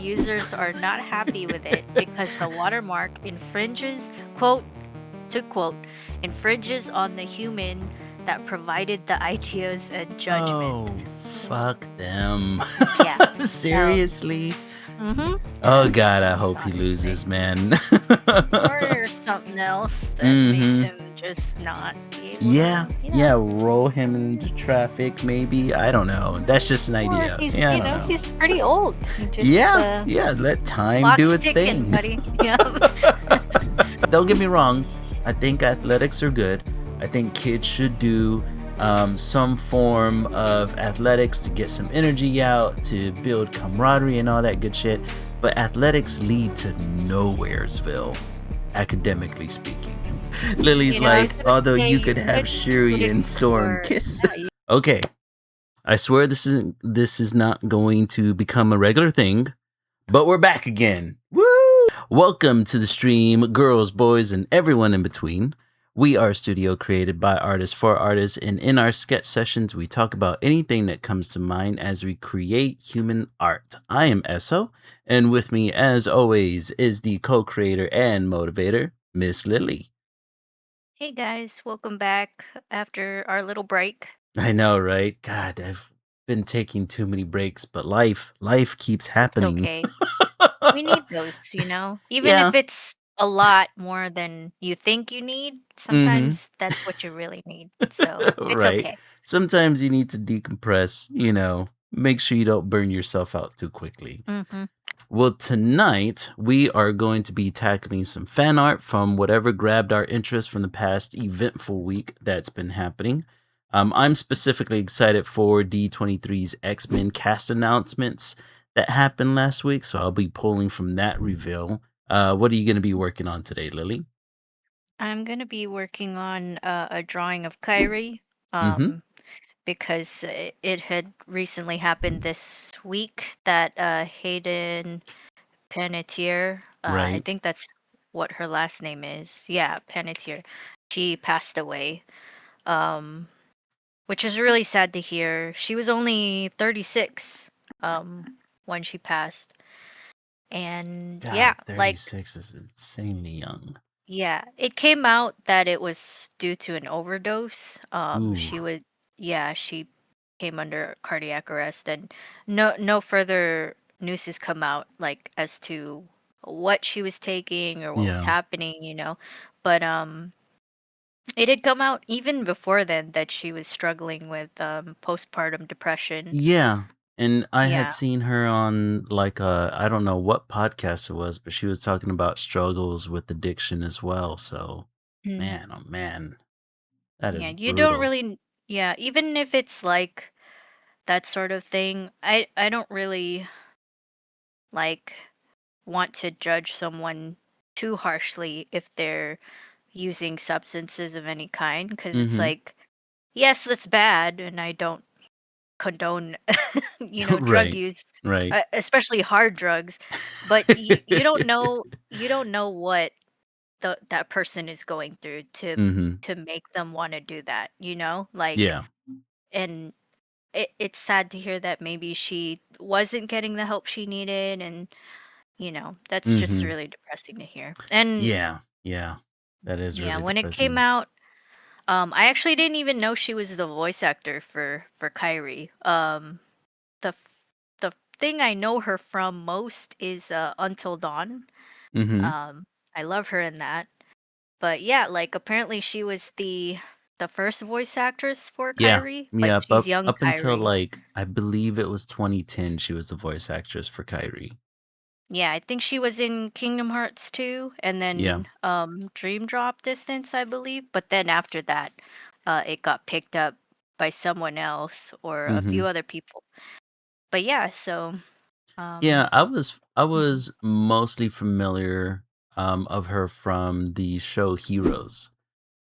users are not happy with it because the watermark infringes, quote to quote, infringes on the human that provided the ideas and judgment. Oh, fuck them. Yeah. So, Seriously? mm-hmm. Oh god, I hope he Not to say. loses, man. Or something else that makes Mm-hmm. him just not be able Yeah, to, yeah, roll him into traffic, maybe. I don't know. That's just an or idea. he's, Yeah, I don't know. he's pretty old. He just, Yeah, yeah, let time do clock's its ticking, thing. buddy. Yeah. Don't get me wrong. I think athletics are good. I think kids should do some form of athletics to get some energy out, to build camaraderie and all that good shit. But athletics lead to nowheresville, academically speaking. Lily's You know, I was like, gonna although say you you could have could Shuri and Storm explore. kiss. Yeah, Okay, I swear this is not going to become a regular thing, but we're back again. Woo! Welcome to the stream, girls, boys, and everyone in between. We are a studio created by artists for artists, and in our sketch sessions, we talk about anything that comes to mind as we create human art. I am Esso, and with me, as always, is the co-creator and motivator, Miss Lily. Hey guys, welcome back after our little break. I know, right? God, I've been taking too many breaks, but life keeps It's happening. okay. We need those, even Yeah. if it's a lot more than you think you need, Mm-hmm. sometimes that's what you really need. So it's Right. okay. Sometimes you need to decompress, make sure you don't burn yourself out too quickly. Mm-hmm. Well, tonight we are going to be tackling some fan art from whatever grabbed our interest from the past eventful week that's been happening. I'm specifically excited for D23's X-Men cast announcements that happened last week, so I'll be pulling from that reveal. What are you going to be working on today, Lily? I'm gonna be working on a drawing of Kyrie, Mm-hmm. because it had recently happened this week that Hayden Panettiere, I Right. think that's what her last name is. Yeah, Panettiere. She passed away, um, which is really sad to hear. She was only 36 when she passed. And yeah, God, like 36 is insanely young. yeah, it came out that it was due to an overdose. Ooh. She would, yeah, she came under cardiac arrest, and no further news has come out like as to what she was taking or what was Yeah. happening. But it had come out even before then that she was struggling with postpartum depression. Yeah. And I had Yeah. seen her on like I don't know what podcast it was, but she was talking about struggles with addiction as well. So, Mm. man, oh man, that Yeah, is you don't brutal. really, yeah, even if it's like that sort of thing, I don't really like want to judge someone too harshly if they're using substances of any kind, because it's Mhm. like, yes, that's bad, and I don't condone drug Right. use, Right. especially hard drugs, but you don't know what that person is going through Mhm. to make them want to do that, like. Yeah. And it's sad to hear that maybe she wasn't getting the help she needed, and that's just Mhm. really depressing to hear. And Yeah. Yeah. That is yeah, really when it came depressing. out, I actually didn't even know she was the voice actor for Kyrie. The the thing I know her from most is Until Dawn. Mhm. Um, I love her in that. But yeah, like apparently she was the first voice actress for Yeah. Kyrie. Like Yeah, she's young up until Kyrie. like I believe it was 2010 she was the voice actress for Kyrie. Yeah, I think she was in Kingdom Hearts 2 and Yeah. then Dream Drop Distance, I believe. But then after that, it got picked up by someone else or a few Mhm. other people. But yeah, so um Yeah, I mhm. was mostly familiar of her from the show Heroes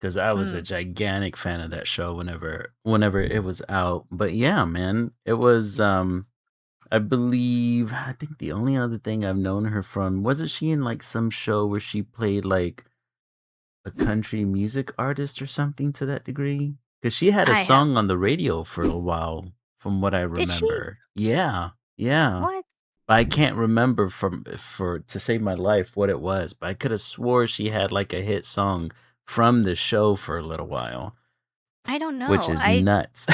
because I was a Mm, gigantic fan of that show whenever it was out. But yeah, man, it was I think the only other thing I've known her from wasn't she in like some show where she played like a country music artist or something to that degree? Because she had a I have. song on the radio for a while, from what I Did she? remember. Yeah, yeah. What? I can't remember from for to save my life what it was, but I could have swore she had like a hit song from the show for a little while, I don't which know. is I nuts.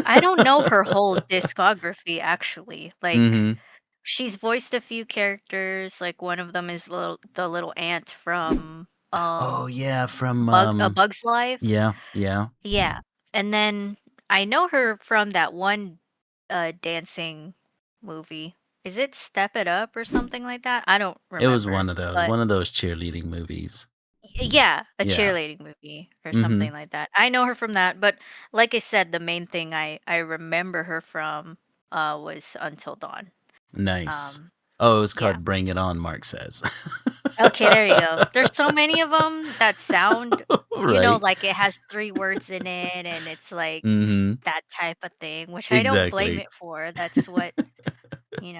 I don't know her whole discography actually. Like Mhm. she's voiced a few characters, like one of them is the little ant from Oh yeah, from A Bug's Life. yeah, yeah. Yeah. And then I know her from that one dancing movie. Is it Step It Up or something like that? I don't It was remember. But one of those cheerleading movies. yeah, a Yeah. cheerleading movie or something Mhm. like that. I know her from that, but like I said, the main thing I remember her from was Until Dawn. Nice. Um Oh, it was yeah. called Bring It On, Mark says. Okay, there you go. There's so many of them that sound, Right. like it has 3 words in it and it's like Mhm. that type of thing, which I don't blame Exactly. it for. That's what,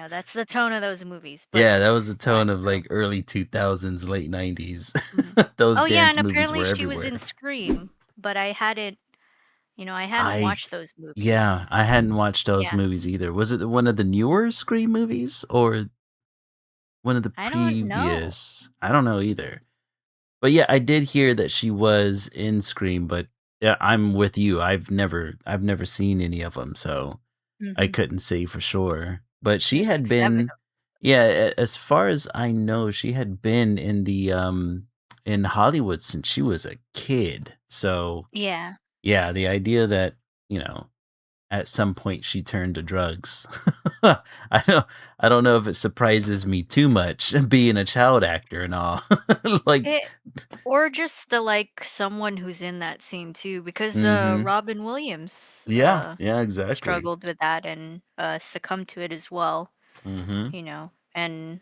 that's the tone of those movies, but Yeah, that was the yeah, tone of, true. like, early 2000s, late 90s. Mhm. Those Oh, yeah, and dance movies apparently were she was in everywhere. Scream, but I hadn't I watched those Yeah, movies. I hadn't watched those Yeah. movies either. Was it one of the newer Scream movies or one of the I don't know. previous? I don't know either. But yeah, I did hear that she was in Scream, but yeah, I'm with you. I've never seen any of them, so I Mhm. couldn't say for sure. But she There's like had 7 been of yeah, as far as I know, she had been in Hollywood since she was a kid. So, Yeah. yeah, the idea that, you know, at some point she turned to drugs. I don't I don't know if it surprises me too much being a child actor and all. Like It or just the, like, someone who's in that scene too, because, mhm. Robin Williams, Yeah, yeah, exactly. struggled with that and, succumbed to it as well, Mhm. and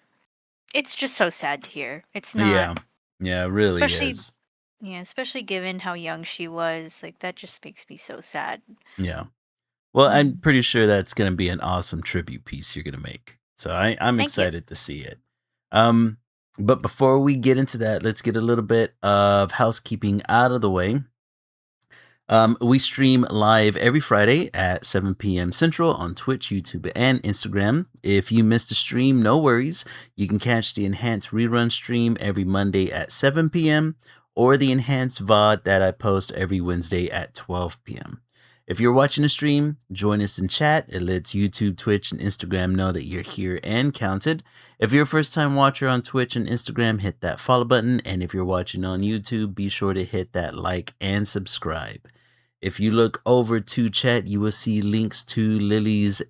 it's just so sad to hear. It's not Yeah. Yeah, it really especially is. yeah, especially given how young she was, like, that just makes me so sad. Yeah. Well, I'm Mhm. pretty sure that's gonna be an awesome tribute piece you're gonna make. So I'm Thank you. excited to see it. Um, but before we get into that, let's get a little bit of housekeeping out of the way. We stream live every Friday at 7 p.m. Central on Twitch, YouTube, and Instagram. If you missed a stream, no worries. You can catch the enhanced rerun stream every Monday at 7 p.m. or the enhanced VOD that I post every Wednesday at 12 p.m. If you're watching a stream, join us in chat. It lets YouTube, Twitch, and Instagram know that you're here and counted. If you're a first time watcher on Twitch and Instagram, hit that follow button. And if you're watching on YouTube, be sure to hit that like and subscribe. If you look over to chat, you will see links to Lily's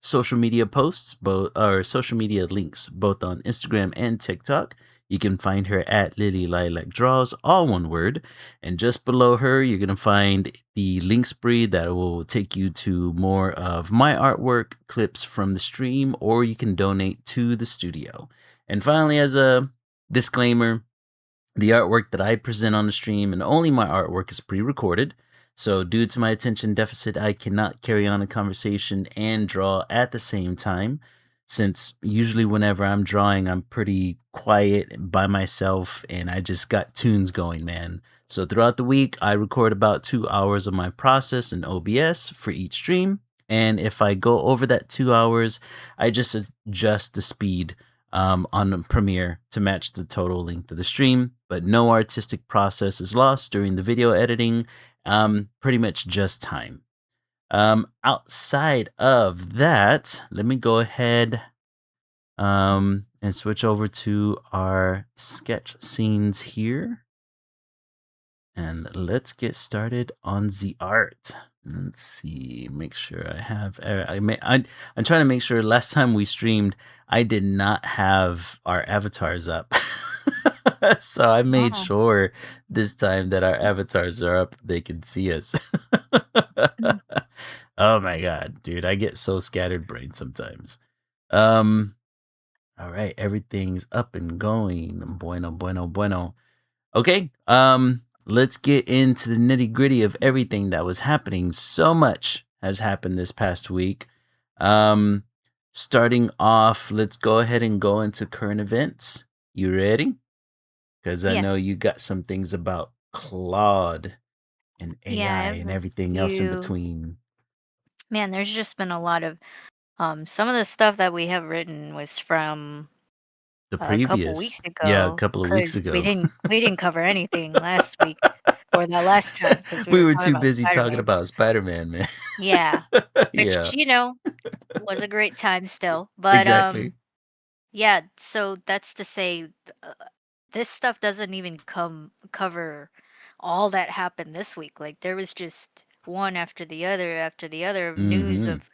social media posts, both or social media links, both on Instagram and TikTok. You can find her at Lily Lilac Draws, all one word. And just below her, you're going to find the link spree that will take you to more of my artwork, clips from the stream, or you can donate to the studio. And finally, as a disclaimer, the artwork that I present on the stream and only my artwork is pre recorded. So, due to my attention deficit, I cannot carry on a conversation and draw at the same time. Since usually, whenever I'm drawing, I'm pretty quiet by myself and I just got tunes going, man. So, throughout the week, I record about 2 hours of my process in OBS for each stream. And if I go over that 2 hours, I just adjust the speed on Premiere to match the total length of the stream, but no artistic process is lost during the video editing. Pretty much just time. Outside of that, let me go ahead and switch over to our sketch scenes here. And let's get started on the art. Let's see. Make sure I have. I'm trying to make sure. Last time we streamed, I did not have our avatars up, so I made Oh. sure this time that our avatars are up. They can see us. Mhm. Oh my god, dude! I get so scattered brain sometimes. Um. All right, everything's up and going. Bueno, bueno, bueno. Okay, let's get into the nitty gritty of everything that was happening. So much has happened this past week. Um, Starting off, let's go ahead and go into current events. You ready? Because I Yeah. know you got some things about Claude and Yeah, I AI have and a everything else in few between. man, there's just been a lot of Some of the stuff that we have written was from The a couple weeks previous, yeah, a ago couple of weeks because we ago. didn't cover anything last week or the last time because we We were were talking too about busy talking Spider-Man. about Spider-Man, man. Yeah, which, Yeah, was a great time still. But, exactly. yeah, so that's to say, this stuff doesn't even cover all that happened this week. Like, there was just one after the other of news Mhm. of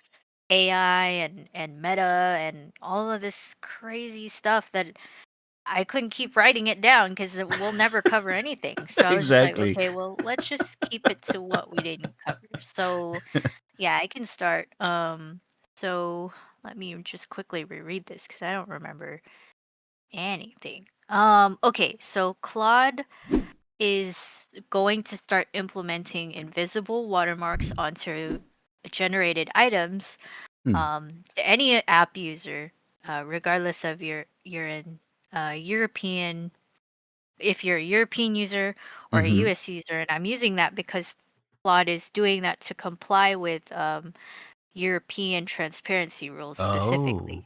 AI and Meta and all of this crazy stuff that I couldn't keep writing it down because we'll never cover anything. So I was just like, Exactly. okay, well, let's just keep it to what we didn't cover. So yeah, I can start. So let me just quickly reread this because I don't remember anything. Okay, so Claude is going to start implementing invisible watermarks onto generated items Hmm. to any app user, regardless of you're in European, if you're a European user or a Mhm. US user, and I'm using that because Claude is doing that to comply with European transparency rules Oh, specifically.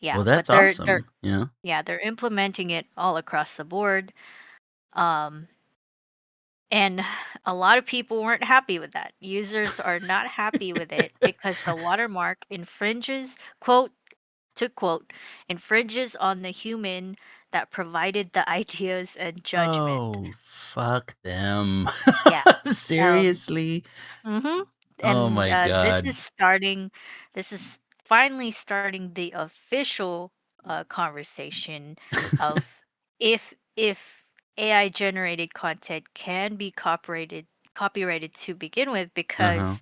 Yeah, well, but that's they're awesome. Yeah. yeah, they're implementing it all across the board. Um and a lot of people weren't happy with that. Users are not happy with it because the watermark infringes, quote to quote, infringes on the human that provided the ideas and judgment. Oh, fuck them. Yeah. Um Seriously? mhm. Oh And my god. this is finally starting the official conversation of if AI generated content can be copyrighted to begin with Uh-huh. because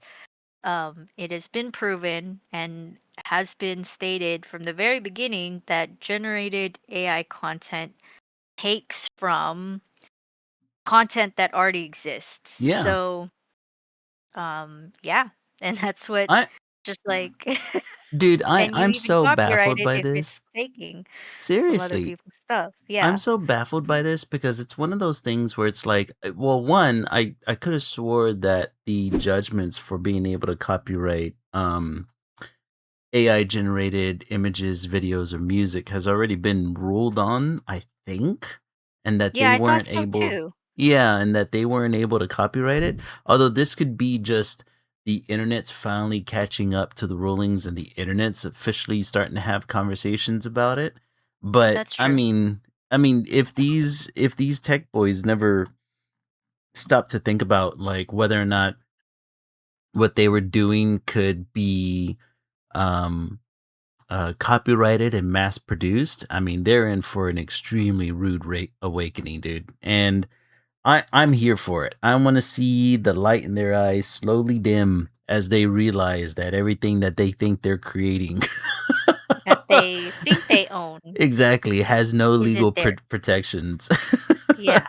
it has been proven and has been stated from the very beginning that generated AI content takes from content that already exists. Yeah. So, yeah, and that's what I just like dude, can you I'm even so copyright baffled it by if it's this. taking from other Seriously. people's stuff? I'm Yeah. so baffled by this because it's one of those things where it's like, well, one, I could have swore that the judgments for being able to copyright AI generated images, videos, or music has already been ruled on, I think, and that Yeah, they I thought weren't so able, too. yeah, and that they weren't able to copyright it. Although this could be just the internet's finally catching up to the rulings and the internet's officially starting to have conversations about it. But That's true. if these tech boys never stop to think about like whether or not what they were doing could be um copyrighted and mass produced, I mean, they're in for an extremely rude awakening, dude. And I'm here for it. I want to see the light in their eyes slowly dim as they realize that everything that they think they're creating That they think they own exactly has no legal isn't theirs. protections. Yeah.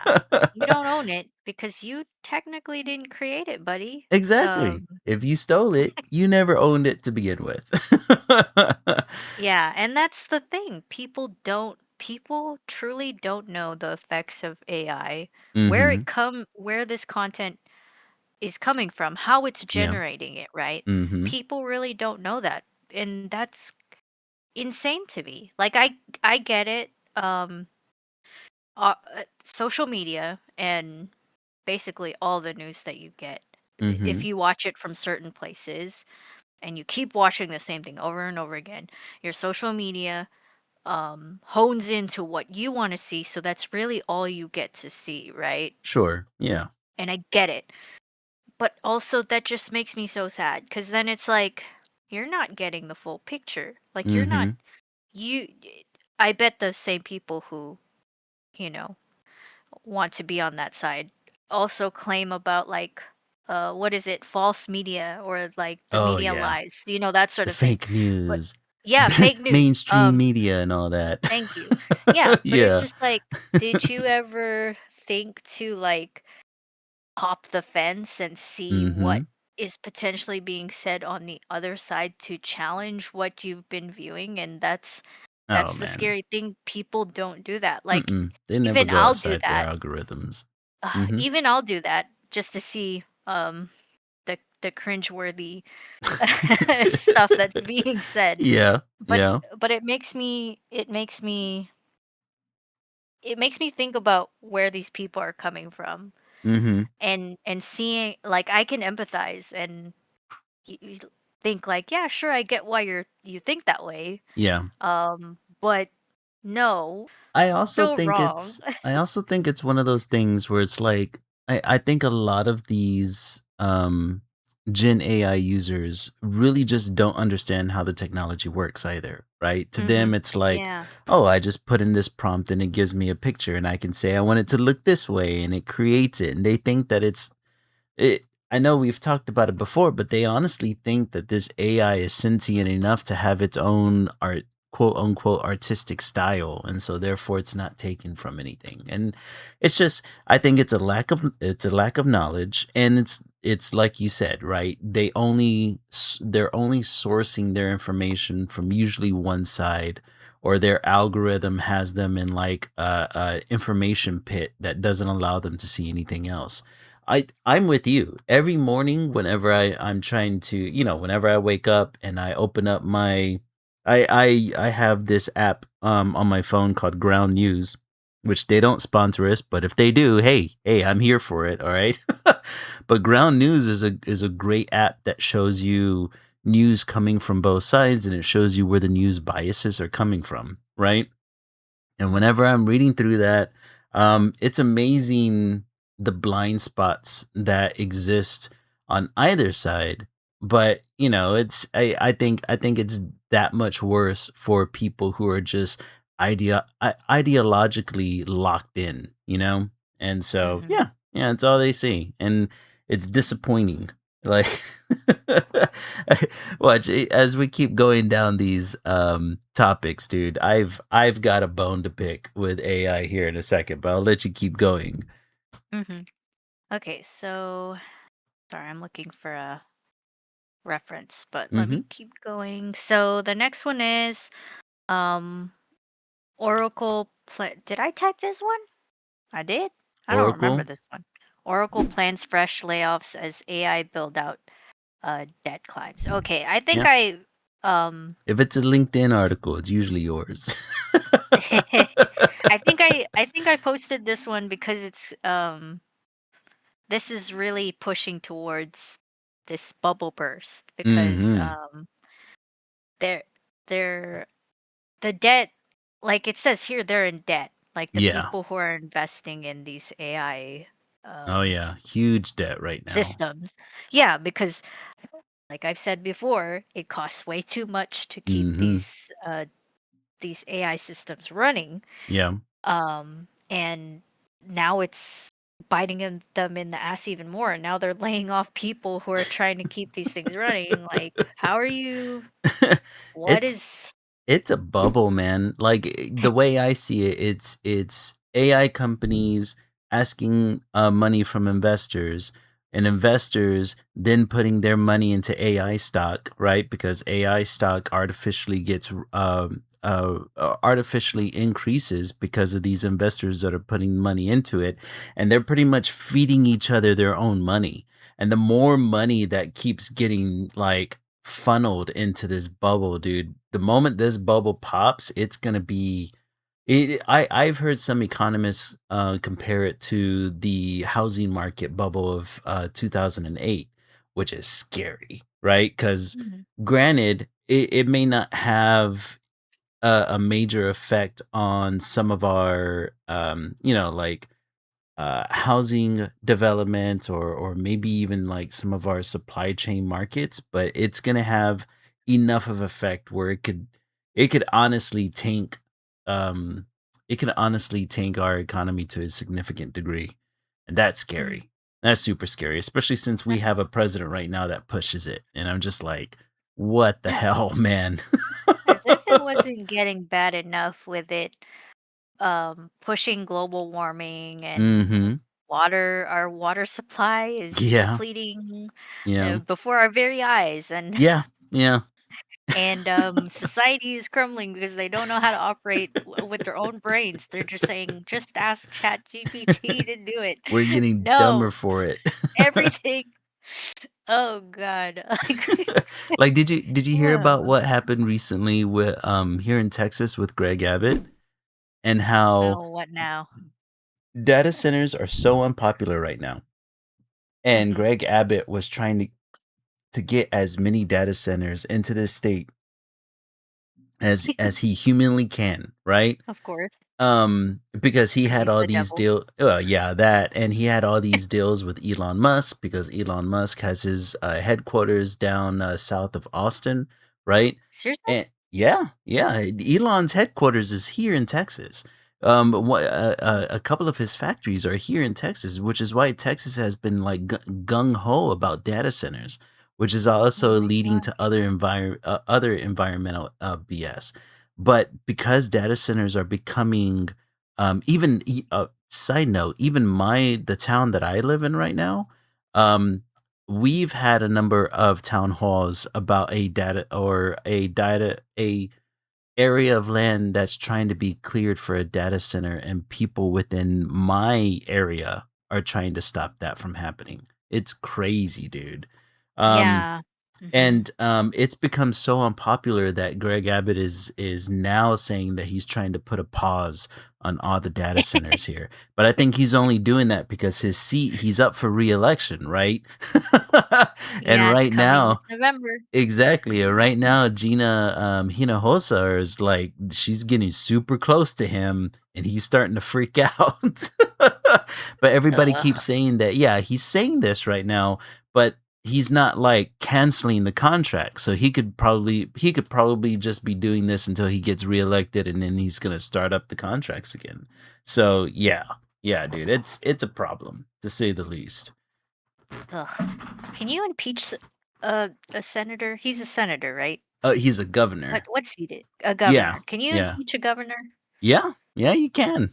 You don't own it because you technically didn't create it, buddy. Exactly. Um, If you stole it, you never owned it to begin with. yeah, and that's the thing. People truly don't know the effects of AI, Mhm. where this content is coming from, how it's Yeah. generating it, right? Mhm. People really don't know that. And that's insane to me. Like I get it. Social media and basically all the news that you get, if Mhm. you watch it from certain places and you keep watching the same thing over and over again, your social media hones into what you want to see, so that's really all you get to see, right? Sure. Yeah. And I get it, but also that just makes me so sad because then it's like you're not getting the full picture. Like you're not Mhm. you I bet the same people who, you know want to be on that side also claim about like what is it, false media, or like the Oh, media yeah. lies, that sort The of thing. fake But news, yeah, fake news. mainstream media and all that. Thank you. Yeah, but it's Yeah. just like, did you ever think to like hop the fence and see what Mhm. is potentially being said on the other side to challenge what you've been viewing? And Oh, that's the man. scary thing. People don't do that. Like Mm-mm. They never even go I'll do outside their that. algorithms. Mhm. Even I'll do that just to see the the cringeworthy stuff that's being said. Yeah. But Yeah. it makes me think about where these people are coming from, Mhm. and seeing, like, I can empathize and you think like, yeah, sure, I get why you think that way. Yeah. But no, I also still think wrong. it's I also think it's one of those things where it's like I think a lot of these Gen AI users really just don't understand how the technology works either, right? To them Mhm. it's like, Yeah. "Oh, I just put in this prompt and it gives me a picture and I can say I want it to look this way and it creates it." And they think that it I know we've talked about it before, but they honestly think that this AI is sentient enough to have its own art, quote unquote, artistic style, and so therefore it's not taken from anything. And it's just, I think it's a lack of knowledge, and it's like you said, right? They're only sourcing their information from usually one side, or their algorithm has them in like a information pit that doesn't allow them to see anything else. I'm with you. Every morning whenever I'm trying to, whenever I wake up and I open up my I have this app on my phone called Ground News, which they don't sponsor us, but if they do, hey, I'm here for it, all right? But Ground News is a great app that shows you news coming from both sides, and it shows you where the news biases are coming from, right? And whenever I'm reading through that, it's amazing the blind spots that exist on either side. But I think it's that much worse for people who are just ideologically locked in, you know. And so Mhm. yeah, it's all they see, and it's disappointing. Like, watch as we keep going down these topics, dude. I've got a bone to pick with AI here in a second, but I'll let you keep going. Mhm. Okay, so sorry, I'm looking for a reference, but let Mhm. me keep going. So the next one is um did I type this one? I did? I don't remember Oracle? this one. Oracle plans fresh layoffs as AI build out debt climbs. Okay, I think Yeah. um If it's a LinkedIn article, it's usually yours. I think I posted this one because this is really pushing towards this bubble burst because Mhm. they're they're the debt, like it says here, they're in debt, like the Yeah. people who are investing in these AI Oh yeah, huge debt right now. systems. Yeah, because like I've said before, it costs way too much to keep Mhm. these AI systems running. Yeah. And now it's biting them in the ass even more. Now they're laying off people who are trying to keep these things running. Like, how are you? What It's is? It's a bubble, man. Like the way I see it, it's AI companies asking money from investors, and investors then putting their money into AI stock, right? Because AI stock artificially gets artificially increases because of these investors that are putting money into it, and they're pretty much feeding each other their own money. And the more money that keeps getting like funneled into this bubble, dude. The moment this bubble pops, it's gonna be. I've heard some economists compare it to the housing market bubble of 2008, which is scary, right? Because Mhm, granted, it may not have a major effect on some of our, like housing development, or maybe even like some of our supply chain markets, but it's going to have enough of effect where it could honestly tank um our economy to a significant degree. And that's mhm. scary. That's super scary, especially since we have a president right now that pushes it. And I'm just like, what the hell, man? As if it wasn't getting bad enough with it pushing global warming and Mhm. our water supply is Yeah. depleting Yeah. before our very eyes, and Yeah. Yeah. and society is crumbling because they don't know how to operate with their own brains. They're just saying, just ask Chat GPT to do it. We're getting dumber No, for it. everything Oh god. Like Like, did you hear about oh, what happened recently with here in Texas with Greg Abbott and how no, what now? data centers are so unpopular right now? And Mhm. Greg Abbott was trying to get as many data centers into this state as he humanly can, right? Of course, Because he 'cause had he's all the these devil. yeah, that, and he had all these deals with Elon Musk because Elon Musk has his headquarters down south of Austin, right? Seriously? And yeah, yeah, Elon's headquarters is here in Texas. A couple of his factories are here in Texas, which is why Texas has been like gung ho about data centers, which is Oh also my leading god. to other environmental BS. But because data centers are becoming, side note, even the town that I live in right now, um, we've had a number of town halls about a area of land that's trying to be cleared for a data center, and people within my area are trying to stop that from happening. It's crazy, dude. Um, Yeah. Mhm. and, it's become so unpopular that Greg Abbott is now saying that he's trying to put a pause on all the data centers here. But I think he's only doing that because he's up for reelection, right? And Yeah, it's right coming this now November. exactly, right now, Gina, Hinojosa is like she's getting super close to him, and he's starting to freak out. But everybody keeps Ugh. saying that, yeah, he's saying this right now, but he's not, like, canceling the contract, so he could probably just be doing this until he gets reelected, and then he's gonna start up the contracts again. So, yeah. Yeah, dude, it's a problem, to say the least. Ugh. Can you impeach a senator? He's a senator, right? He's a governor. What's he did? A Yeah, governor. Can you yeah. impeach a governor? Yeah, yeah, you can.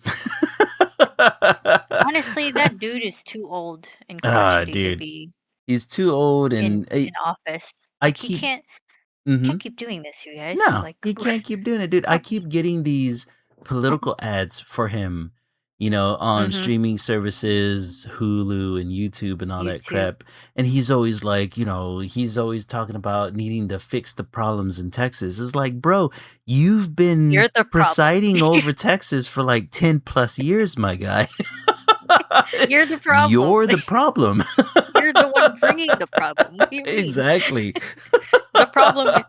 Honestly, that dude is too old and Ah, crotchety to dude, be he's too old, in and in office. I Like he keep can't mhm. keep doing this, you guys. No, Like you can't keep doing it, dude. I keep getting these political ads for him, on mhm. streaming services, Hulu and YouTube and all that YouTube. crap. And he's always like, he's always talking about needing to fix the problems in Texas. It's like, bro, you've been You're the problem. presiding over Texas for like 10 plus years, my guy. You're the problem. You're the problem. You're the one bringing the problem. What do you mean? Exactly. The problem is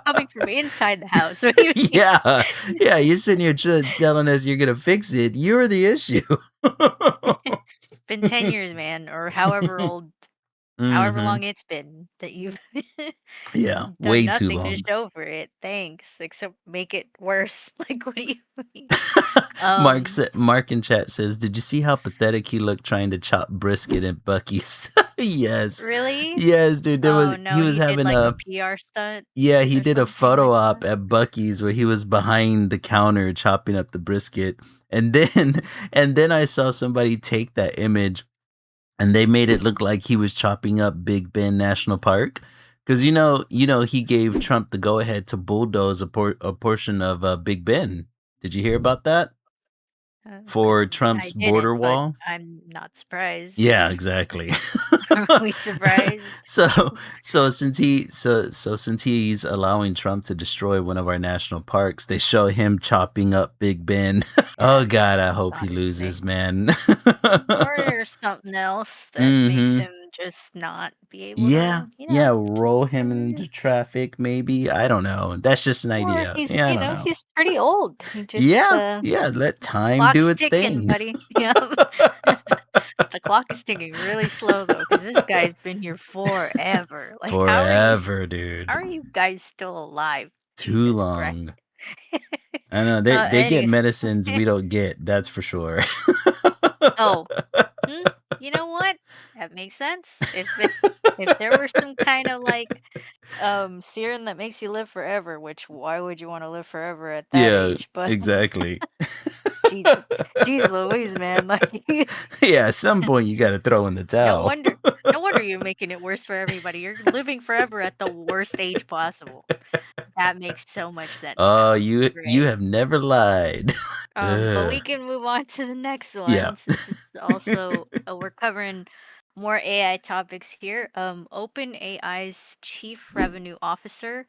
coming from inside the house. What do you mean? Yeah. Yeah, you're sitting here telling us you're gonna fix it. You're the issue. It's been 10 years, man, or however old, however long Mhm. it's been that you've Yeah, done way too nothing to long. show for it. Thanks. Except make it worse. Like, what do you mean? Um, Mark in chat says, "Did you see how pathetic he looked trying to chop brisket at Buc-ee's?" Yes. really? Yes, dude, Oh he no, was he did having like a a PR stunt yeah, he or did a something like photo op that. at Buc-ee's where he was behind the counter chopping up the brisket. And then and then I saw somebody take that image and they made it look like he was chopping up Big Bend National Park. Cuz he gave Trump the go ahead to bulldoze a portion of Big Bend. Did you hear about that? For I Trump's didn't, border but wall? I'm not surprised. Yeah, exactly. Are we surprised? So since he's allowing Trump to destroy one of our national parks, they show him chopping up Big Ben. Oh god, I hope he Honestly. loses, man. Or there's something else that makes Mhm. him just not be able Yeah, to, yeah, just roll him into traffic maybe. I don't know. That's just an or idea. he's, Yeah, I don't know. he's pretty old. He just, Yeah, yeah, let time do clock's its ticking, thing. buddy. Yeah. The clock is ticking really slow though, because this guy's been here forever. Like, Forever, how dude. are you guys still alive? Too Jesus Christ. long. I know they get Anyway. medicines we don't get, that's for sure. Oh, hmm, you know what? That makes sense. If there were some kind of like serum that makes you live forever, which why would you want to live forever at that Yeah, age? But exactly. jeez, jeez Louise, man, like Yeah, at some point you gotta throw in the no towel. wonder no wonder you're making it worse for everybody. You're living forever at the worst age possible. That makes so much sense Oh, now. you Great. have never lied. But Ugh. we can move on to the next Yeah. one since it's also we're covering more AI topics here. OpenAI's chief revenue officer,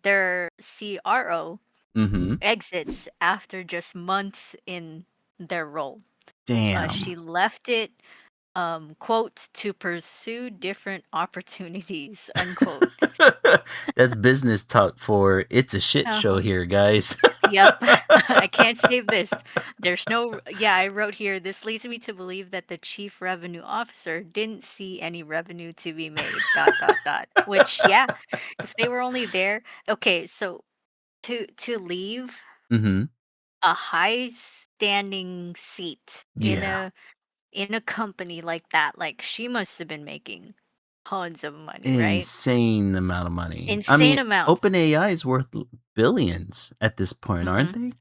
their CRO Mm-hmm. exits after just months in their role. She Damn. left it, quote, to pursue different opportunities, unquote. That's business talk for it's a shit show Uh-huh. here, guys. Yep. I can't save this. There's no, yeah, I wrote here, this leads me to believe that the chief revenue officer didn't see any revenue to be made, dot, dot, dot. Which, yeah, if they were only there, okay, so to leave Mm-hmm. a high standing seat Yeah. in a company like that, like she must have been making tons of money, right? Insane amount of money. I Insane mean, amounts. OpenAI is worth billions at this point, aren't Hmm. they?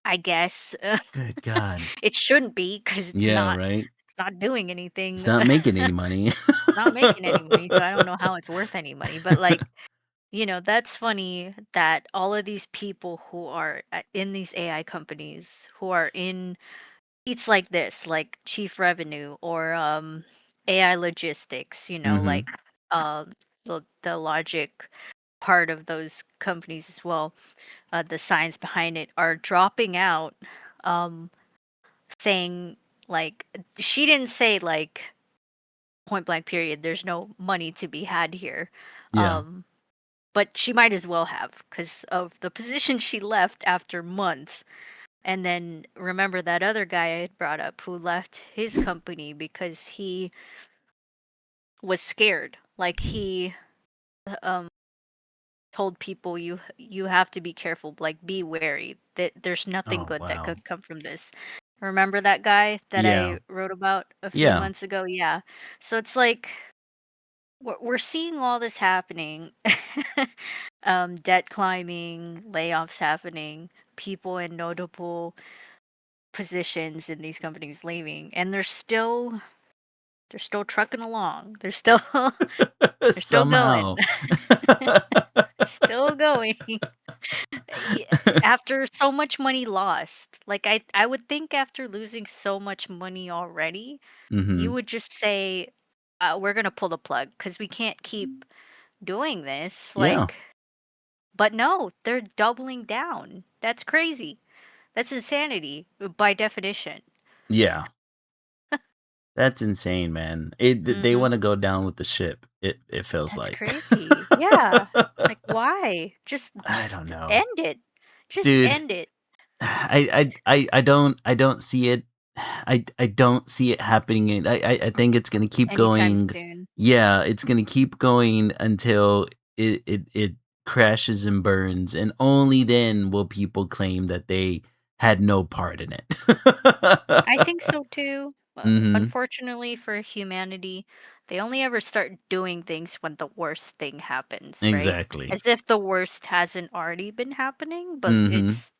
I guess. Good God. It shouldn't be because Yeah, right? it's not doing It's anything. not making any money. Not making any money, so I don't know how it's worth any money. But like, that's funny that all of these people who are in these AI companies who are in seats like this, like chief revenue or AI logistics, Mhm. like um the logic part of those companies as well, the science behind it are dropping out, um saying like she didn't say like point blank period there's no money to be had here, Yeah. um but she might as well have because of the position she left after months. And then remember that other guy I had brought up who left his company because he was scared, like he um told people you have to be careful, like be wary that there's nothing Oh, good that wow. could come from this. Remember that guy that Yeah. I wrote about a few Yeah. months ago? Yeah. So it's like we're seeing all this happening. Debt climbing, layoffs happening, people in notable positions in these companies leaving, and they're still trucking along. They're still they're still going. Somehow. Still going. After so much money lost. Like I would think after losing so much money already, you Mhm. would just say, we're gonna pull the plug because we can't keep doing this. Yeah. Like, but no, they're doubling down. That's crazy. That's insanity by definition. Yeah. That's insane, man. They Mhm. wanna go down with the ship, it feels That's like. crazy. Yeah. Like, why? Just I don't just know. end it. Just Dude, end it I don't see it. I don't see it happening. And I think it's gonna keep anytime going. soon. Yeah, it's gonna keep going until it crashes and burns, and only then will people claim that they had no part in it. I think so too. Mhm. Unfortunately for humanity, they only ever start doing things when the worst thing happens, right? Exactly. As if the worst hasn't already been happening, but Mhm. it's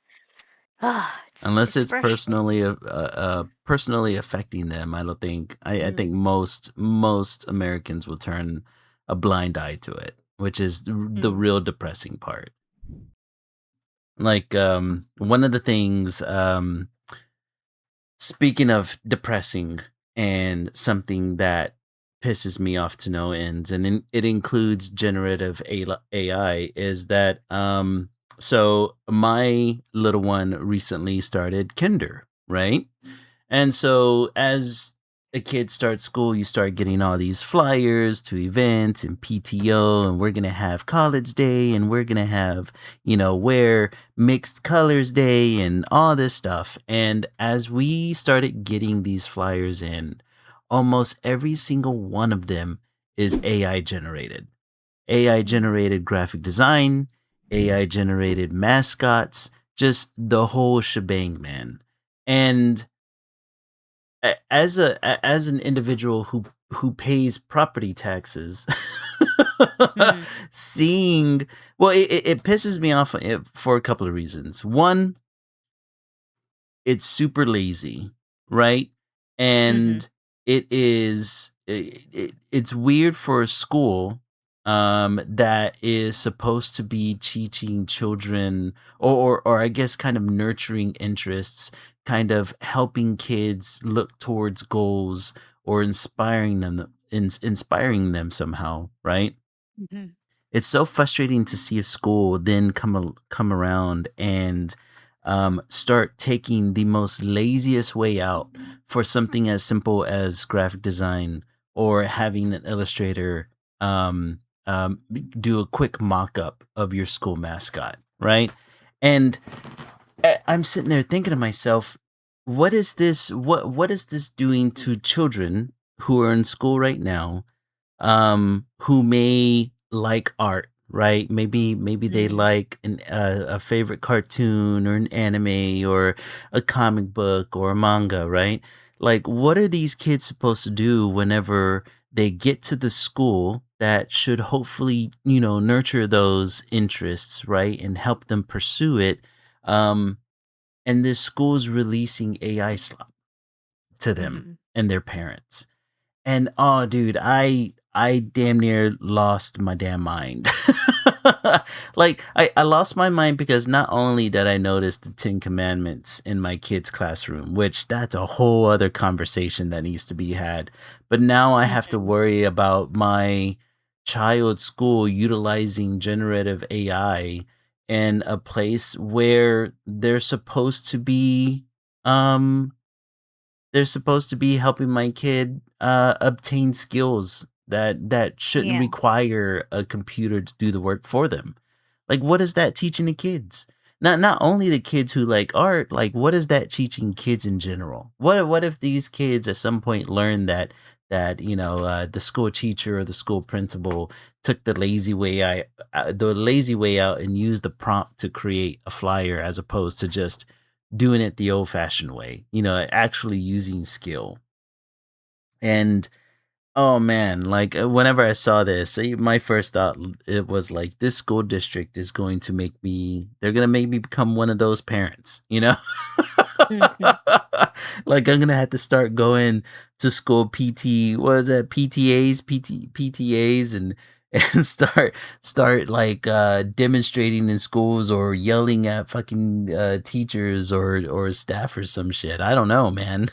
Unless it's it's frustrating. personally affecting them, I don't think I Mm, think most Americans will turn a blind eye to it, which is the mm, real depressing part. Like, one of the things, speaking of depressing and something that pisses me off to no ends, and it includes generative AI, is that, so my little one recently started kinder, right? And so as a kid starts school, you start getting all these flyers to events and PTO, and we're going to have college day, and we're going to have, wear mixed colors day and all this stuff. And as we started getting these flyers in, almost every single one of them is AI generated. AI mm, generated graphic design, AI generated mascots, just the whole shebang, man. And as an individual who pays property taxes, mm, seeing, well, it pisses me off, for a couple of reasons. One, it's super lazy, right? mhm, And it's weird for a school that is supposed to be teaching children, or I guess kind of nurturing interests, kind of helping kids look towards goals or inspiring them somehow, right? Mhm. It's so frustrating to see a school then come around and start taking the most laziest way out for something as simple as graphic design or having an illustrator do a quick mock-up of your school mascot, right? And I'm sitting there thinking to myself, what is this? What is this doing to children who are in school right now, who may like art, right? Maybe they Mhm. like a favorite cartoon or an anime or a comic book or a manga, right? Like, what are these kids supposed to do whenever they get to the school that should hopefully, nurture those interests, right, and help them pursue it? Um, and this school's releasing AI slop to them Mhm. and their parents. And oh, dude, I damn near lost my damn mind. Like I lost my mind because not only did I notice the Ten Commandments in my kid's classroom, which that's a whole other conversation that needs to be had, but now I have to Mhm. worry about my child's school utilizing generative AI in a place where um they're supposed to be helping my kid, obtain skills that shouldn't Yeah. require a computer to do the work for them. Like, what is that teaching the kids? Not only the kids who like art, like, what is that teaching kids in general? What if these kids at some point learn that the school teacher or the school principal took the lazy way out and used the prompt to create a flyer as opposed to just doing it the old-fashioned way, actually using skill. And oh man, like whenever I saw this, my first thought it was like this school district is going to make me they're going to make me become one of those parents, you know? Mhm. Like I'm going to have to start going to school PT, what is that? PTAs and start like demonstrating in schools or yelling at fucking teachers or staff or some shit. I don't know, man.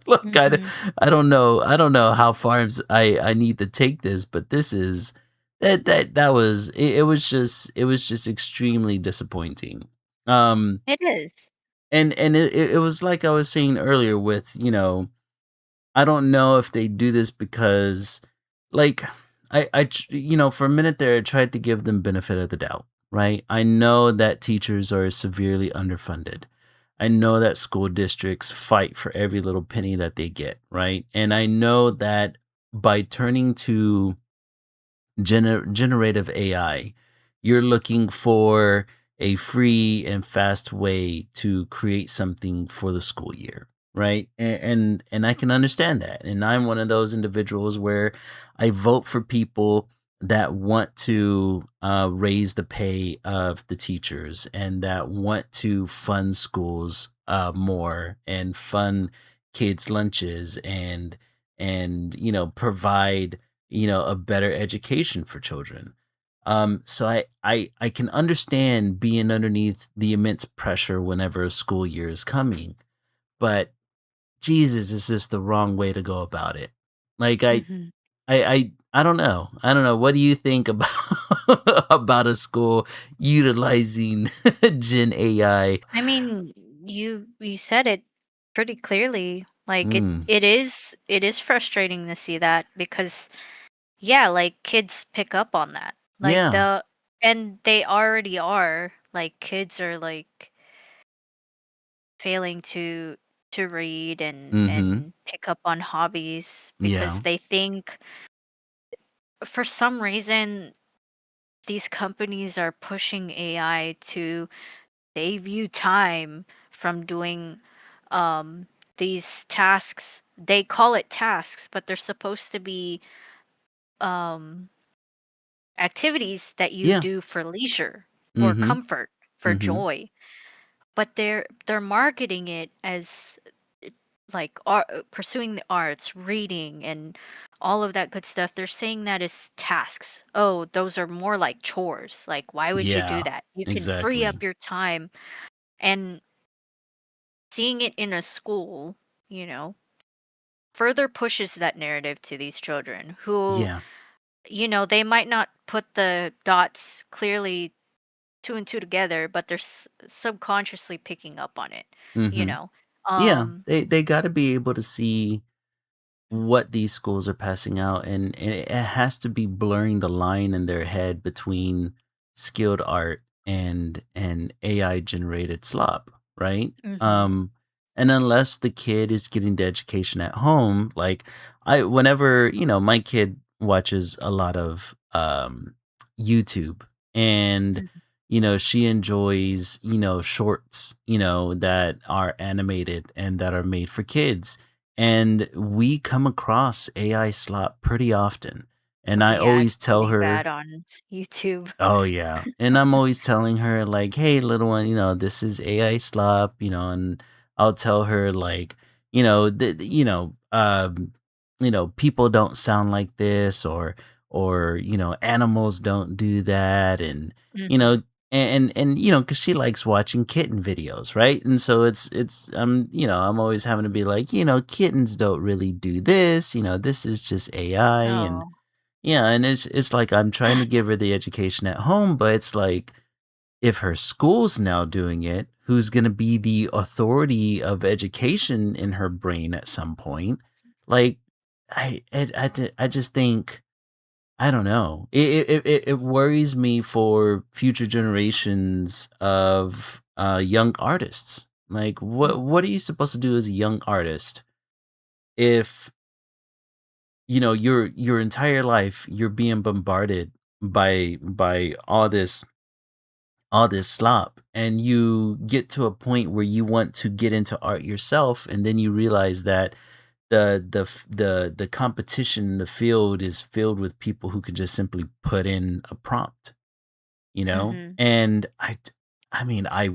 Look, Mhm. I don't know how far I need to take this, but this is that was it was just extremely disappointing. Um, It is. and it was like I was saying earlier with, I don't know if they do this because, like, for a minute there, I tried to give them benefit of the doubt, right? I know that teachers are severely underfunded. I know that school districts fight for every little penny that they get, right? And I know that by turning to generative AI, you're looking for a free and fast way to create something for the school year, right? And I can understand that. And I'm one of those individuals where I vote for people that want to raise the pay of the teachers and that want to fund schools more and fund kids lunches and provide a better education for children. So I can understand being underneath the immense pressure whenever a school year is coming, but Jesus, is this the wrong way to go about it? Like Mhm. I don't know. I don't know. What do you think about about a school utilizing Gen AI? I mean, you said it pretty clearly. Like Mm, it is frustrating to see that because yeah, like kids pick up on that. Like yeah. and they already are. Like kids are like failing to read Mm-hmm. and pick up on hobbies Yeah. because they think for some reason these companies are pushing AI to save you time from doing um these tasks. They call it tasks, but they're supposed to be um activities that you Yeah. do for leisure, for Mm-hmm. comfort, for Mm-hmm. joy. But they're marketing it as like art, pursuing the arts, reading and all of that good stuff. They're saying that as tasks. Oh, those are more like chores. Like why would you do Yeah. that? You can free Exactly. up your time. And seeing it in a school, you know, further pushes that narrative to these children who, Yeah. they might not put the dots clearly two and two together, but they're subconsciously picking up on it, you Mhm. know. Yeah, Um, they gotta be able to see what these schools are passing out, and it has to be blurring the line in their head between skilled art and AI generated slop, right? mhm, Um, and unless the kid is getting the education at home, like I whenever, my kid watches a lot of YouTube, and mhm. she enjoys, shorts, that are animated and that are made for kids, and we come across AI slop pretty often. And Oh I yeah, always it's tell really her, bad on YouTube. oh yeah. And I'm always telling her like, "Hey, little one, this is AI slop," and I'll tell her like, people don't sound like this, or animals don't do that, and you Mhm. know and cuz she likes watching kitten videos, right? And so I'm always having to be like, kittens don't really do this, this is just AI. And Oh. yeah, and it's like I'm trying to give her the education at home, but it's like if her school's now doing it, who's going to be the authority of education in her brain at some point? Like, I just think I don't know. It worries me for future generations of young artists. Like, what Mhm. are you supposed to do as a young artist if your entire life you're being bombarded by all this slop, and you get to a point where you want to get into art yourself, and then you realize that the competition in the field is filled with people who can just simply put in a prompt, Mhm. and I mean, I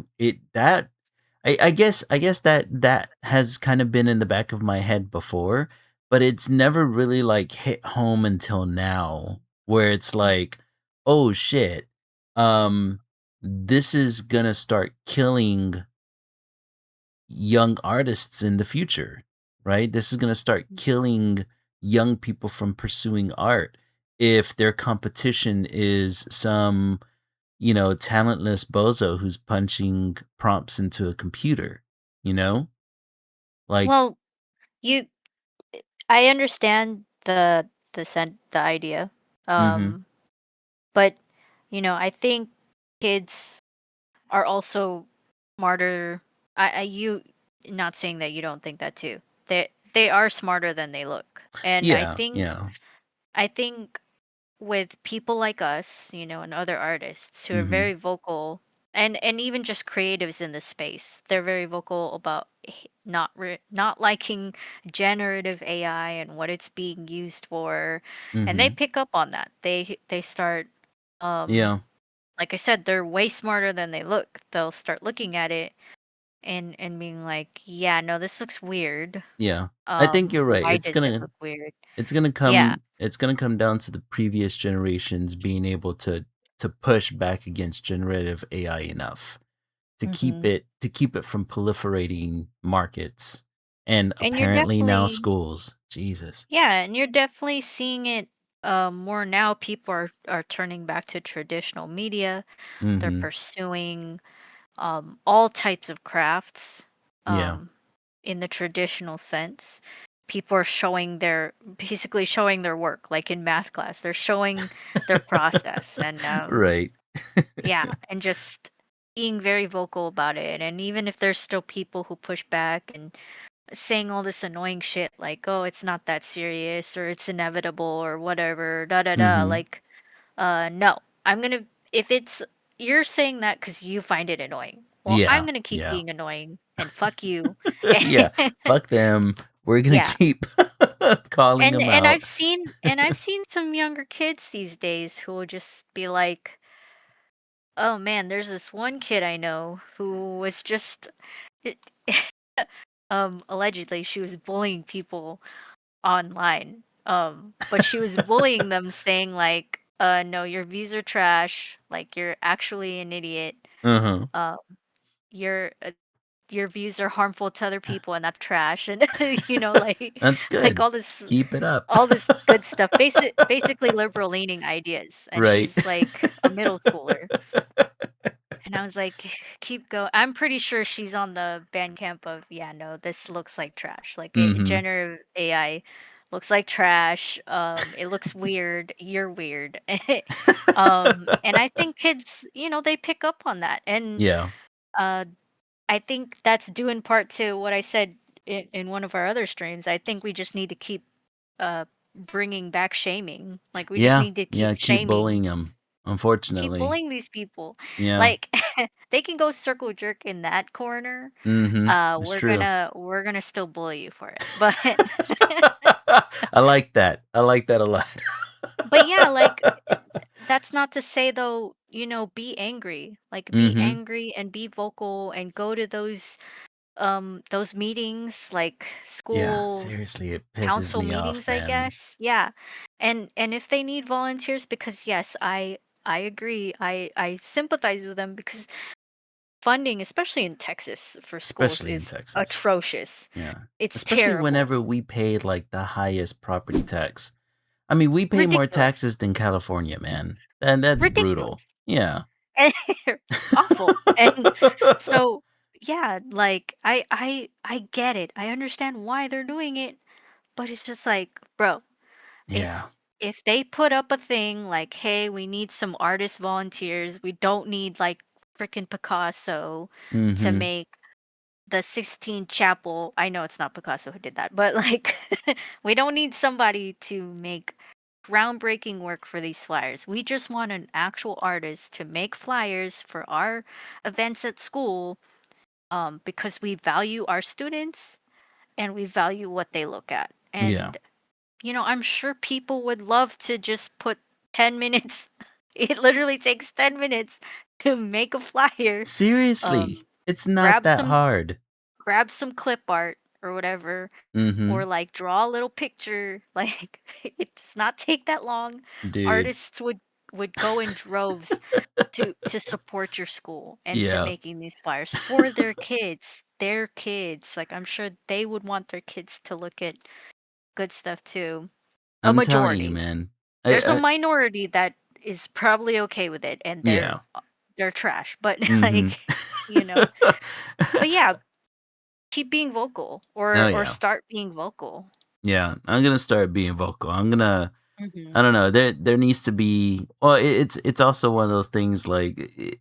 guess that has kind of been in the back of my head before, but it's never really like hit home until now, where it's Mm. like, oh shit, um, this is gonna start killing young artists in the future, right? This is gonna start killing young people from pursuing art if their competition is some talentless bozo who's punching prompts into a computer, you know? Like, Well, you I understand the idea. mhm. Um, but I think kids are also smarter. You not saying that you don't think that too. They are smarter than they look. And I Yeah, think yeah. I think with people like us, and other artists who are Mhm, very vocal, and even just creatives in this space, they're very vocal about not liking generative AI and what it's being used for, and they mhm. pick up on that. They start, um Yeah, like I said, they're way smarter than they look. They'll start looking at it and being like, "Yeah, no, this looks weird. yeah. I think you're right. Why It's does it gonna look weird?" it's gonna Yeah. come it's gonna come down to the previous generations being able to push back against generative AI enough Mhm. to keep it from proliferating markets and And you're apparently now definitely schools. Jesus. Yeah, and you're definitely seeing it more now. People are turning back to traditional media. They're Mhm. pursuing all types of crafts Yeah. um, in the traditional sense. People are showing basically showing their work, like in math class. They're showing their process, and Right. yeah, and just being very vocal about it. And even if there's still people who push back and saying all this annoying shit like, "Oh, it's not that serious," or "It's inevitable," or whatever, da da da. Mhm. Like, no, I'm gonna if it's you're saying that because you find it annoying. Well, I'm Yeah, gonna keep yeah. being annoying and fuck you. Yeah, fuck them. We're gonna Yeah, keep calling and them and out. I've seen some younger kids these days who will just be like, "Oh man, there's this one kid I know who was just." Allegedly, she was bullying people online. But she was bullying them saying like, no, your views are trash, like you're actually an idiot. Uh-huh. Um, you're your views are harmful to other people and that's trash and you know That's like good. Keep it up. all this good stuff basically liberal leaning ideas and Right. she's like a middle schooler and I was like keep going. I'm pretty sure she's on the band camp of yeah no this looks like trash like Mhm. generative AI looks like trash. It looks weird, you're weird. And I think kids they pick up on that and Yeah. uh I think that's due in part to what I said in one of our other streams. I think we just need to keep uh, bringing back shaming. Like we just Yeah. need to keep Yeah, keep shaming, bullying them. keep Unfortunately. bullying these people. Yeah. Like they can go circle jerk in that corner. Mhm. It's true. We're gonna still bully you for it. But I like that. I like that a lot. but yeah, like that's not to say though, be angry. Like be Mhm. angry and be vocal and go to those meetings like Yeah, school seriously, it pisses council me off, meetings, I man. guess. Yeah. And if they need volunteers because yes, I agree. I sympathize with them because funding, especially in Texas for schools Especially in is Texas. atrocious. Yeah. It's Especially terrible. whenever we pay like the highest property tax. I mean, we pay more Ridiculous. taxes than California, man. And that's brutal. Ridiculous. Yeah. And awful. And so yeah, like I get it. I understand why they're doing it, but it's just like, bro, Yeah. if they put up a thing like, "Hey, we need some artist volunteers. We don't need like freaking Picasso to Mhm. make the Sistine Chapel." I know it's not Picasso who did that, but like we don't need somebody to make groundbreaking work for these flyers. We just want an actual artist to make flyers for our events at school because we value our students and we value what they look at. Yeah. And I'm sure people would love to just put 10 minutes. It literally takes 10 minutes to make a flyer. Seriously, Um, it's not grab that some hard. grab some clip art or whatever, or Mhm. like draw a little picture. Like it does not take that long. Dude. Artists would go in droves to support your school and to Yeah. making these flyers for their kids. Their kids. Like I'm sure they would want their kids to look at good stuff too. A I'm telling you, majority. man. There's a I minority that is probably okay with it, and they're yeah. they're trash, but, Mhm. like, you know but yeah, keep being vocal Oh, or yeah. start being vocal. Yeah, I'm gonna start being vocal. I'm gonna I Mhm. don't know, there needs to be well, it's also one of those things like,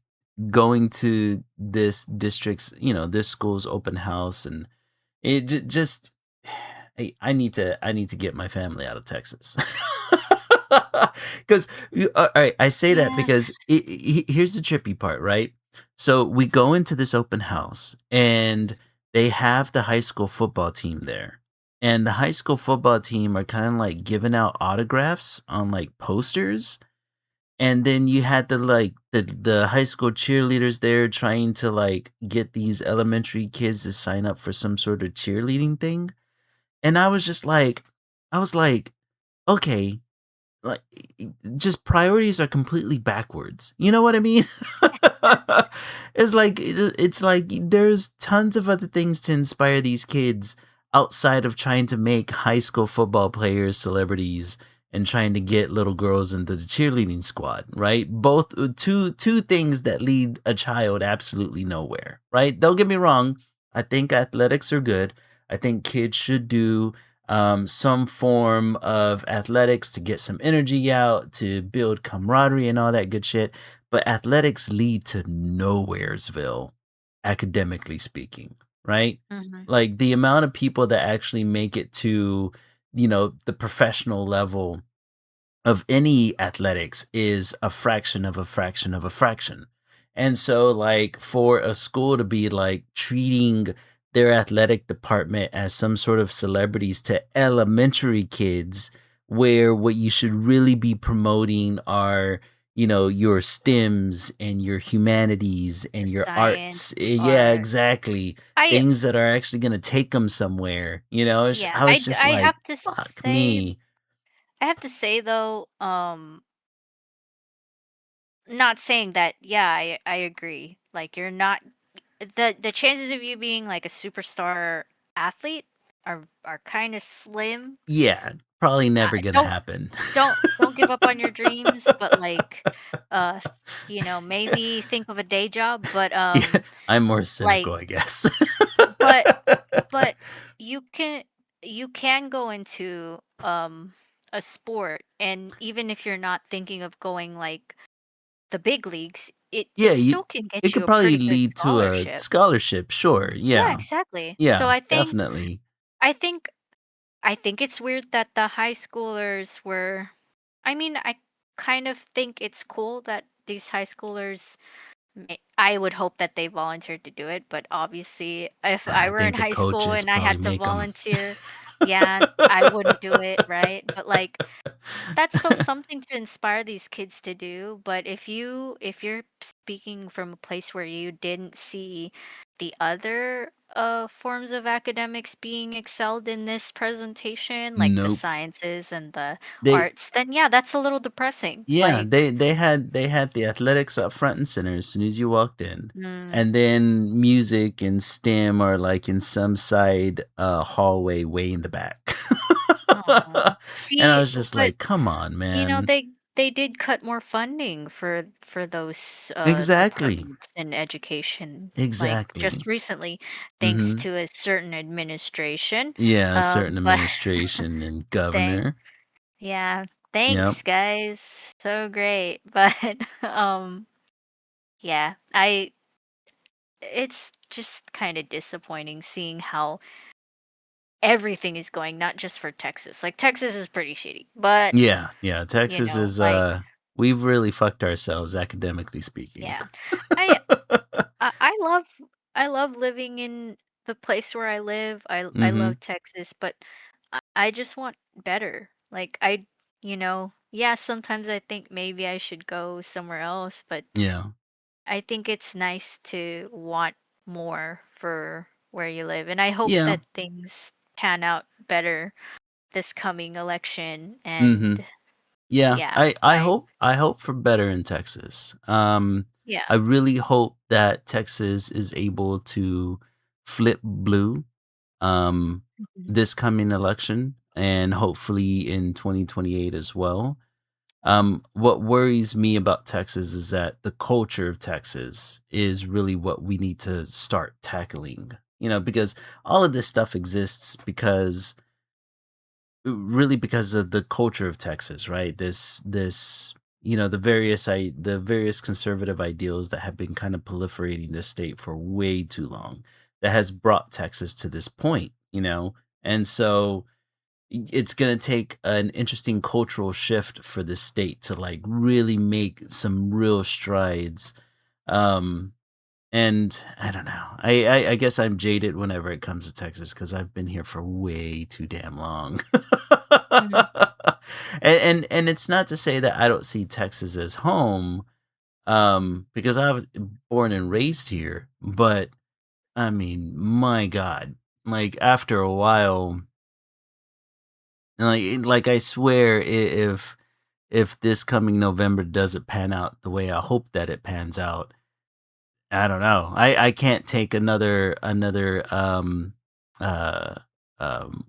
going to this district's this school's open house and it just I need to get my family out of Texas. 'Cause alright, I say that Yeah, because here's the trippy part, right? So, we go into this open house, and they have the high school football team there, and the high school football team are kinda, like, giving out autographs on, like, posters, and then you had the high school cheerleaders there trying to, like, get these elementary kids to sign up for some sort of cheerleading thing, and I was like, "Okay, like, just priorities are completely backwards." You know what I mean? It's like there's tons of other things to inspire these kids outside of trying to make high school football players celebrities and trying to get little girls into the cheerleading squad, right? Both two things that lead a child absolutely nowhere, right? Don't get me wrong. I think athletics are good. I think kids should do some form of athletics to get some energy out, to build camaraderie and all that good shit. But athletics lead to nowheresville, academically speaking, right? mhm, Like the amount of people that actually make it to, the professional level of any athletics is a fraction of a fraction of a fraction. And so, like, for a school to be like treating their athletic department as some sort of celebrities to elementary kids, where what you should really be promoting are, your STEMs and your humanities the and your arts. science, Yeah, art. exactly. I Things that are actually going to take them somewhere. yeah, I was just I like, have to fuck say me. though, not saying that yeah, I agree. Like, you're not the chances of you being like a superstar athlete are kind of slim. Yeah, probably Uh, never gonna don't happen. don't give up on your dreams, but like, uh, maybe think of a day job. But Yeah, I'm more cynical, like, I guess. but but you can you can go into a sport, and even if you're not thinking of going like the big leagues, it Yeah, still you can it get you could a probably pretty good lead to a scholarship. scholarship, sure, Yeah, yeah. exactly. So Yeah, definitely. I think I think it's weird that the high schoolers were. I mean, I kind of think it's cool that these high schoolers. I would hope that they volunteered to do it, but obviously, if I I were in think the high school coaches and I probably had to make them. volunteer, yeah, I wouldn't do it, right? But like, that's still something to inspire these kids to do. But if you're speaking from a place where you didn't see the other forms of academics being excelled in this presentation, like the Nope. sciences and the They arts, then yeah, that's a little depressing. Yeah, Like, they had the athletics up front and center as soon as you walked in. mm, And then music and STEM are like in some side hallway way in the back. oh, And I see, was just but like, "Come on, man." they did cut more funding for those Exactly. departments in education, like Exactly. just recently, thanks Mhm. to a certain administration. Yeah, a certain But administration and thank governor. yeah, Yep. thanks guys, so great. But yeah, I it's just kind of disappointing seeing how everything is going, not just for Texas. Like Texas is pretty shitty, but Yeah, yeah, Texas is, like, we've really fucked ourselves academically speaking. yeah. I I love living in the place where I live. I Mhm. love Texas, but I just want better. Like yeah, sometimes I think maybe I should go somewhere else, but Yeah. I think it's nice to want more for where you live. And I hope Yeah. that things pan out better this coming election. Mhm. And Yeah, yeah, I hope for better in Texas. yeah. I really hope that Texas is able to flip blue um, Mhm. this coming election and hopefully in 2028 as well. What worries me about Texas is that the culture of Texas is really what we need to start tackling. Because all of this stuff exists really because of the culture of Texas, right? This the various conservative ideals that have been kind of proliferating this state for way too long that has brought Texas to this point. And so it's going to take an interesting cultural shift for the state to like really make some real strides. Um and I don't know. I guess I'm jaded whenever it comes to Texas because I've been here for way too damn long. Mhm. And it's not to say that I don't see Texas as home, because I was born and raised here. But I mean, my God, like after a while, like I swear, if this coming November doesn't pan out the way I hope that it pans out, I don't know. I can't take uh um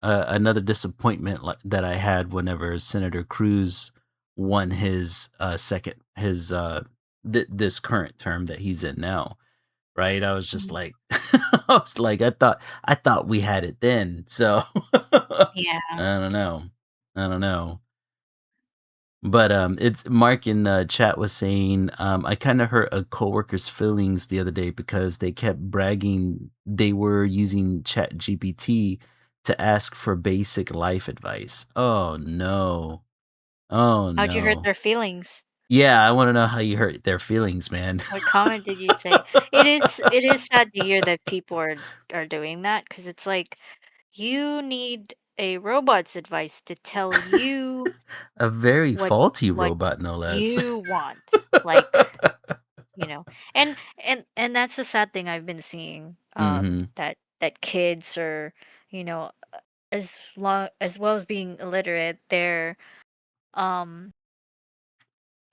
another disappointment like that I had whenever Senator Cruz won his second his this current term that he's in now, right? I was just Mhm. like I thought we had it then. So I Yeah. don't know. I don't know. But, it's Mark in, chat was saying, "I kinda hurt a coworker's feelings the other day because they kept bragging they were using ChatGPT to ask for basic life advice." Oh, no. Oh, How'd you hurt no. their feelings? Yeah, I wanna know how you hurt their feelings, man. What comment did you say? It is sad to hear that people are doing that, because it's like, you need a robot's advice to tell you A very what faulty what robot, no less. you want. Like, you know. And that's a sad thing I've been seeing, Mhm. that kids are, as well as being illiterate, um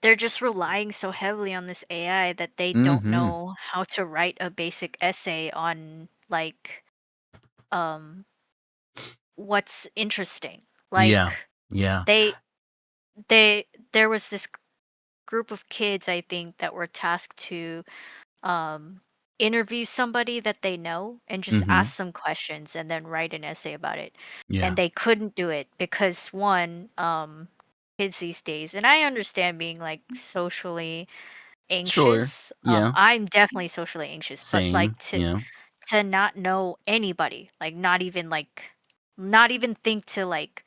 they're just relying so heavily on this AI that they don't Mhm. know how to write a basic essay on, like, um, what's interesting. Yeah. Like, Yeah. they they there was this group of kids, I think, that were tasked to um, interview somebody that they know and just Mhm. ask some questions and then write an essay about it. And Yeah. they couldn't do it because one, kids these days, and I understand being like socially Sure. anxious. Yeah. I'm definitely socially anxious, but like Same. Yeah. to not know anybody, like not even think to like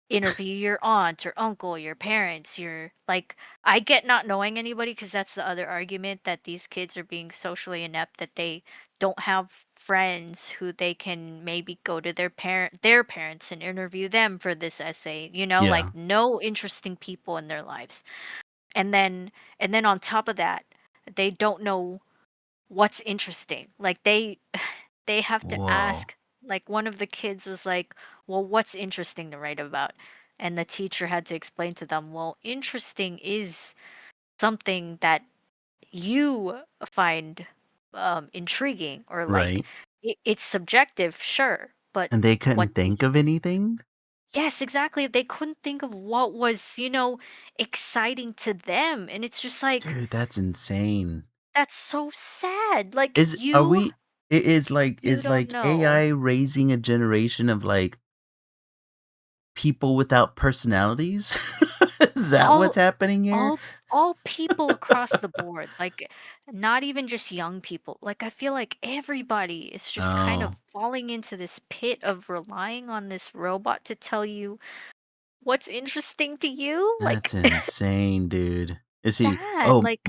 interview your aunt or uncle, your parents, your like I get not knowing anybody because that's the other argument that these kids are being socially inept that they don't have friends who they can maybe go to their parents and interview them for this essay, like Yeah. no interesting people in their lives. And then on top of that, they don't know what's interesting. Like they have to Whoa. ask, like one of the kids was like, "Well, what's interesting to write about?" And the teacher had to explain to them, "Well, interesting is something that you find intriguing or like Right. it's subjective, sure, but And they what couldn't think of anything? Yes, exactly. They couldn't think of what was, exciting to them. And it's just like, Dude, that's insane. that's so sad. Like Is are we it you is don't like know. AI raising a generation of like people without personalities? Is that what's All happening here? all people across the board, like not even just young people. Like I feel like everybody is just kind of Oh, falling into this pit of relying on this robot to tell you what's interesting to you. that's Like insane, dude. Is he sad. Oh, Like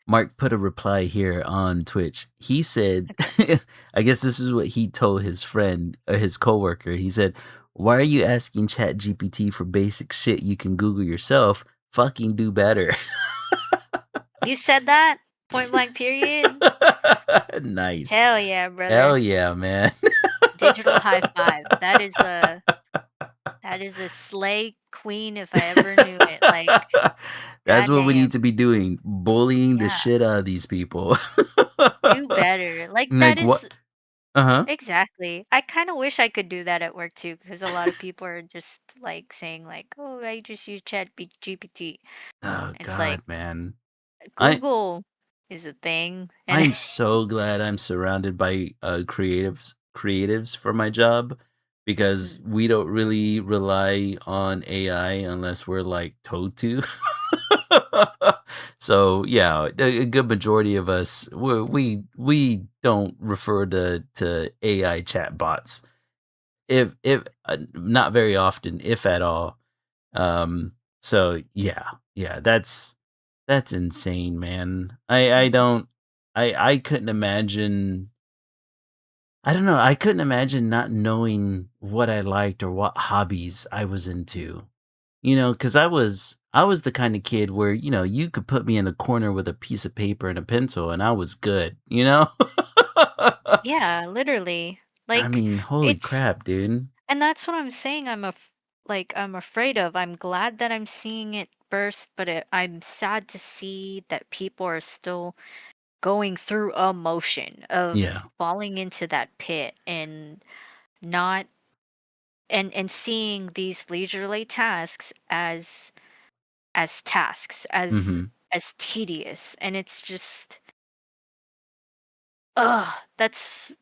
Mark put a reply here on Twitch. He said, okay. I guess this is what he told his friend, his coworker. He said, "Why are you asking ChatGPT for basic shit you can Google yourself? Fucking do better." You said that? Point blank period? Nice. Hell yeah, Hell brother. yeah, man. Digital high five. That is a slay queen if I ever knew it. Like, That's what we need goddamn. to be doing, bullying the Yeah. shit out of these people. Do better. Like that Like, what is Uh-huh. exactly. I kind of wish I could do that at work too, because a lot of people are just like saying like, "Oh, I just use GPT." Oh It's like god, man. I Google is a thing, and I'm so glad I'm surrounded by, creatives for my job because Mm, we don't really rely on AI unless we're, like, told to. So, yeah, a good majority of us, we don't refer to AI chatbots, if not very often, if at all. So yeah, yeah, that's insane, man. I mhm. don't I couldn't imagine I don't know, I couldn't imagine not knowing what I liked or what hobbies I was into. Cuz I was the kind of kid where, you could put me in a corner with a piece of paper and a pencil and I was good, you know? Yeah, literally. I Like mean, holy it's crap, dude. And that's what I'm saying I'm afraid of. I'm glad that I'm seeing it burst, but I'm sad to see that people are still going through a motion Yeah. of falling into that pit and not and seeing these leisurely tasks as tasks, Mhm. as tedious. And it's just ugh, that's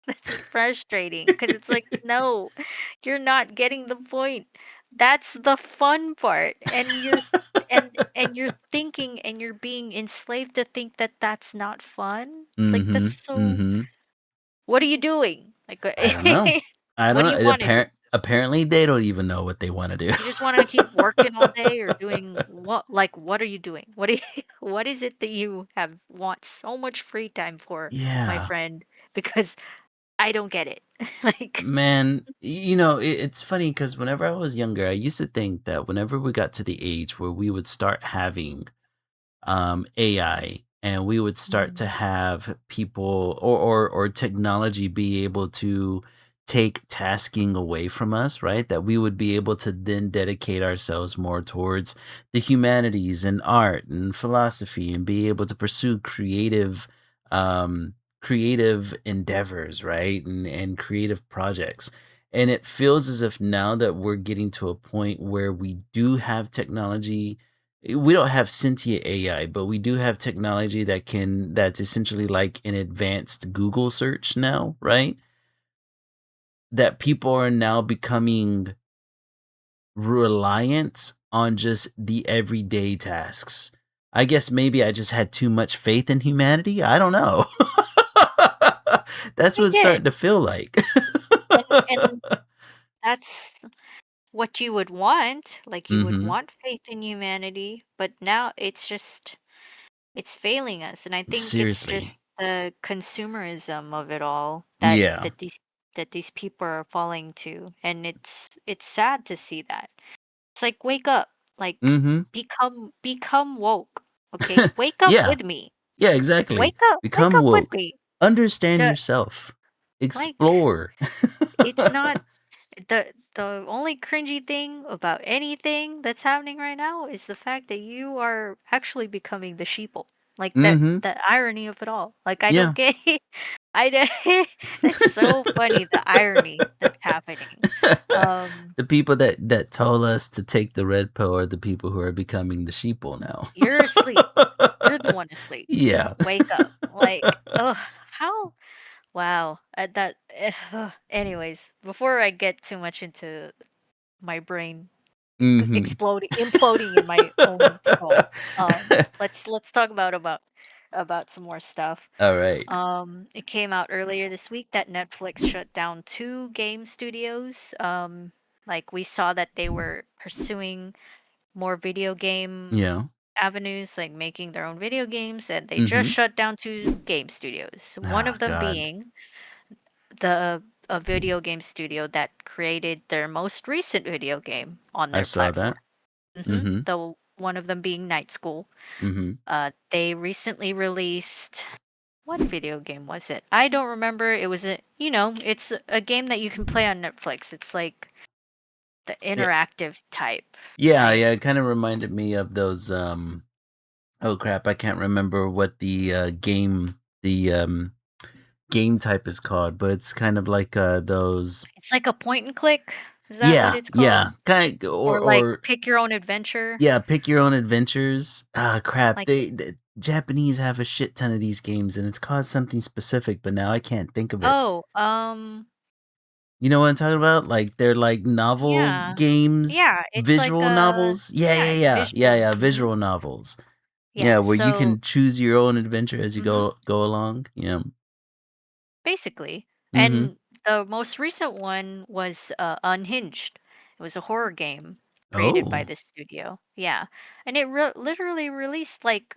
that's frustrating because it's like, no, you're not getting the point. That's the fun part, and you're thinking and you're being enslaved to think that that's not fun. Like that's Mhm. so. Mhm. What are you doing? Like, I don't know. I what don't do you know. want to do? Apparently they don't even know what they wanna do. You just want to keep working all day or doing what? Like, what are you doing? What what is it that you have want so much free time for, my Yeah. friend? Because I don't get it. Like, Man, it's funny because whenever I was younger, I used to think that whenever we got to the age where we would start having, AI and we would start to mm, have people or technology be able to take tasking away from us, right? That we would be able to then dedicate ourselves more towards the humanities and art and philosophy and be able to pursue um creative endeavors, right? And creative projects. And it feels as if now that we're getting to a point where we do have technology, we don't have sentient AI, but we do have technology that's essentially like an advanced Google search now, right? That people are now becoming reliant on just the everyday tasks. I guess maybe I just had too much faith in humanity. I don't know. That's I what it's starting did, to feel like. and that's what you would want. Like you would Mhm. want faith in humanity, but now it's failing us, and I think it's just Seriously. the consumerism of it all Yeah. that these people are falling to, and it's sad to see that. It's like wake up, like Mhm. become woke. Okay, wake up Yeah. with me. Yeah, exactly. Wake Become up with woke. me. Understand The yourself. like Explore. it's not the only cringy thing about anything that's happening right now is the fact that you are actually becoming the sheeple. Like that Mhm. the irony of it all. Like I don't Yeah. get I don't that's so funny, the irony that's happening. Um, The people that told us to take the red pill are the people who are becoming the sheeple now. you're asleep. You're the one asleep. Yeah. Wake up. Like, ugh, how wow. Anyways, before I get too much into my brain Mhm. exploding imploding in my own skull. Let's talk about some more stuff. Alright. It came out earlier this week that Netflix shut down two game studios. Like we saw that they were pursuing more video game Yeah. avenues, like making their own video games, and they just Mhm. shut down two game studios. One Oh, of them god. being the a video game studio that created their most recent video game on I their saw platform. that. Mhm. The one of them being Night School. Mhm. They recently released what video game was it? I don't remember. It was it's a game that you can play on Netflix. It's like the It interactive type, Yeah, right? yeah, it kinda reminded me of those, oh crap, I can't remember what game type is called, but it's kind of like, those. It's like a point and click. Is that what Yeah, it's called? yeah, kind Or like pick your own adventure? yeah, pick your own adventures. Ah, crap, Like the Japanese have a shit ton of these games, and it's called something specific, but now I can't think of it. oh, You know what I'm talking about? Like, they're like novel yeah. games, Yeah, it's like visual novels? Yeah, yeah, yeah, it's yeah, yeah, visual. yeah, visual novels. Yeah, Yeah, where you so can choose your own adventure as you mhm. go along. Yeah. Basically. Mhm. And the most recent one was Unhinged. It was a horror game created by Oh, this studio. Yeah. And it literally released like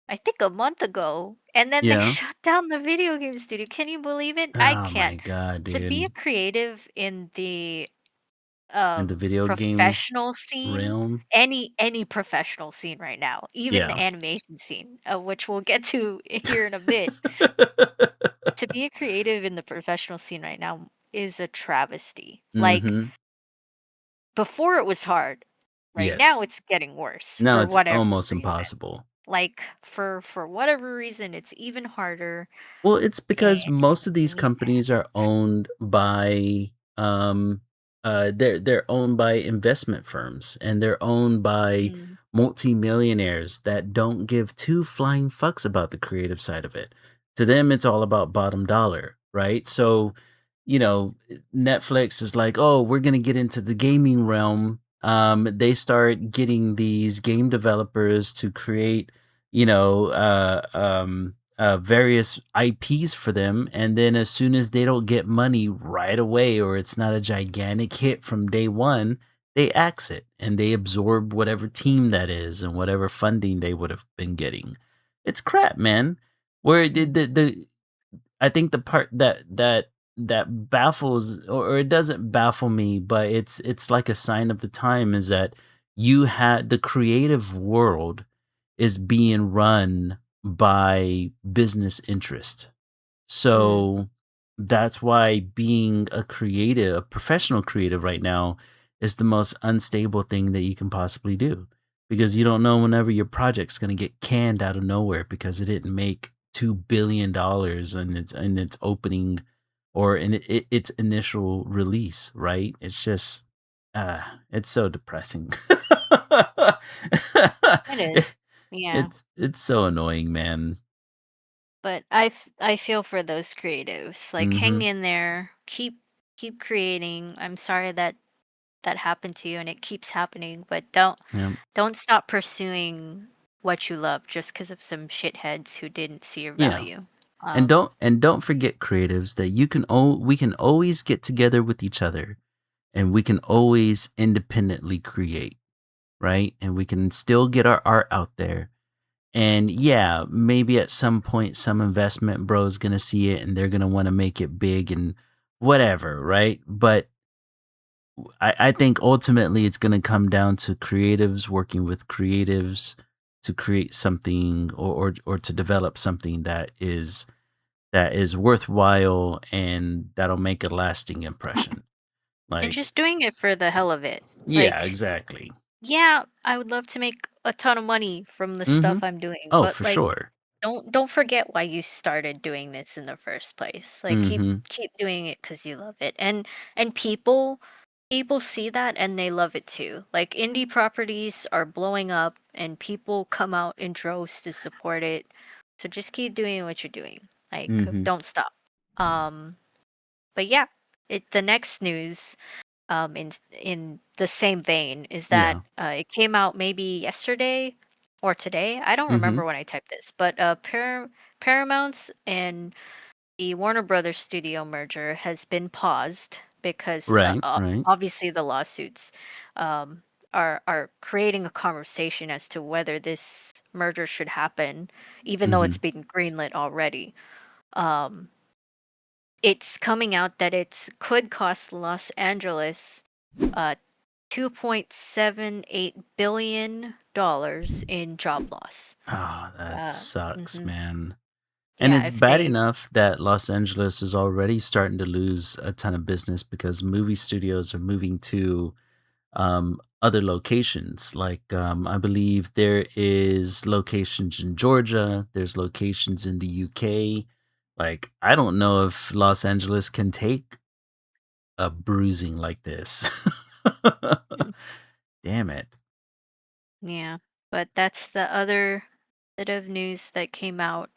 I think a month ago, and then they yeah. shut down the video game studio. Can you believe it? I Oh my can't. god, To be a dude. creative in the In the video game professional scene, realm? any professional scene right now, even the Yeah. animation scene, which we'll get to here in a bit, to be a creative in the professional scene right now is a travesty. Like, Mhm. before it was hard. Right now Yes. it's getting worse No, for it's whatever almost reason. impossible. Like, for whatever reason, it's even harder, Well, it's and because it's most of these making me sad. companies are owned by they're owned by investment firms, and they're owned by Mm, multimillionaires that don't give two flying fucks about the creative side of it. To them it's all about bottom dollar, right? So, you know, Netflix is like, "Oh, we're going to get into the gaming realm." They start getting these game developers to create, you know, various IPs for them, and then as soon as they don't get money right away, or it's not a gigantic hit from day one, they axe it and they absorb whatever team that is and whatever funding they would have been getting. It's crap, man. Where mm, the I think the part that baffles, or it doesn't baffle me, but it's like a sign of the time, is that you had the creative world is being run by business interest. mm, So that's why being a creative, a professional creative right now is the most unstable thing that you can possibly do because you don't know whenever your project's going to get canned out of nowhere because it didn't make $2 billion in its opening or in its initial release, right? It's just it's so depressing. It is. It- Yeah. it's so annoying, man. But I feel for those creatives. Like hang Mhm. in there, keep creating. I'm sorry that that happened to you and it keeps happening, but Yeah. don't stop pursuing what you love just because of some shitheads who didn't see your Yeah. value. And Um don't forget creatives that we can always get together with each other and we can always independently create, right? And we can still get our art out there. And yeah, maybe at some point some investment bro is going to see it and they're going to want to make it big and whatever, right? But I think ultimately it's going to come down to creatives working with creatives to create something or to develop something that is worthwhile and that'll make a lasting impression. and Like, just doing it for the hell of it. yeah, Like, exactly. yeah, I would love to make a ton of money from the stuff Mhm. I'm doing, Oh, but for like sure. don't forget why you started doing this in the first place. Like Mhm. keep doing it cuz you love it. And people see that and they love it too. Like indie properties are blowing up and people come out in droves to support it. So just keep doing what you're doing. Like Mhm. don't stop. Um but yeah, the next news in the same vein is that Yeah. it came out maybe yesterday or today. I don't remember Mhm. when I typed this, but Paramount's and the Warner Brothers studio merger has been paused because Right, right. obviously the lawsuits um, are creating a conversation as to whether this merger should happen, even though it's Mhm. been greenlit already. Um, it's coming out that it could cost Los Angeles uh, $2.78 billion in job loss. Oh, that sucks, Mhm. man. And Yeah, it's if bad they enough that Los Angeles is already starting to lose a ton of business because movie studios are moving to other locations. Like, I believe there is locations in Georgia. There's locations in the UK. Like, I don't know if Los Angeles can take a bruising like this. Mm, Damn it. yeah, but that's the other bit of news that came out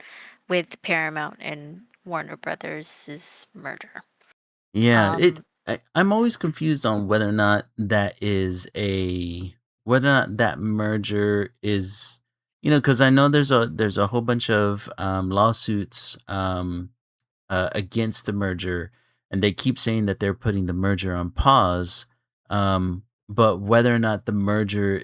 with Paramount and Warner Brothers' merger. Yeah, Um, I'm always confused on whether or not that is a whether or not that merger is because I know there's a whole bunch of lawsuits against the merger, and they keep saying that they're putting the merger on pause. But whether or not the merger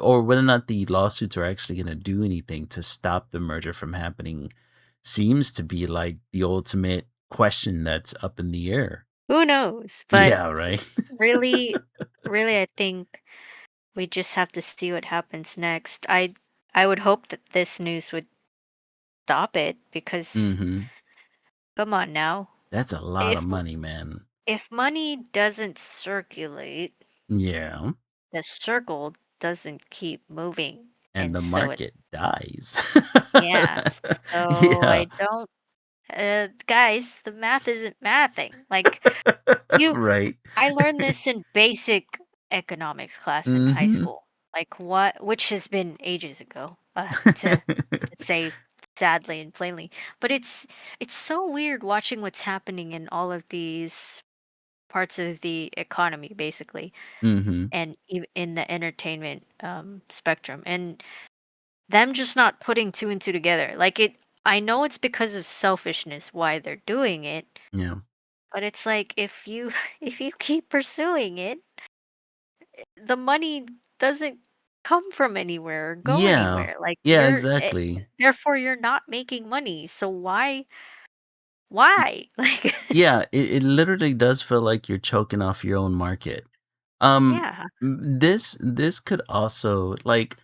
or whether or not the lawsuits are actually going to do anything to stop the merger from happening seems to be like the ultimate question that's up in the air. who knows? But Yeah, right. really, really, I think we just have to see what happens next. I would hope that this news would stop it because Mhm. come on now. That's a lot of If money, man. if money doesn't circulate, Yeah, the circle doesn't keep moving. and And the so it market dies. yeah. So Yeah. I don't guys, the math isn't mathing. Like you Right. I learned this in basic economics class in high Mhm. school. Like what which has been ages ago, to say sadly and plainly. But it's so weird watching what's happening in all of these parts of the economy basically Mhm. and in the entertainment spectrum and them just not putting two and two together. Like I know it's because of selfishness why they're doing it, Yeah. but it's like if you if you keep pursuing it, the money doesn't come from anywhere or go Yeah. anywhere. Like Yeah, exactly. therefore you're not making money. So why? Like Yeah, it literally does feel like you're choking off your own market. yeah. This could also like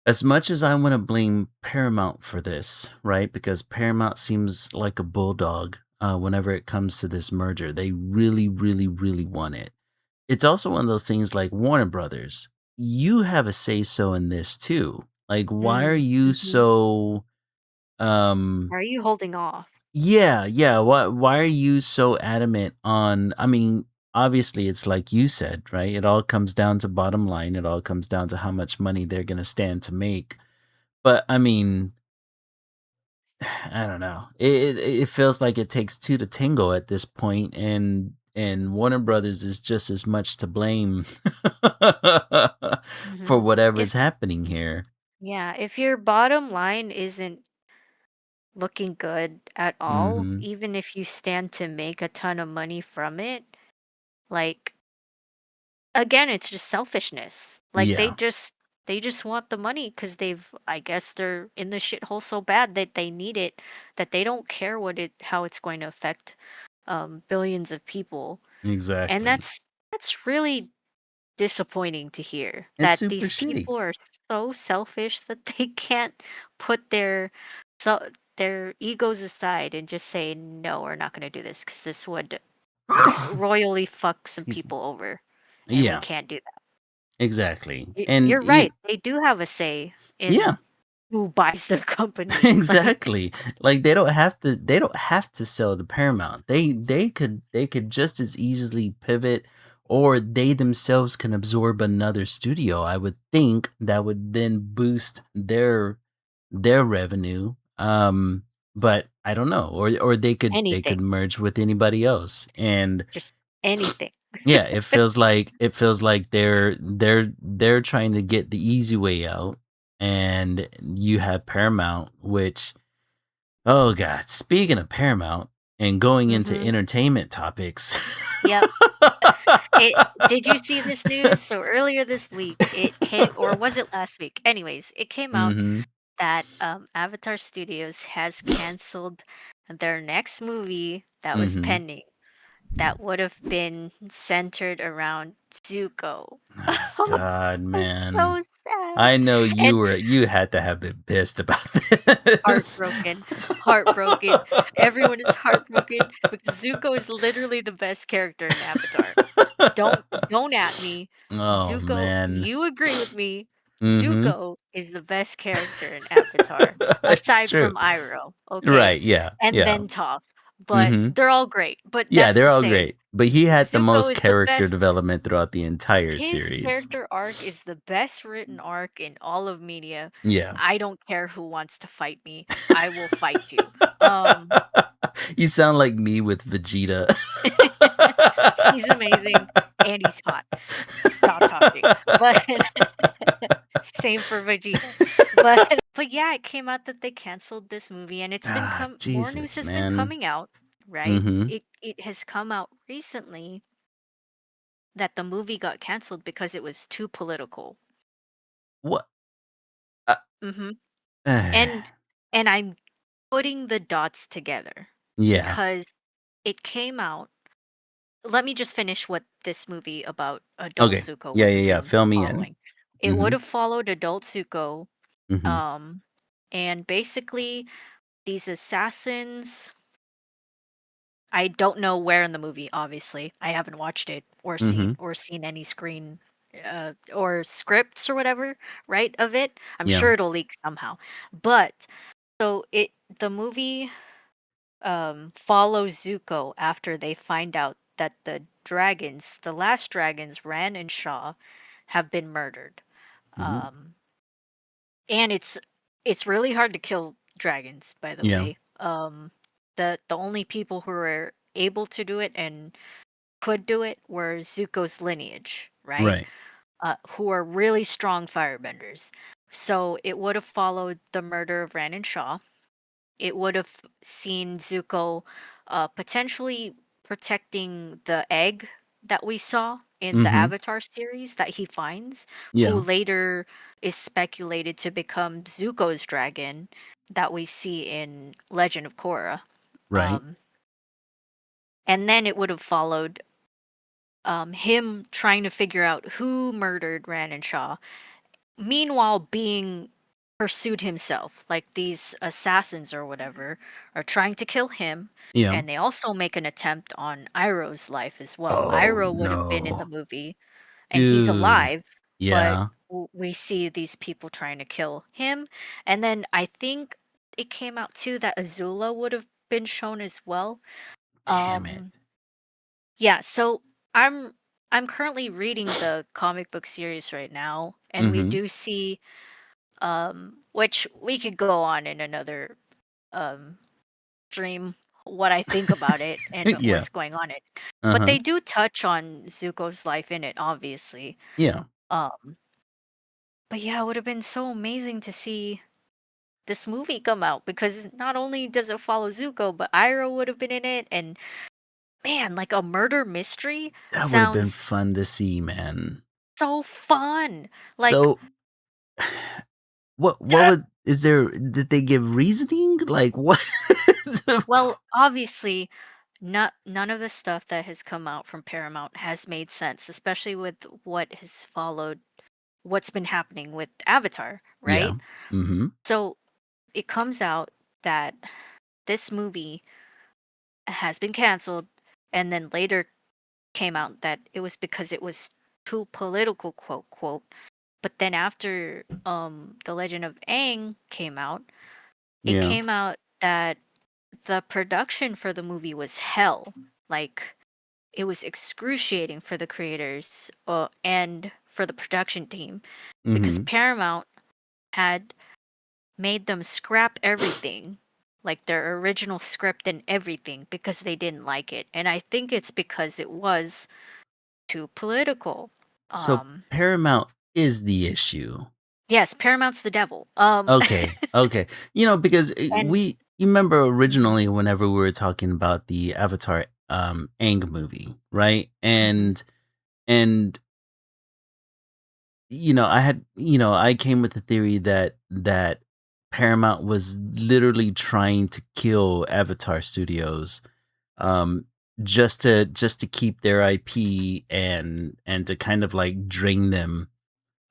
As much as I want to blame Paramount for this, right? Because Paramount seems like a bulldog whenever it comes to this merger. They really, really, really want it. It's also one of those things like Warner Brothers. You have a say so in this too. Like, why are Mm, you mhm. so um Are you holding off? yeah, yeah. Why are you so adamant on I mean, obviously it's like you said, right? It all comes down to bottom line. It all comes down to how much money they're gonna stand to make. But I mean, I don't know. It feels like it takes two to tango at this point, and Warner Brothers is just as much to blame for Mhm. If whatever's happening here. Yeah, if your bottom line isn't looking good at all, Mhm. even if you stand to make a ton of money from it, like again, it's just selfishness. Like Yeah, they just want the money because they've I guess they're in the shithole so bad that they need it that they don't care what it how it's going to affect billions of people. And exactly. that's really disappointing to hear It's that super these shitty. people are so selfish that they can't put so their egos aside and just say no, we're not going to do this because this would royally fuck some Excuse me. people over, and we Yeah, can't do that. exactly. And You're right. They do have a say yeah, in who buys their company. Like exactly. Like they don't have to sell to Paramount. They could just as easily pivot or they themselves can absorb another studio. I would think that would then boost their revenue. But I don't know. Or they could anything, merge with anybody else. And just anything. yeah, it feels like they're trying to get the easy way out, and you have Paramount, which oh god, speaking of Paramount and going into Mhm. entertainment topics. Yep. It Did you see this news? So earlier this week, it came, or was it last week? Anyways, it came out Mhm. that Avatar Studios has canceled their next movie that was Mhm. pending that would have been centered around Zuko. Oh god, I'm man. so sad. I know And you had to have been pissed about this. heartbroken, heartbroken. Everyone is heartbroken because Zuko is literally the best character in Avatar. Don't at me. Oh Zuko, man. you agree with me. Mhm. Zuko is the best character in Avatar, It's aside true. from Iroh, okay? Right, yeah, And yeah. then Toph. But Mhm. they're all great. But Yeah, that's they're to all say, great, but he had the Zuko most is the character best. development throughout the entire His series. character arc is the best written arc in all of media. Yeah. I don't care who wants to fight me. I will fight you. Um You sound like me with Vegeta. He's amazing and he's hot. Stop talking. But same for Vegeta. But but yeah, it came out that they canceled this movie and it's been Ah, more news Jesus, has been man. coming out, right? Mhm. It has come out recently that the movie got canceled because it was too political. What? Uh, Mhm. And I'm putting the dots together yeah. because it came out. Let me just finish what this movie about adult Okay. Zuko Yeah, would yeah, have yeah, been fill me in. following. It would Mhm. have followed adult Zuko, Mhm. um, and basically these assassins. I don't know where in the movie. Obviously, I haven't watched it Mhm. or seen any screen or scripts or whatever, right? Of it. I'm Yeah. sure it'll leak somehow. But so it the movie follows Zuko after they find out that the last dragons, Ran and Shaw, have been murdered. Ooh. Um, and it's really hard to kill dragons, by the Yeah. way. The only people who were able to do it and could do it were Zuko's lineage, right? Right. Who are really strong firebenders. So it would have followed the murder of Ran and Shaw. It would have seen Zuko potentially protecting the egg that we saw in the Mhm. Avatar series that he finds, who Yeah. later is speculated to become Zuko's dragon that we see in Legend of Korra. Right. Um, and then it would have followed him trying to figure out who murdered Ran and Shaw, meanwhile being pursued himself. Like these assassins or whatever are trying to kill him, Yeah. and they also make an attempt on Iroh's life as well. Oh Iroh would have been in the no. movie, and he's Dude. alive, but Yeah. we see these people trying to kill him. And then I think it came out too that Azula would have been shown as well. Damn it. Um, yeah, so I'm I'm currently reading the comic book series right now, and we Mhm. do see which we could go on in another um stream what I think about it and Yeah. what's going on in it. But Uh-huh. they do touch on Zuko's life in it, obviously. Yeah. Um, but yeah, it would have been so amazing to see this movie come out because not only does it follow Zuko, but Iroh would have been in it, and man, like a murder mystery That would have been sounds fun to see, man. so fun. Like, So what would is there did they give reasoning? Like what? well, obviously, none of the stuff that has come out from Paramount has made sense, especially with what has followed, what's been happening with Avatar, Yeah. right? Mhm. So it comes out that this movie has been canceled, and then later came out that it was because it was too political, quote quote. But then after The Legend of Aang came out, it Yeah. came out that the production for the movie was hell. Like it was excruciating for the creators and for the production team because Mhm. Paramount had made them scrap everything, like their original script and everything, because they didn't like it. And I think it's because it was too political. So Um, Paramount is the issue. yes, Paramount's the devil. Okay. Okay. Because And you remember originally whenever we were talking about the Avatar Aang movie, right? Mhm, And I came with the theory that Paramount was literally trying to kill Avatar Studios, um, just to keep their IP and to kind of like drain them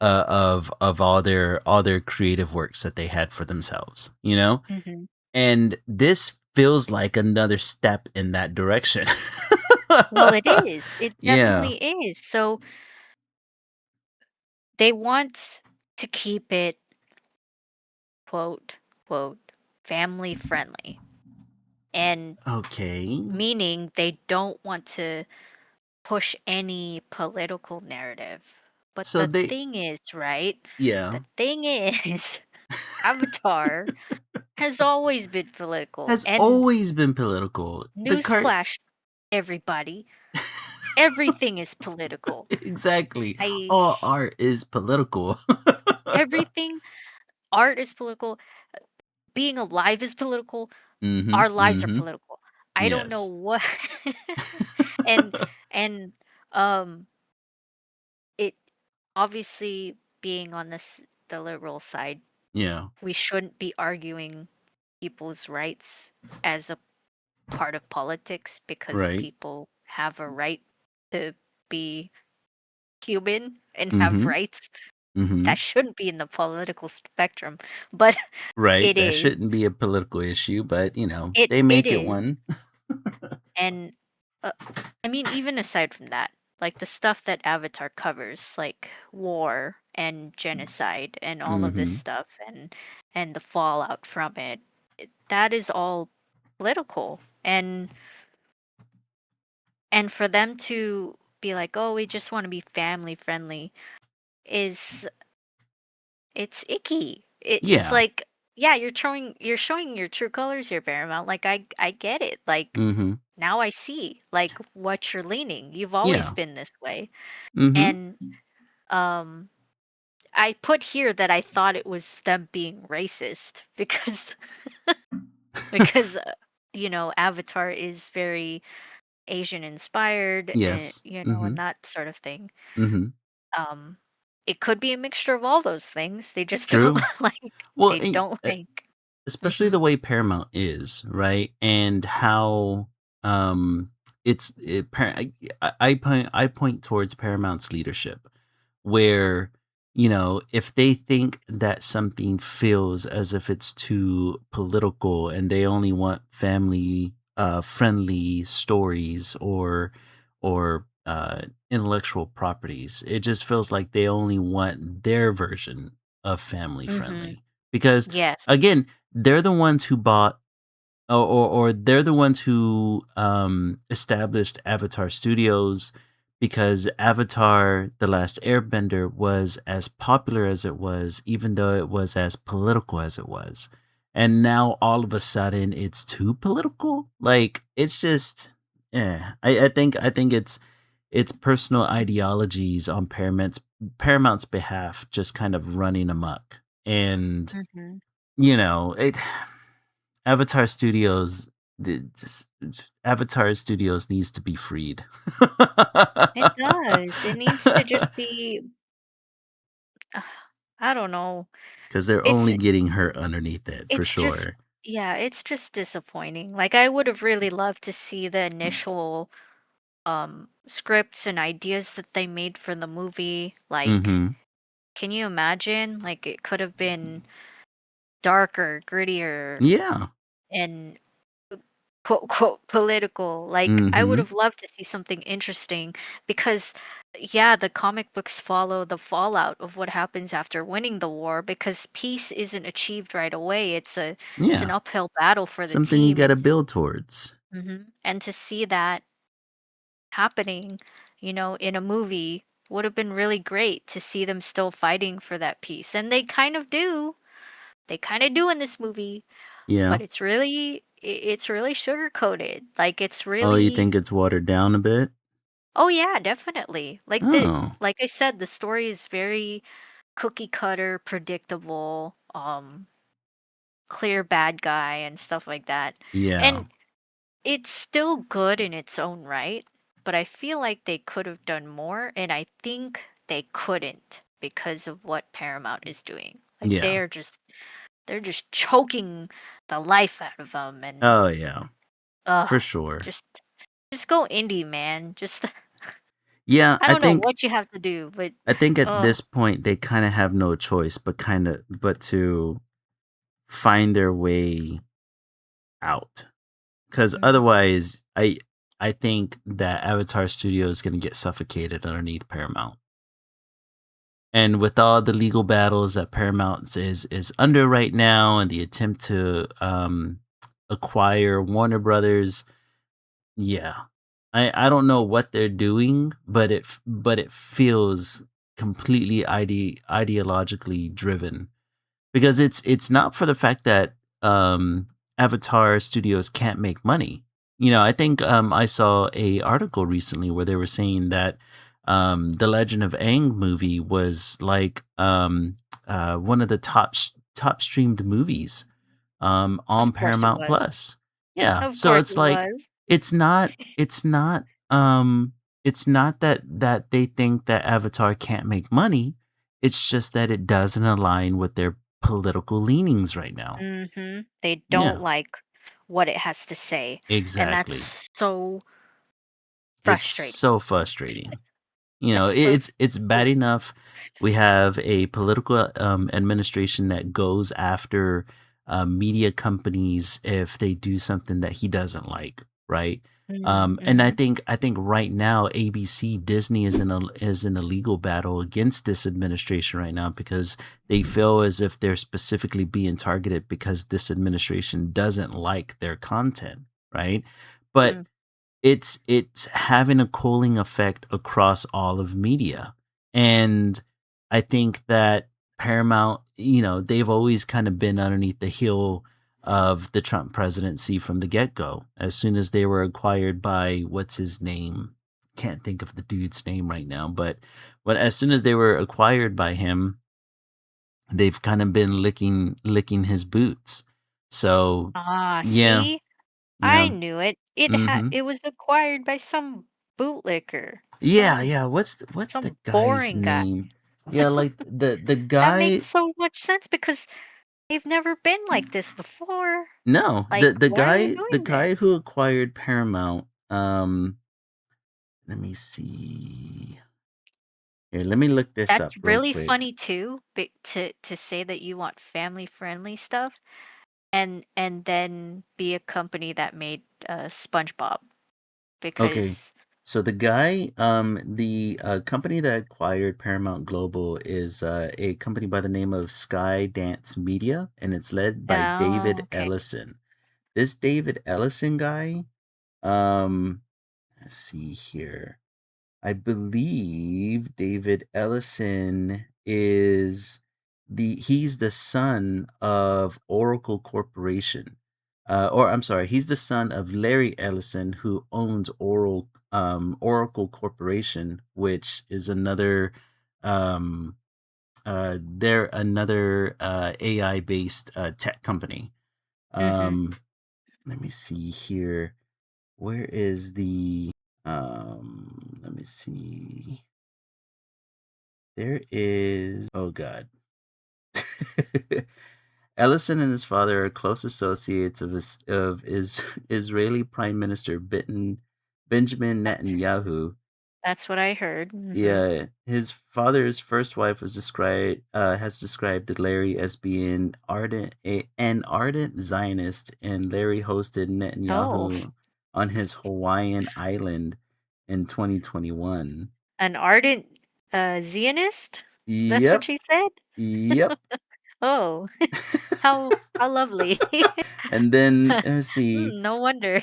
of all their creative works that they had for themselves, you know? mhm. And this feels like another step in that direction. Well, it is. It Yeah. definitely is. So they want to keep it quote quote family friendly, and Okay. meaning they don't want to push any political narrative. But So the they thing is, right? yeah. The thing is, Avatar has always been political. Has And always been political. The cart newsflash, everybody, everything is political. exactly. I All art is political. everything, art is political, being alive is political, Mhm. our lives are Mhm. political. I don't know Yes. what and and um it obviously being on the liberal side, Yeah. we shouldn't be arguing people's rights as a part of politics because Right. people have a right to be human and have Mhm. rights that Mhm. shouldn't be in the political spectrum, but Right. it That is. shouldn't be a political issue, but It they it make it is. one. And uh, I mean, even aside from that, like the stuff that Avatar covers, like war and genocide and all of this Mhm. stuff, and the fallout from it, that is all political. And for them to be like, oh, we just want to be family friendly, is it's icky. It's Yeah. like, yeah, you're showing your true colors here, Paramount. Like I get it. Like Mhm. now I see like what you're leaning. You've always Yeah. been this way. Mhm. And um I put here that I thought it was them being racist because because Avatar is very Asian inspired and Yes. and Mhm. that sort of thing. Mhm. Um it could be a mixture of all those things. They just don't True. like Well, they don't think. especially Mhm. the way Paramount is, right? And how um it's it, par- I point towards Paramount's leadership where if they think that something feels as if it's too political and they only want family friendly stories or intellectual properties, it just feels like they only want their version of family Mhm. friendly. Because Yes. again, they're the ones who bought or they're the ones who established Avatar Studios, because Avatar: The Last Airbender was as popular as it was, even though it was as political as it was. And now all of a sudden it's too political. Like it's just, I think it's personal ideologies on Paramount's behalf, just kind of running amok. And Mhm. it Avatar Studios, Avatar Studios needs to be freed. It does. It needs to just be I don't know. Because they're It's only getting hurt underneath it, for it's just sure. yeah, it's just disappointing. Like, I would have really loved to see the initial, scripts and ideas that they made for the movie. Like, Mhm. can you imagine? Like, it could have been darker, grittier, Yeah. and quote, quote, "political." Like, I would Mhm. have loved to see something interesting because, yeah, the comic books follow the fallout of what happens after winning the war because peace isn't achieved right away. It's an Yeah. uphill battle for the Something you team, gotta build towards. and to see that happening, in a movie would have been really great to see them still fighting for that peace, and they kind of do. They kind of do in this movie, Yeah. but it's really sugar coated. Like it's Oh, you really think it's watered down a bit? Oh yeah, definitely. Oh. Like I said, the story is very cookie cutter, predictable, clear bad guy and stuff like that. Yeah. And it's still good in its own right, but I feel like they could have done more, and I think they couldn't because of what Paramount is doing. Like Yeah. they're just choking the life out of them, and Oh, yeah. ugh, For sure. just just go indie, man. Just Yeah, I I don't know think what you have to do, but I think at oh, this point they kinda have no choice but to find their way out. Because mhm, otherwise, I think that Avatar Studio is gonna get suffocated underneath Paramount. And with all the legal battles that Paramount is under right now, and the attempt to acquire Warner Brothers, yeah, I don't know what they're doing, but it feels completely ideologically driven, because it's not for the fact that Avatar Studios can't make money. I think I saw a article recently where they were saying that the Legend of Aang movie was like one of the top streamed movies of on course it Paramount was. Plus. Yeah, Of so course it's it like was. it's not it's not um it's not that they think that Avatar can't make money. It's just that it doesn't align with their political leanings right now. Mhm. They don't Yeah, like what it has to say, and exactly. that's so It's frustrating. so frustrating. It's so It's bad stupid. enough we have a political administration that goes after media companies if they do something that he doesn't like, right? Mhm, And I mhm, think I think right now ABC Disney is in a legal battle against this administration right now, because they feel as if they're specifically being targeted because this administration doesn't like their content, right? But mm. it's having a cooling effect across all of media. And I think that Paramount, they've always kind of been underneath the heel of the Trump presidency from the get-go. As soon as they were acquired by what's his name? Can't think of the dude's name right now, but as soon as they were acquired by him, they've kind of been licking his boots. So, Ah, yeah, see? I yeah. knew it. Mhm. It was acquired by some bootlicker, Yeah, some yeah. What's the some guy's boring guy. name? Yeah, like the That guy. makes so much sense because they've never been like this before. No, Like, the why are you the doing guy who this? acquired Paramount. Let me see. Here, let me look this That's up real really quick. funny too, to say that you want family-friendly stuff and then be a company that made, SpongeBob Okay. because So the company that acquired Paramount Global is a company by the name of Sky Dance Media, and it's led by oh, David okay. Ellison. This David Ellison guy, um, let's see here. I believe David Ellison is he's the son of Oracle Corporation. Or I'm sorry, he's the son of Larry Ellison, who owns Oracle Corporation, which is another they're another AI based tech company. Mhm. Um, let me see here. Where is the let me see. There is oh god. Ellison and his father are close associates of Israeli Prime Minister Benjamin That's Netanyahu. that's what I heard. Mhm. Yeah, his father's first wife has described Larry as being an ardent Zionist, and Larry hosted Oh, Netanyahu on his Hawaiian island in 2021. an ardent, Zionist? That's what Yep, she said? yep. Oh, how lovely. And then let's see. No wonder.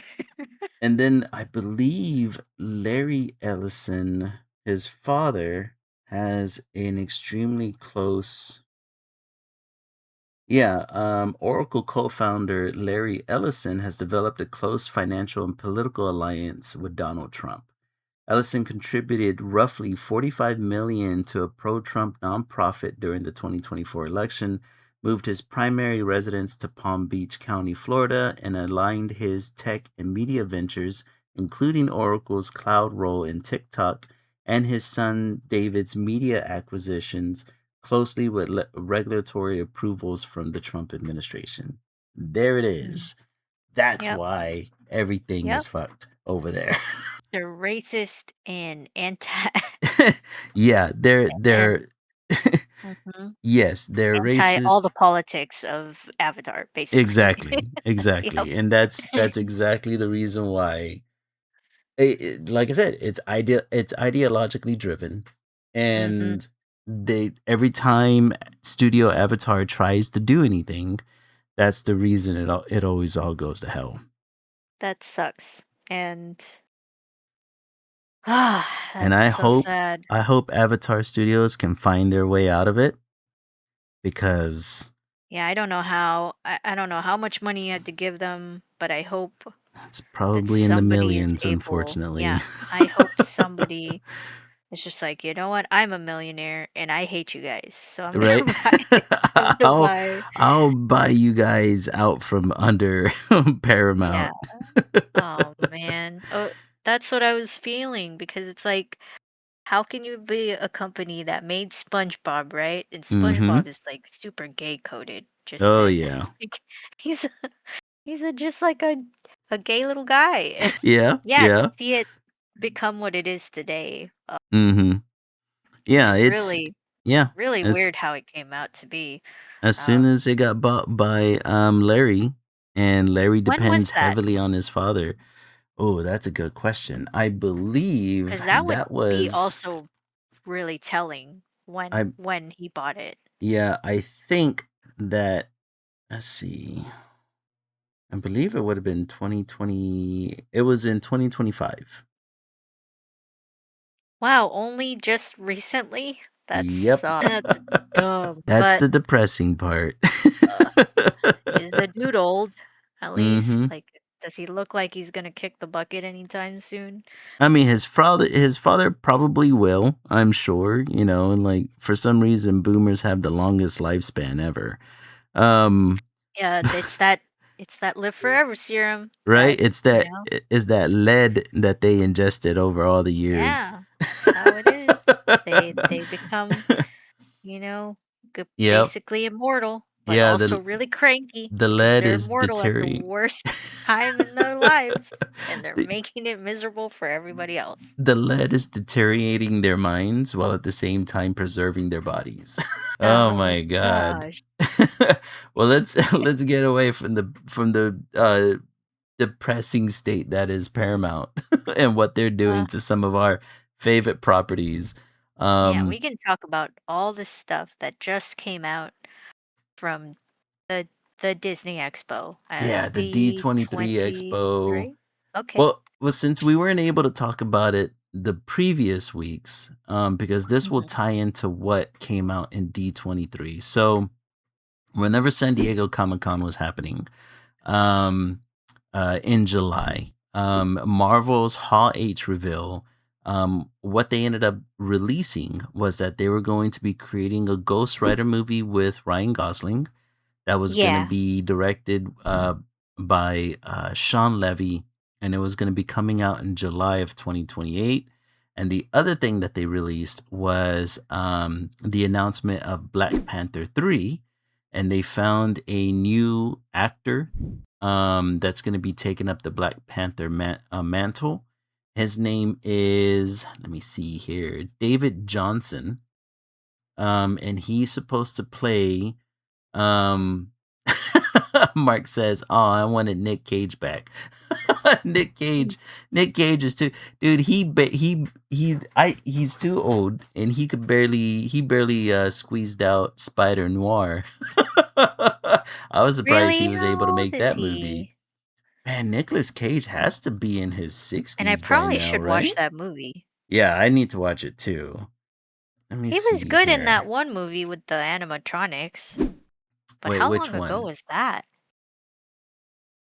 And then I believe Larry Ellison, his father, has an extremely close. Yeah, Oracle co-founder Larry Ellison has developed a close financial and political alliance with Donald Trump. Ellison contributed roughly 45 million to a pro-Trump nonprofit during the 2024 election, moved his primary residence to Palm Beach County, Florida, and aligned his tech and media ventures, including Oracle's cloud role in TikTok and his son David's media acquisitions, closely with regulatory approvals from the Trump administration. There it Mm. is. That's Yep, why everything yep. is fucked over there. They're racist and anti Yeah, and they're mhm, yes, they're anti all the racist. politics of Avatar, basically. Exactly, Yep. exactly, and that's exactly the reason why. Like I said, it's ideologically driven, Mhm. and they every time Studio Avatar tries to do anything, that's the reason it always all goes to hell. That sucks, and And that's so sad. I hope Avatar Studios can find their way out of it because Yeah, I don't know how much money you had to give them, but I hope it's that probably in the somebody is millions, able unfortunately. yeah, I hope somebody is just like, "You know what? I'm a millionaire and I hate you guys, so I'm Right? gonna buy I'm gonna I'll buy." I'll buy you guys out from under Yeah. Paramount. Oh, man. Oh, that's what I was feeling because it's like, how can you be a company that made SpongeBob, right? And Mhm. SpongeBob is like super gay coded. Just Oh a, yeah. like, he's a, just like a gay little guy. And Yeah, yeah, to yeah. see it become what it is today, Mhm. which Yeah, is it's really, yeah. really As weird how it came out to be. as soon Um, as it got bought by Larry, and Larry when was depends that? heavily on his father. Oh, that's a good question. I believe Because that would that be was also really telling I when he bought it. yeah, I think that let's see. I believe it would have been 2020. It was in 2025. Wow, only just recently? Yep. That's dumb, That's but, the depressing part. uh, is the dude old? At least, Mhm. like, does he look like he's gonna kick the bucket anytime soon? I mean, his father probably will, I'm sure, and like for some reason boomers have the longest lifespan ever. Um, Yeah, it's that live forever serum right? that, It's you that know is that lead that they ingested over all the years. Yeah, that's how it is. They become, you know, Yep. basically immortal. but Yeah, also really cranky the because lead they're is mortal at the deteriorating. worst time in their lives, and they're the, making it miserable for everybody else. the lead is deteriorating their minds while at the same time preserving their bodies. Oh Oh my god. gosh. Well, let's get away from the depressing state that is Paramount and what they're Uh, doing to some of our favorite properties. yeah, Um, we can talk about all the stuff that just came out from the the Disney Expo, yeah, the D23 Expo. D23. Okay. Well, since we weren't able to talk about it the previous weeks, because this will Mhm. tie into what came out in D23. So, whenever San Diego Comic Con was happening, um, in July, Marvel's Hall H reveal, what they ended up releasing was that they were going to be creating a Ghost Rider movie with Ryan Gosling that was gonna Yeah. be directed, by, Sean Levy, and it was gonna be coming out in July of 2028, and the other thing that they released was, the announcement of Black Panther 3, and they found a new actor, that's gonna be taking up the Black Panther mantle. His name is, let me see here, David Johnson, and he's supposed to play um, Mark says, "Oh, I wanted Nick Cage back." Nick Mm. Cage, Nick Cage is too, dude. He's too old, and he barely squeezed out Spider Noir. I was surprised he Really? was able to How old make is that movie. he? Man, Nicolas Cage has to be in his And I sixties by probably now, should watch right? that movie. Yeah, I need to watch it too. Let me He was see good in that here. one movie with the animatronics, but Wait, how which long ago one? was that?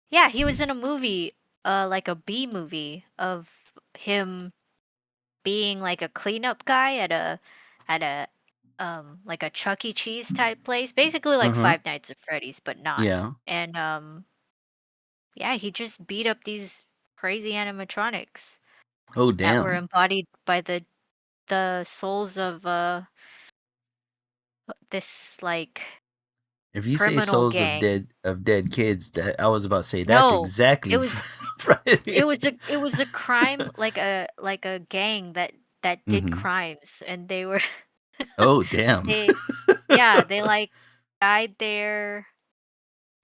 Yeah, he was in a movie, like a B movie of him being like a cleanup guy at a like a Chuck E. Cheese type place, basically Uh like huh. Five Nights at Freddy's, but not. Yeah. And yeah, he just beat up these crazy animatronics Oh, that were damn. embodied by the souls of this like If you say criminal souls of gang. dead kids, that I was about to say that's No, it exactly was Friday. it was a crime like a gang that did Hmm. crimes, and they were Oh, damn. they yeah, they like died there,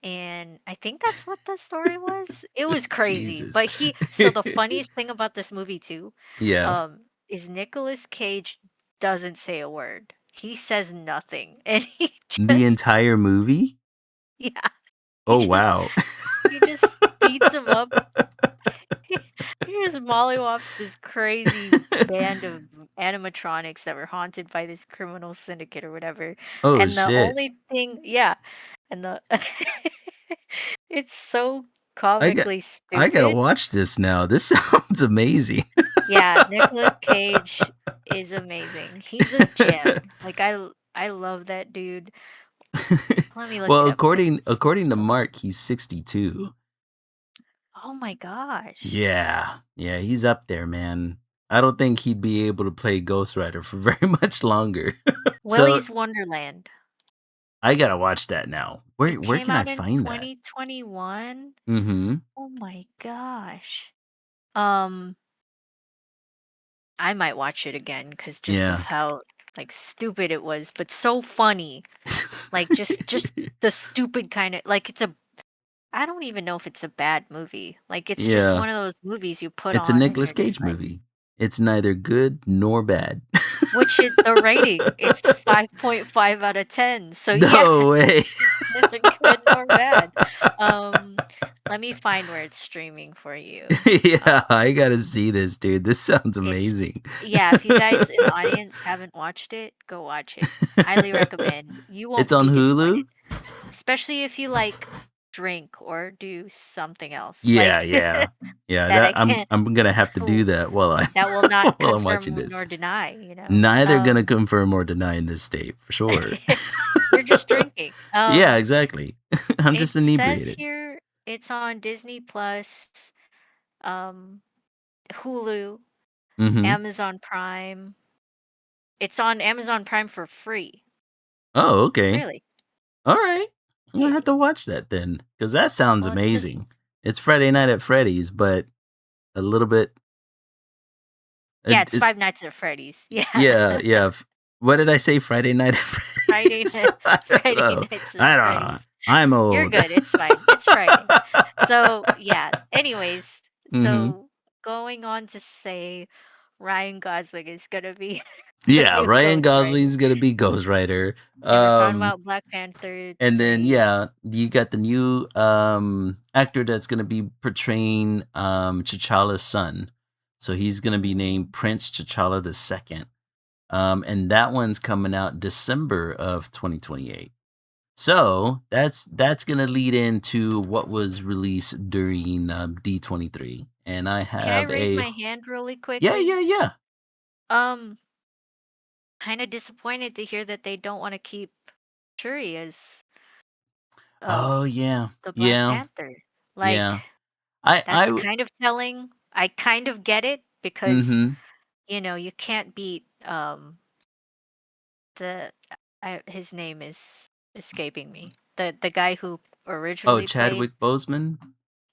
and I think that's what the story was. It was crazy. Jesus. But he so the funniest thing about this movie too, Yeah. is Nicolas Cage doesn't say a word. He says nothing. And he The just entire movie? yeah, he Oh, just wow. he just beats him up. He just mollywops this crazy band of animatronics that were haunted by this criminal syndicate or whatever. Oh, And the shit. only thing, yeah, and the it's so I got comically I gotta stupid. watch this now. This sounds amazing. Yeah, Nicolas Cage is amazing. He's a gem. Like I love that dude. Let me look Well, it up because according it's to so Mark, he's 62. oh my gosh. Yeah. Yeah, he's up there, man. I don't think he'd be able to play Ghost Rider for very much longer. So Willy's Wonderland. I gotta watch that now. It Where came can I out in find that? 2021. Mhm. Oh my gosh. Um, I might watch it again because just of Yeah. how, like, stupid it was, but so funny. Like, just the stupid kinda like, it's a I don't even know if it's a bad movie. Like, it's just Yeah. one of those movies you put It's a on and Nicolas you're just Cage like movie. It's neither good nor bad. which is the rating? It's 5.5 out of 10. So, yeah, No way. neither good nor bad. Um, let me find where it's streaming for you. Uh Yeah, I gotta see this, dude. This sounds It's amazing. yeah, if you guys in the audience haven't watched it, go watch it. Highly recommend. You It's won't on be disappointed, Hulu? especially if you like drink or do something else Yeah, like yeah. Yeah, that I that can't I'm gonna have to do who that while I that will not while I'm watching confirm this. nor deny, you know. Neither gonna confirm or deny in this state, for sure. You're just drinking. Yeah, exactly. I'm It just says inebriated. here it's on Disney Plus, um, Hulu, Mhm. Amazon Prime. It's on Amazon Prime for free. Oh, okay. Really? Alright. I'm gonna have to watch that then, because that sounds Well, it's just amazing. It's Friday Night at Freddy's, but a little bit. yeah, it's It's Five Nights at Freddy's. Yeah. yeah, yeah. What did I say? Friday Night at Friday Freddy's? night I don't Friday know. Nights at I don't know. Freddy's. I'm You're old. good, it's fine. It's Friday. So, yeah, anyways, hmm so going on to say Ryan Gosling is gonna be the Yeah, new Ryan Ghost Rider, Gosling's gonna be Ghost Rider. and we're talking about Black Panther And then 3. yeah, you got the new actor that's gonna be portraying T'Challa's son. So he's gonna be named Prince T'Challa the Second. And that one's coming out December of 2028. So that's gonna lead into what was released during D23, and I Can I have raise a my hand really yeah quickly? yeah yeah. Um, Kinda disappointed to hear that they don't wanna keep Shuri as, Oh yeah the Black yeah Panther. Like, yeah. I that's kind of telling. I kind of get it because, mm-hmm. you can't beat, the his name is escaping me. The guy who Oh, originally played. Chadwick Boseman.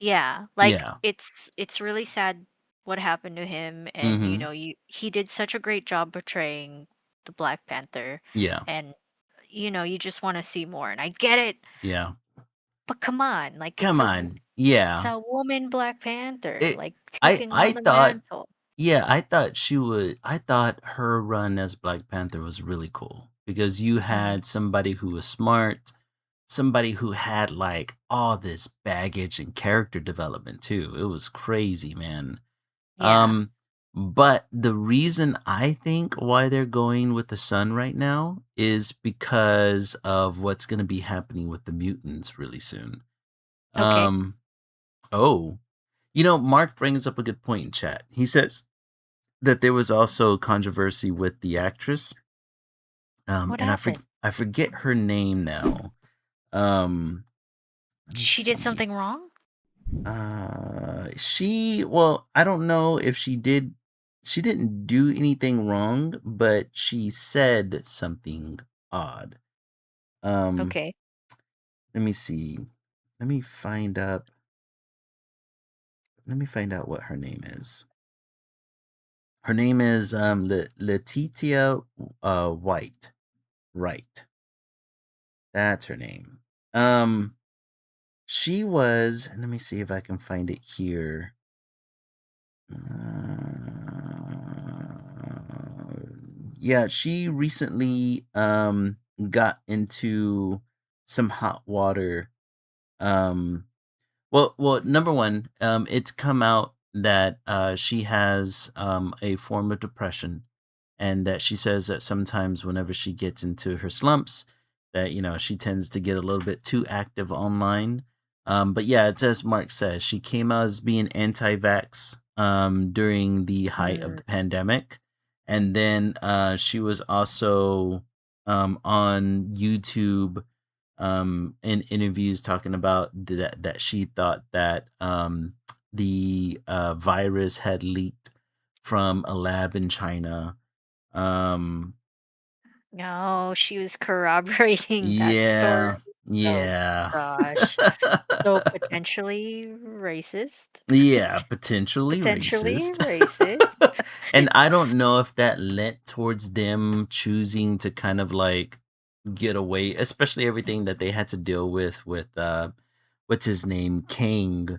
Yeah, like, Yeah. it's really sad what happened to him, and, Mm-hmm. he did such a great job portraying the Black Panther, Yeah. and, you just wanna see more, and I get it, Yeah. but come on, like, Come on. it's Yeah. a woman Black Panther, It like, I taking on I the thought mantle. yeah, I thought she would I thought her run as Black Panther was really cool because you Mhm. had somebody who was smart, somebody who had like all this baggage and character development too. It was crazy, man. Yeah. But the reason I think why they're going with the sun right now is because of what's going to be happening with the mutants really soon. Okay. Um, oh, Mark brings up a good point in chat. He says that there was also controversy with the actress. What And happened? I forget her name now. Um, let me She did see. something wrong? Well, I don't know if she didn't do anything wrong, but she said something odd. Um, Okay. let me see. Let me find up let me find out what her name is. Her name is Letitia White. Right. That's her name. Um she was, let me see if I can find it here. Yeah, she recently got into some hot water. Um well, number one, it's come out that she has a form of depression, and that she says that sometimes whenever she gets into her slumps, that she tends to get a little bit too active online. But yeah, it's as Mark says, she came out as being anti-vax during the height of Mm. the pandemic, and then she was also on YouTube in interviews talking about that she thought that the virus had leaked from a lab in China. um No, she was corroborating that story. yeah, Oh yeah. gosh. So potentially racist? Yeah, potentially Potentially racist. racist. And I don't know if that lent towards them choosing to kind of like get away, especially everything that they had to deal with what's his name, Kang.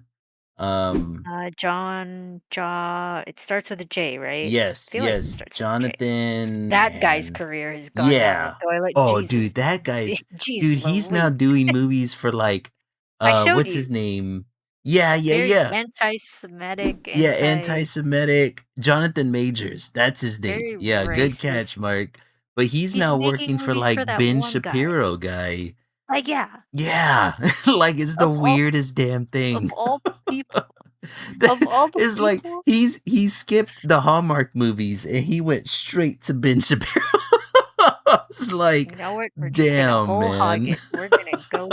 um John Jaw, it starts with a J, right? I yes, feel like it yes, starts with a J. Jonathan. That guy's And career has gone down the yeah. toilet. Oh Jesus. dude, that guy's Jeez dude, he's now Louise. doing movies for like I showed what's you. his name? Yeah, yeah, Very yeah. anti-Semitic, Yeah, anti-Semitic. Jonathan Majors, that's his name. very Yeah, good racist. catch, Mark. But he's He's now making working for movies for like that Ben one guy. Shapiro guy. Like, yeah, Yeah, like it's the of all weirdest damn of thing. all the people of all the It's like people, he skipped the Hallmark movies and he went straight to Ben Shapiro. It's you like, know what? We're just gonna damn, whole hog man. it. We're gonna go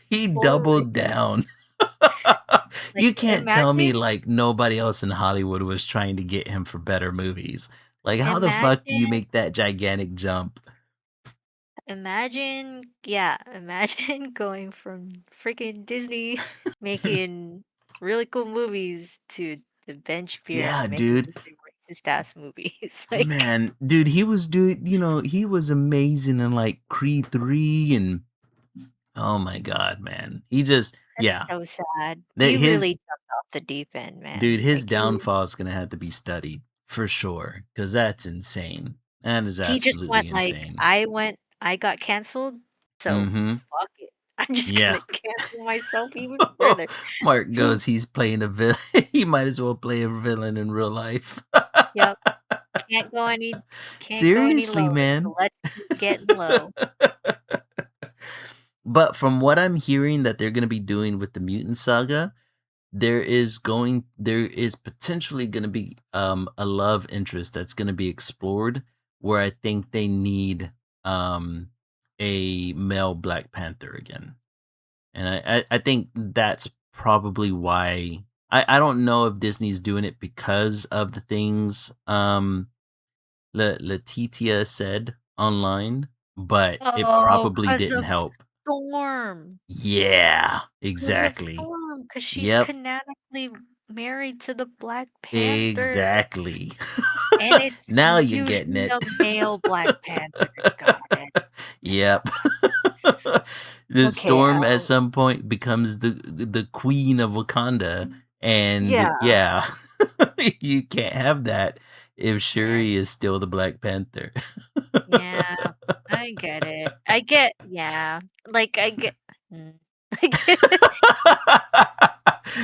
He full ra doubled down. like, You can't tell me imagine like nobody else in Hollywood was trying to get him for better movies. Like, how the fuck do you imagine make that gigantic jump? imagine going from freaking Disney making really cool movies to the bench Yeah, pyramid making dude. these big racist ass movies. Like, Man, dude, he was doing, he was amazing in like Creed 3 and oh my god, man. He just yeah. so sad. That He his really jumped off the deep end, dude, man. his Like downfall is gonna have to be studied for sure. Cause that's insane. That is he just went absolutely like, insane. I got canceled, so Mm-hmm. fuck it. I'm just Yeah. gonna cancel myself even further. Mark goes, he's playing a villain. He might as well play a villain in real life. Yep. Can't go any can't go any Seriously, lower, man. so let's keep getting low. But from what I'm hearing that they're gonna be doing with the Mutant Saga, there is potentially gonna be a love interest that's gonna be explored where I think they need um a male Black Panther again. And I think that's probably why I don't know if Disney's doing it because of the things Letitia said online, but it Oh, probably 'cause didn't of help. Storm. Yeah, 'Cause of exactly. Storm, 'cause she's Yep, canonically married to the Black Panther, exactly. and it's Now you're getting usually it. a male Black Panther. Got it. Yep. The Okay, Storm at some point becomes the queen of Wakanda, and yeah, yeah, you can't have that if Shuri and is still the Black Panther. yeah, I get it. Yeah, like, I get mm, like,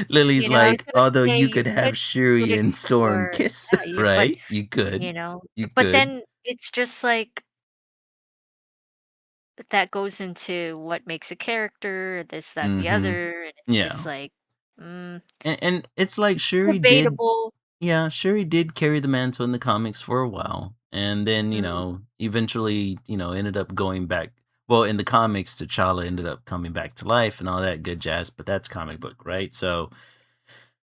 Lily's I was like, gonna although say you could have you could Shuri and Storm explore kiss, yeah, you but, right? You could. you know You but could. then it's just like that goes into what makes a character, this, that, the Mhm. other, and it's just Yeah. like, mm, And it's like Shuri did debatable. yeah, Shuri did carry the mantle in the comics for a while, and then, Mm, eventually, ended up going back well, in the comics, T'Challa ended up coming back to life and all that good jazz, but that's comic book, right? So,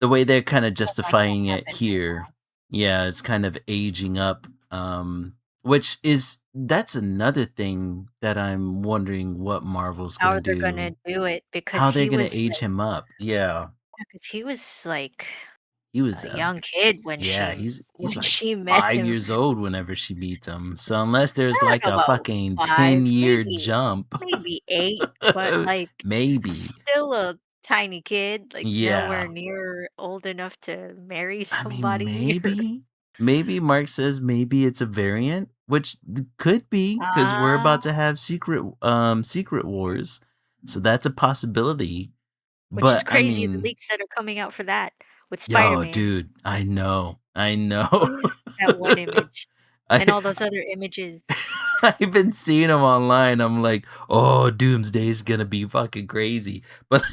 the way they're kinda that can't justifying it happen right here, now. yeah, is kind of aging up, which is that's another thing that I'm wondering what Marvel's How gonna are they gonna do, do it? how Because they're he gonna was, age like him up. Yeah. because he was, like, He was, a young kid when yeah, she he's when like she met 5 him. years old whenever she meets him, so unless I there's, don't like, know a about fucking 5, 10-year jump. maybe 8, but, like, Maybe. still a tiny kid, like, nowhere Yeah. near old enough to marry I mean, somebody or maybe Mark says maybe it's a variant, which could be because 'cause we're Ah, about to have Secret Wars, so that's a possibility, which is but, I crazy, the mean leaks that are coming out for that with yo, Spider-Man. dude, I know. That one image and I all those other images. I've been seeing them online. I'm like, oh, Doomsday is gonna be fucking crazy. But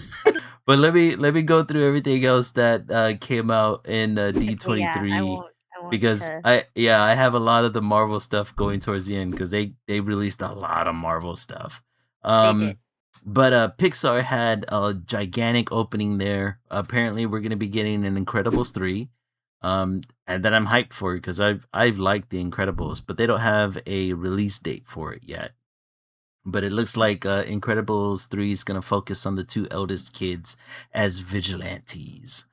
but let me go through everything else that came out in Okay, yeah, D23 I want because to I have a lot of the Marvel stuff going towards the end because they released a lot of Marvel stuff. they did. Um, but Pixar had a gigantic opening there. Apparently, we're gonna be getting an Incredibles 3. And that I'm hyped for because I've liked The Incredibles, but they don't have a release date for it yet. But it looks like Incredibles 3 is gonna focus on the two eldest kids as vigilantes.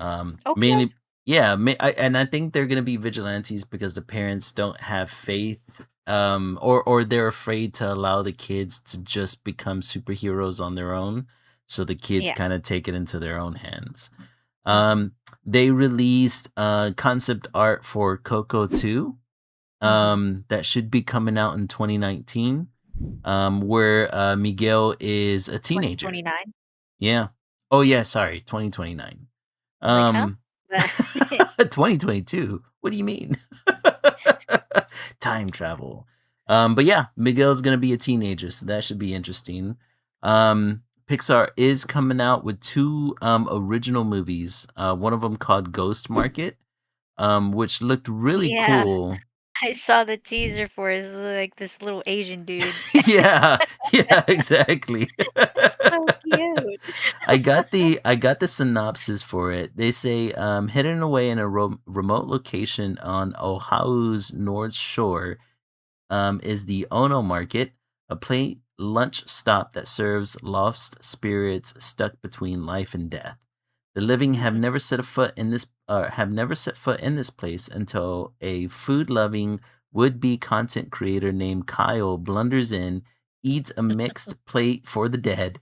Okay. Mainly, yeah, and I think they're gonna be vigilantes because the parents don't have faith, or they're afraid to allow the kids to just become superheroes on their own. So the kids Yeah. kind of take it into their own hands. Mhm, They released concept art for Coco 2 mhm. that should be coming out in 2019, where Miguel is a teenager. 2029? Yeah. Oh yeah, sorry, 2029. I was like, "Huh?" Um, But 2022. What do you mean? Time travel. But yeah, Miguel's gonna be a teenager, so that should be interesting. Pixar is coming out with two original movies. One of them called Ghost Market, which looked really yeah, cool. I saw the teaser for it, it's like this little Asian dude. Yeah, yeah, exactly. So cute. I got the synopsis for it. They say hidden away in a remote location on Oahu's North Shore is the Ono Market, a plate lunch stop that serves lost spirits stuck between life and death. The living Hmm. have never set foot in this place until a food-loving would-be content creator named Kyle blunders in, eats a mixed plate for the dead,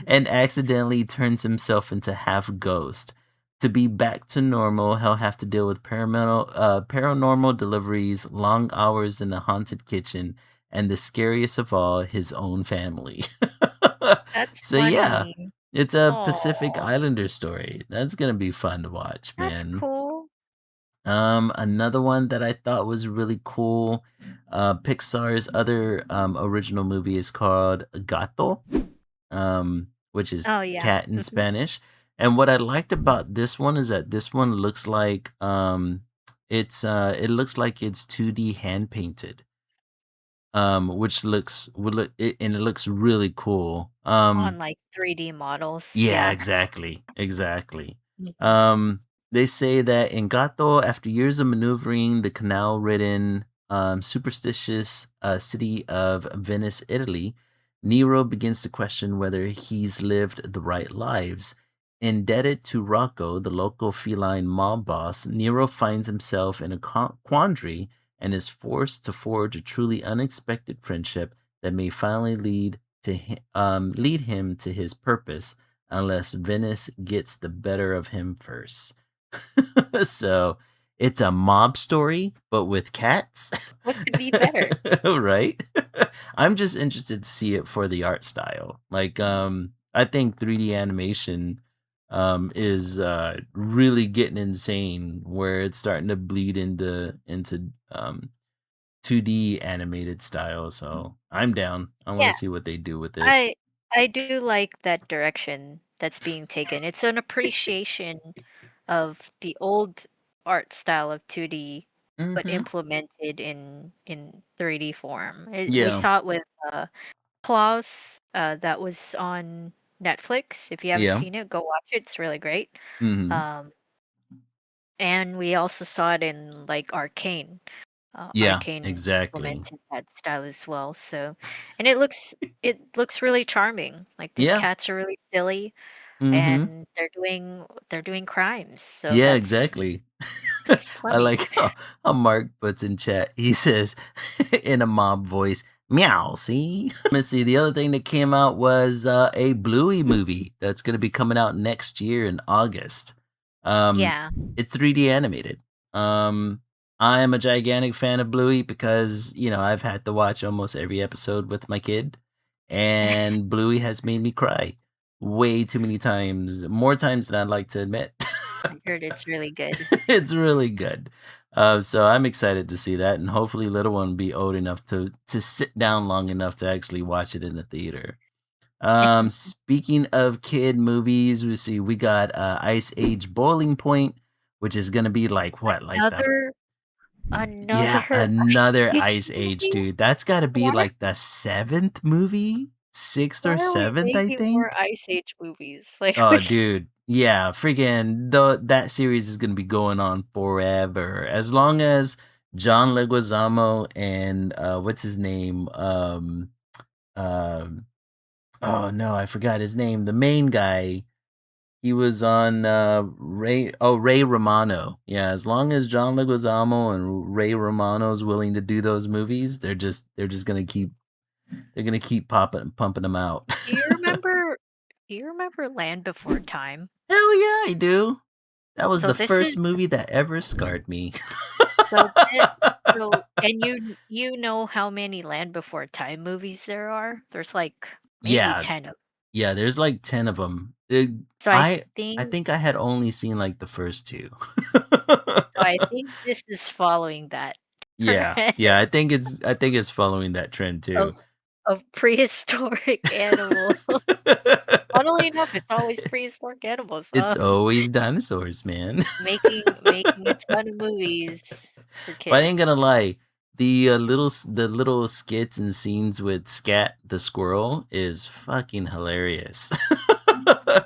and accidentally turns himself into half ghost. To be back to normal, he'll have to deal with paranormal deliveries, long hours in a haunted kitchen, and the scariest of all, his own family. That's So yeah, funny. it's a Pacific Oh, Islander story. That's gonna be fun to watch, that's man. cool. Another one that I thought was really cool, Pixar's other original movie is called Gato, which is Oh yeah. cat in Mhm. Spanish. And what I liked about this one is that this one looks like it looks like it's 2D hand painted, which looks would look it, and it looks really cool. On like 3D models. Yeah, Yeah. exactly, exactly. Mhm. Um, they say that in Gato, after years of maneuvering the canal-ridden, superstitious city of Venice, Italy, Nero begins to question whether he's lived the right lives. Indebted to Rocco, the local feline mob boss, Nero finds himself in a quandary and is forced to forge a truly unexpected friendship that may finally lead him to his purpose unless Venice gets the better of him first. So it's a mob story, but with cats. What could be better? Right? I'm just interested to see it for the art style. Like, I think 3D animation is really getting insane where it's starting to bleed into 2D animated style. So I'm down. I want Yeah, to see what they do with it. I I do like that direction that's being taken. It's an appreciation of the old art style of 2D, but Mm-hmm. implemented in 3D form. We Yeah. saw it with Klaus, that was on Netflix. If you haven't Yeah. seen it, go watch it. It's really great. Mhm. Um, and we also saw it in like Arcane. Yeah, Arcane exactly. implemented that style as well. So, and it looks really charming. Like these Yeah. cats are really silly, Mhm. and they're doing crimes. So Yeah, that's exactly. that's I funny. like how Mark puts in chat, he says in a mob voice, "Meow, see?" Let's see, the other thing that came out was, a Bluey movie that's gonna be coming out next year in August. Um, Yeah, it's 3D animated. Um, I am a gigantic fan of Bluey because, I've had to watch almost every episode with my kid, and Bluey has made me cry way too many times, more times than I'd like to admit. I heard it's really good. It's really good. So I'm excited to see that, and hopefully, little one will be old enough to sit down long enough to actually watch it in the theater. Speaking of kid movies, we got Ice Age Boiling Point, which is gonna be like what, like the Another yeah, another another Ice Ice Age, movie? dude. That's got to be Why like the seventh movie, sixth or why are we seventh, I making more think. Ice Age movies? Like, Oh, dude. Yeah, freaking that series is gonna be going on forever. As long as John Leguizamo and what's his name? Um oh no, I forgot his name. The main guy. He was on Ray Romano. Yeah, as long as John Leguizamo and Ray Romano's willing to do those movies, they're just gonna keep popping pumping them out. do you remember do you remember Land Before Time? Hell yeah, I do. That was So the this first is movie that ever scarred me. so thi so and you know how many Land Before Time movies there are? There's, like, maybe Yeah, 10 of yeah, there's like 10 of them. so I think I had only seen like the first 2. I think this is following that Yeah, trend yeah, I think it's following that trend too. of prehistoric animals. Funnily enough, it's always prehistoric animals, It's always dinosaurs, man. making a ton of movies for But I ain't kids. gonna lie, the little skits and scenes with Scat the squirrel is fucking hilarious.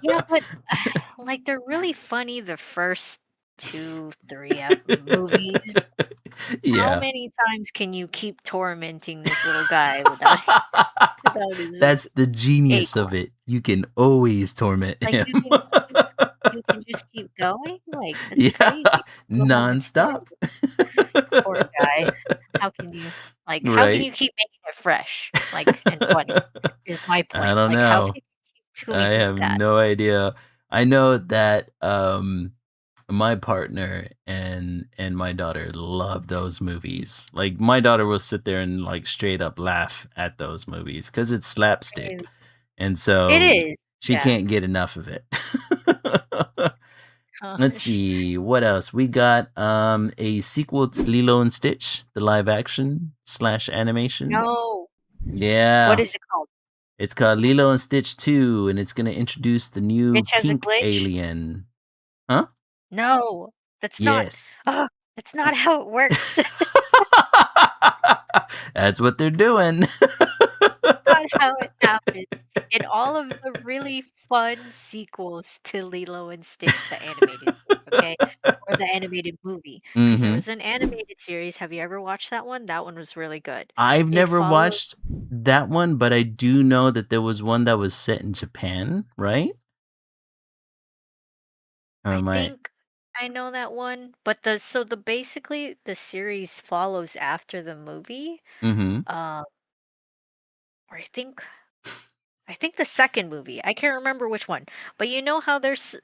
Yeah, but, like, they're really funny the first 2, 3 ep movies, How Yeah. many times can you keep tormenting this little guy without without his That's the genius acorn? of it. You can always torment Like, him. you can just keep going? Like, that's Yeah, crazy. The whole nonstop. experience. Poor guy. How can you how can Right? you keep making it fresh, like, and funny, is my I point. don't Like, how know. can you keep I doing have that? no idea. I know that my partner and my daughter love those movies. Like my daughter will sit there and like straight up laugh at those movies cuz it's slapstick. It And it so is. she Yeah. can't get enough of it. Let's Gosh. see what else. We got a sequel to Lilo and Stitch, the live action slash animation. No. What Yeah. is it called? It's called Lilo and Stitch 2, and it's gonna introduce the new Stitch has a pink glitch? alien. Huh? No. That's not Yes. oh, that's not how it works. That's what they're doing. Not how it happened. In all of the really fun sequels to Lilo and Stitch, the animated series, okay? Or the animated movie, because there Mhm. was an animated series. Have you ever watched that one? That one was really good. I've It never followed watched that one, but I do know that there was one that was set in Japan, right? Or I am I think I know that one, but the basically the series follows after the movie. Mhm. Um, or I think the second movie. I can't remember which one. But you know how there's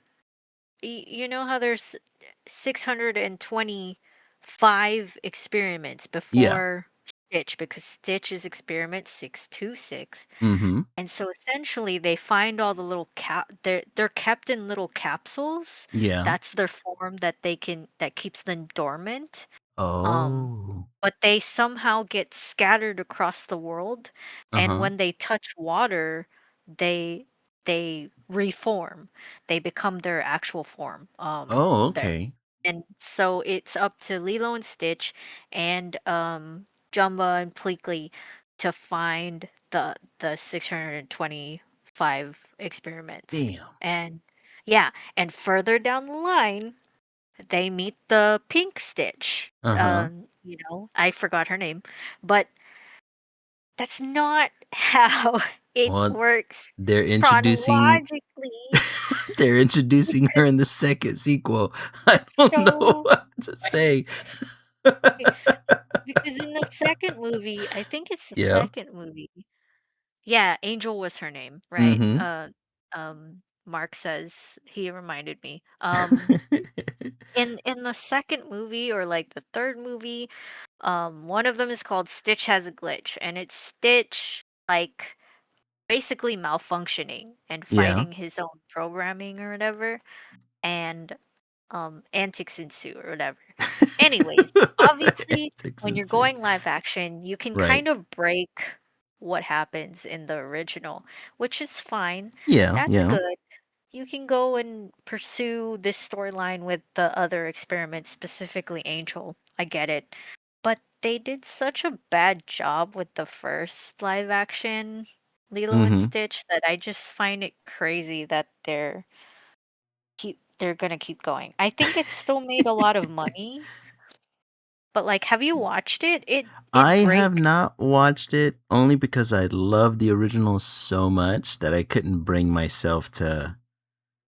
625 experiments Yeah. before Stitch, because Stitch is experiment 626. Mhm. And so essentially they find all the little they're kept in little capsules. Yeah. That's their form that keeps them dormant. Um, Oh. but they somehow get scattered across the world, and Uh-huh. when they touch water, they they reform. They become their actual form. Oh, There. okay. And so it's up to Lilo and Stitch and Jumba and Pleakley to find the 625 experiments. Damn. And yeah, and further down the line, they meet the pink Stitch. Uh-huh. I forgot her name, but that's not how it Well, works they're introducing chronologically. they're introducing her Because in the second sequel. I don't know so what to say. because in the second movie, I think it's the Yeah. second movie. Yeah, Angel was her name, right? Mhm. Mark says he reminded me. In the second movie or like the third movie, one of them is called Stitch Has a Glitch, and it's Stitch like basically malfunctioning and Yeah. fighting his own programming or whatever, and antics ensue or whatever. Anyways, obviously, Antics when you're ensue. going live action, you can Right. kind of break what happens in the original, which is fine. Yeah, That's yeah. good. You can go and pursue this storyline with the other experiments, specifically Angel. I get it. But they did such a bad job with the first live action Lilo and Mhm. Stitch that I just find it crazy that they're gonna keep going. I think it still made a lot of money, but like, have you watched it? It I have breaks. not watched it only because I love the original so much that I couldn't bring myself to.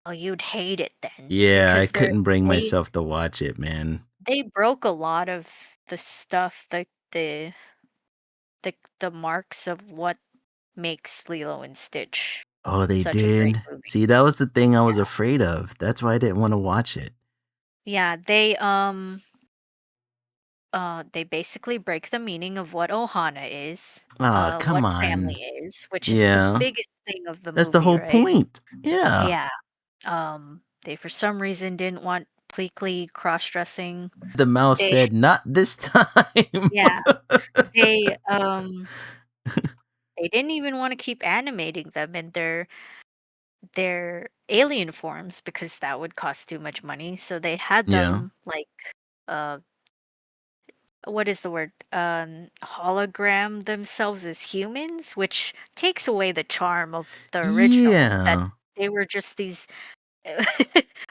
Oh, you'd hate it then Yeah, I because couldn't bring they myself to watch it, man. they broke a lot of the stuff, the marks of what makes Lilo and Stitch Oh, they such a great did? movie. See, that was the thing I was afraid of. That's why I didn't wanna watch it. Yeah, they basically break the meaning of what Ohana is, Aw, come what family on. is, which is the Yeah. biggest thing of the That's the movie, whole right? point. Yeah. Yeah. They for some reason didn't want Pleakley cross-dressing. The mouse They said, "Not this time." yeah, they, they didn't even wanna keep animating them in their alien forms because that would cost too much money, so they had Yeah. them, like, uh, what is the word? Hologram themselves as humans, which takes away the charm of the original, that Yeah. they were just these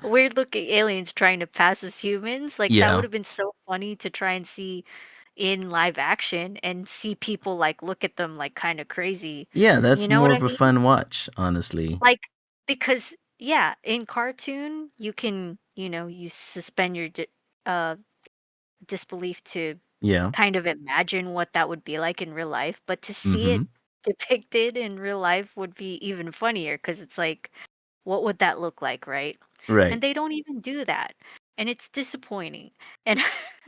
weird looking aliens trying to pass as humans. Like that would Yeah. have been so funny to try and see in live action and see people like look at them like kind of crazy. Yeah, You that's know more what of I a mean? fun watch, honestly. Like because yeah, in cartoon you suspend your uh disbelief to Yeah. kind of imagine what that would be like in real life, but to see it Mhm. depicted in real life would be even funnier because it's like, what would that look like, right? And Right. they don't even do that. And it's disappointing and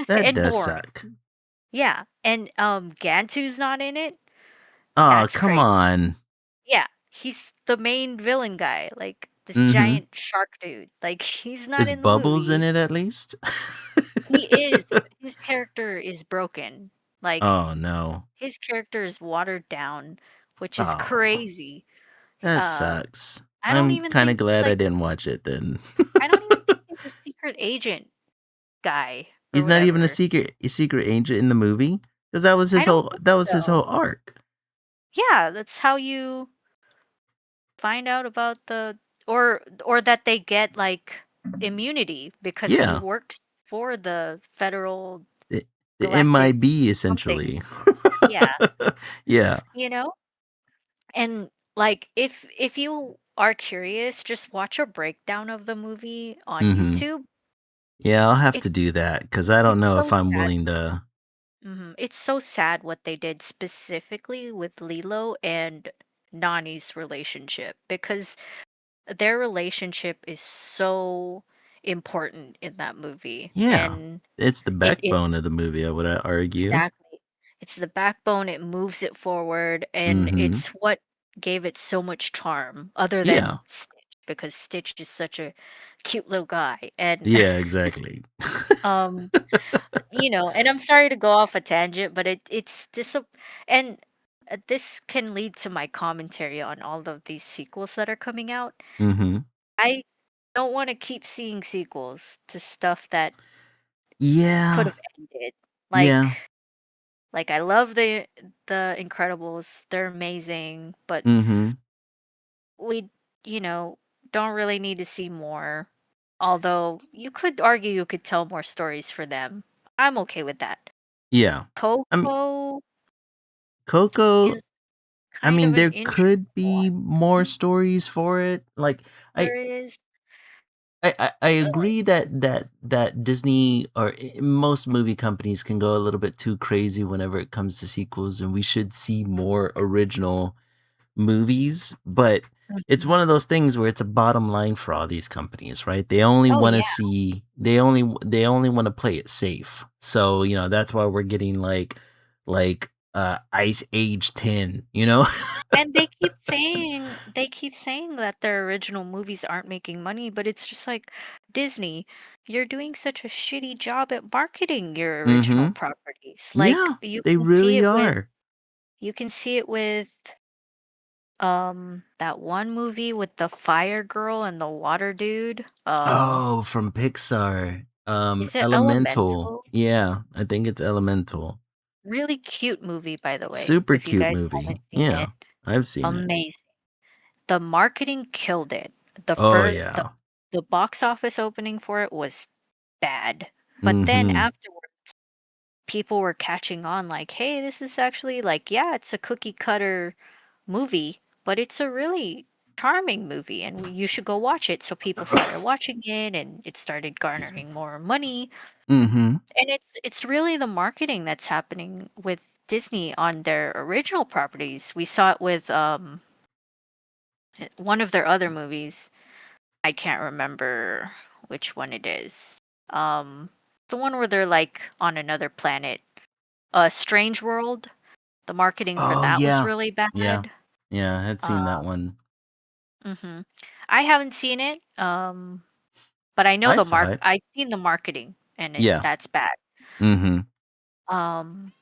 That and does boring. suck. Yeah. And Gantu's not in it. Oh, That's come crazy. on. Yeah. He's the main villain guy, like this Mhm. giant shark dude. Like he's not Is in the Bubbles in movie. it at least? He is, but his character is broken. Like Oh, no. his character is watered down, which is Oh, crazy. that Uh, sucks. I don't I'm even kinda think he's glad I like didn't watch it then. I don't even think he's a secret agent guy or He's not even whatever. a secret agent in the movie? 'Cause that was I his don't whole think so. arc. Yeah, that's how you find out about or that they get like immunity because he Yeah. works for the federal The galactic MIB, something. essentially. Yeah, Yeah. you know? And like if you are curious, just watch a breakdown of the movie on Mhm. YouTube. Yeah, I'll have to It's do that because I don't it's know if so I'm sad. willing to. It's so sad what they did specifically with Lilo and Nani's relationship because their relationship is so important in that movie. Yeah. And It's the it backbone of the movie, I would argue. exactly. It's the backbone, it moves it forward, and Mhm. it's what gave it so much charm other than Yeah. Stitch because Stitch is such a cute little guy. And Yeah, exactly. um and I'm sorry to go off a tangent, but it's and this can lead to my commentary on all of these sequels that are coming out. Mhm. I don't want to keep seeing sequels to stuff that could Yeah. have ended. Yeah. Like I love the Incredibles. They're amazing, but Mhm. we, you know, don't really need to see more. Although you could argue you could tell more stories for them. I'm okay with that. Yeah. I mean, Coco Coco, is I kind mean, of an there interesting could be more one. stories for it. Like, I There is. I agree that Disney or most movie companies can go a little bit too crazy whenever it comes to sequels, and we should see more original movies, but it's Mhm. one of those things where it's a bottom line for all these companies, right? They only Oh, wanna yeah. see they only wanna play it safe. So, that's why we're getting Ice Age 10, you know? And they keep saying that their original movies aren't making money, but it's just like, Disney, you're doing such a shitty job at marketing your original Mhm. properties. Like, Yeah, they really are. you can see it with, that one movie with the fire girl and the water dude. Oh, from Pixar. Is it Elemental. Elemental? Yeah, I think it's Elemental. Really cute movie, by the way, Super if you cute guys movie. haven't seen Yeah, it. I've seen it. Amazing. The marketing killed it. The Oh, fir yeah. the box office opening for it was bad. But then Mhm. afterward, people were catching on like, "Hey, this is actually like, yeah, it's a cookie cutter movie, but it's a really charming movie and you should go watch it." So people started watching it and it started Excuse me. garnering more money. Mhm. And it's really the marketing that's happening with Disney on their original properties. We saw it with one of their other movies. I can't remember which one it is. Um, the one where they're like on another planet. Strange World. The marketing for Oh, that was yeah. really Yeah. bad. Yeah, I had Uh, seen that one. mhm. I haven't seen it. But I know I saw it. I've seen the marketing and Yeah. that's bad. Mhm. Um,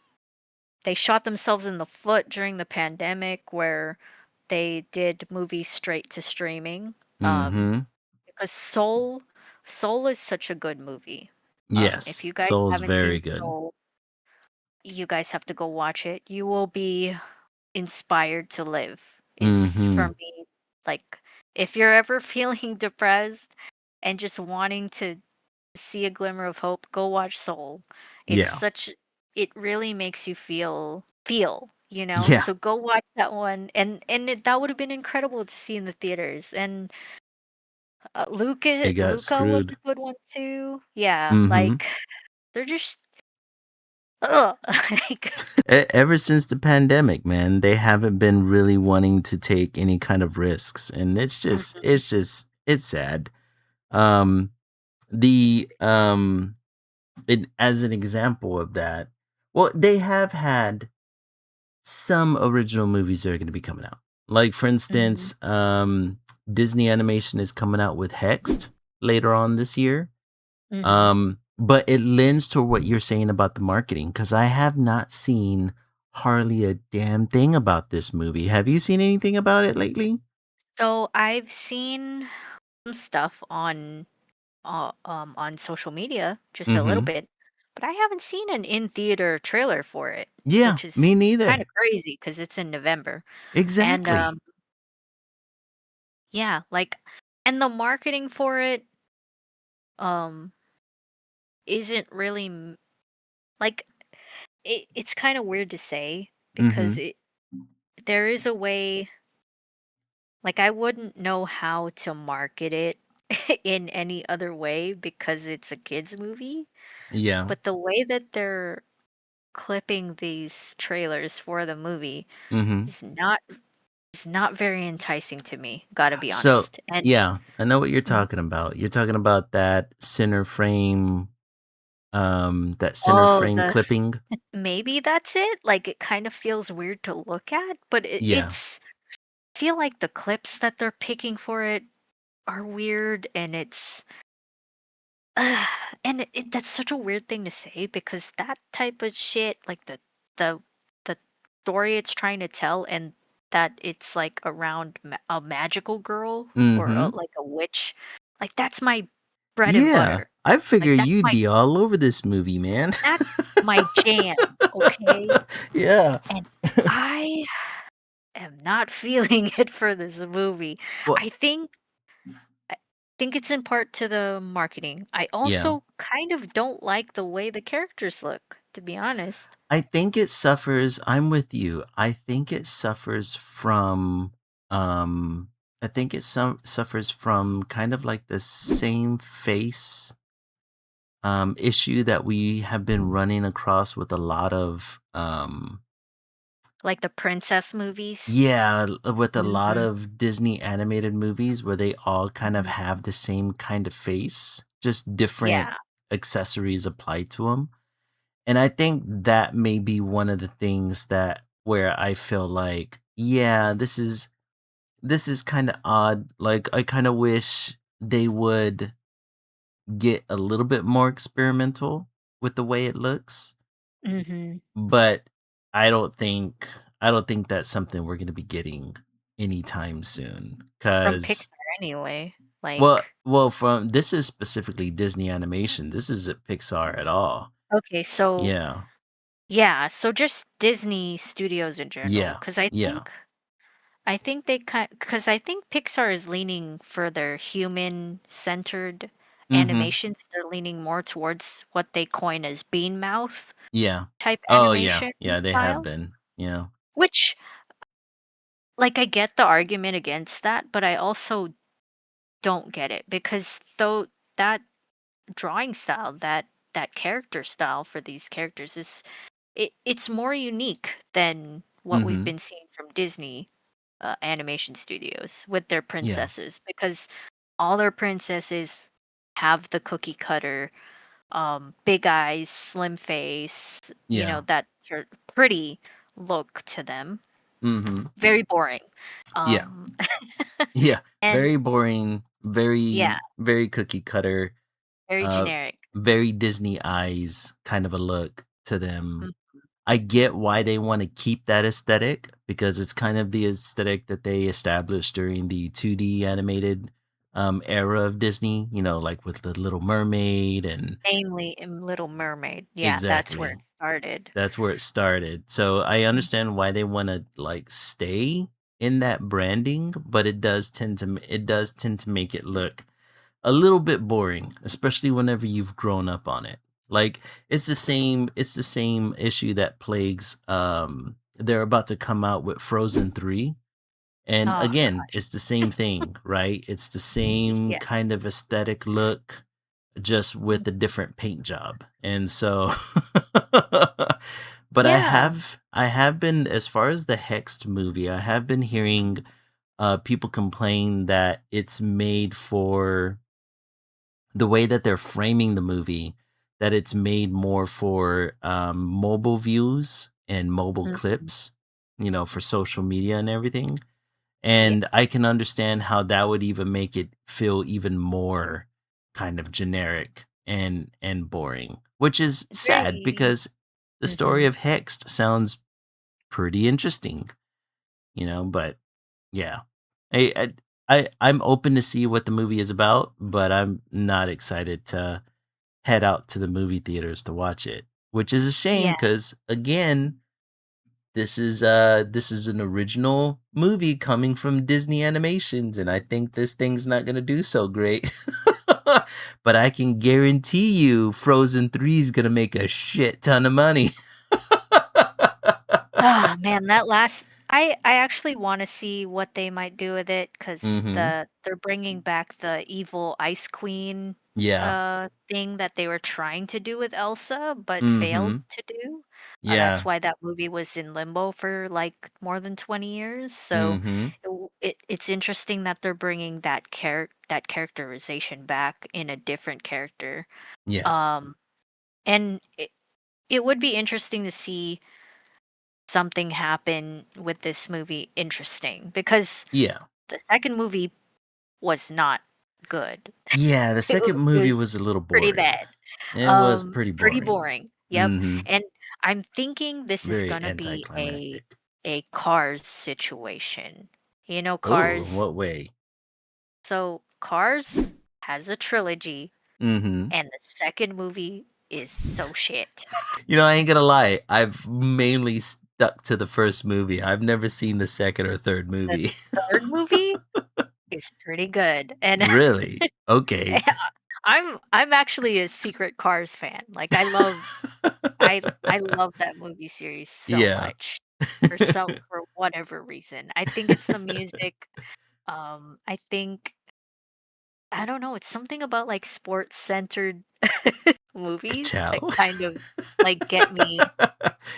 they shot themselves in the foot during the pandemic where they did movies straight to streaming. Mhm. Because Soul is such a good movie. If Yes. you guys Soul's haven't seen very good. Soul, you guys have to go watch it. You will be inspired to live, is for Mhm. me, like, if you're ever feeling depressed and just wanting to see a glimmer of hope, go watch Soul. It's Yeah. such it really makes you feel, you know? Yeah. So go watch that one that would have been incredible to see in the theaters. And It got Luca was a screwed. good one too. Yeah, Mhm. like they're just ugh. Like Ever since the pandemic, man, they haven't been really wanting to take any kind of risks, and Mhm, it's sad. Um, the as an example of that, well, they have had some original movies that are going to be coming out. Like for mhm, instance, Disney Animation is coming out with Hexed later on this year. mhm. But it lends to what you're saying about the marketing because I have not seen hardly a damn thing about this movie. Have you seen anything about it lately? So I've seen some stuff on social media, just a little Mhm. bit, but I haven't seen an in-theater trailer for it, Yeah, which is me kinda neither. crazy because it's in November, and, Exactly. yeah, like and the marketing for it, um, isn't really like, it's kinda weird to say because Mhm. there is a way like, I wouldn't know how to market it in any other way because it's a kids movie, Yeah. but the way that they're clipping these trailers for the movie Mhm. is not very enticing to me, gotta be So, honest, and yeah, I know what you're Mhm. talking about. You're talking about that center Oh, frame the clipping. maybe that's it? Like, it kind of feels weird to look at, but Yeah. it's I feel like the clips that they're picking for it are weird, and it's Ugh, and that's such a weird thing to say because that type of shit, like the the story it's trying to tell, and that it's like around a magical girl or Mhm. like a witch, like that's my bread and Yeah. butter. I Like figure that's you'd be all over this movie, man. my jam, okay? Yeah. And I am not feeling it for this movie. Well, I think I think it's in part to the marketing. I yeah. also kind of don't like the way the characters look, to be honest. I think it suffers I'm with you. I think it suffers from, um I think it suffers from kind of like the same face, issue that we have been running across with a lot of, Like the princess movies. yeah, with a lot Mhm, of Disney animated movies where they all kind of mhm. have the same kind of face, just different Yeah. accessories applied to them. And I think that may be one of the things that where I feel like, yeah, this is kind of odd. Like I kind of wish they would get a little bit more experimental with the way it looks, Mhm. but I don't think that's something we're going to be getting anytime soon From cuz Pixar anyway. well, Like from this is specifically Disney animation. This isn't Pixar at all. okay, so Yeah. yeah, so just Disney Studios in general, Yeah. because Yeah. I think because I think Pixar is leaning further human-centered Mhm. animations. They're leaning more towards what they coin as bean mouth Yeah. type Oh, yeah. animation Yeah, they have style, been. Yeah. which, like, I get the argument against that, but I also don't get it because though that drawing style, that character style for these characters is it's more unique than what we've Mhm. been seeing from Disney animation studios with their Yeah. princesses because all their princesses have the cookie cutter, big eyes, slim face, Yeah. that sort of pretty look to them. Mhm. Very boring. Yeah. Um, Yeah. and Very boring, yeah, very cookie cutter, very uh, generic. very Disney eyes kind of a look to them. Mm, I get why they wanna keep that aesthetic because it's kind of the aesthetic that they established during the 2D animated, era of Disney, like with The Little Mermaid and Namely in Little Mermaid. Yeah, that's where exactly. it started. That's where it started. So I Mm, understand why they wanna, like, stay. in that branding, but it does tend to make it look a little bit boring, especially whenever you've grown up on it. Like it's the same issue that plagues they're about to come out with Frozen 3. And Oh again, gosh. it's the same thing, right? It's the same Yeah. kind of aesthetic look, just with a different paint job. And so but Yeah. I have been, as far as the Hexed movie, I have been hearing people complain that it's made for the way that they're framing the movie, that it's made more for mobile views and mobile Mhm. clips, you know, for social media and everything. Yeah. And I can understand how that would even make it feel even more kind of generic and boring, which is It's sad very because the story mhm. of Hexed sounds pretty interesting, you know, but yeah. I'm open to see what the movie is about, but I'm not excited to head out to the movie theaters to watch it, which is a shame Yeah. because again, this is an original movie coming from Disney Animations, and I think this thing's not gonna do so great. But I can guarantee you Frozen 3 is gonna make a shit ton of money. Oh, man, that last I actually wanna see what they might do with it because Mhm. they're bringing back the evil Ice Queen, Yeah. thing that they were trying to do with Elsa, but failed Mhm. to do. That's Yeah. why that movie was in limbo for, like, more than 20 years, so Mhm. it's interesting that they're bringing that characterization back in a different character, Yeah. um, and it would be interesting to see something happen with this movie interesting because Yeah. the second movie was not good. Yeah, the second It movie was was a little pretty boring. bad. It was pretty Pretty boring. boring. Yep. Mhm. And I'm thinking this is Very gonna be anticlimactic. a Cars situation. You know, Oh, Cars. what way? So Cars has a trilogy, Mhm. and the second movie is so shit. You know, I ain't gonna lie. I've mainly stuck to the first movie. I've never seen the second or third The movie. third movie is pretty good, and Really? Okay. I'm actually a secret Cars fan. Like I love that movie series so Yeah. much for whatever reason. I think it's the music. I think I don't know, it's something about like sports centered movies that Ciao. kind of like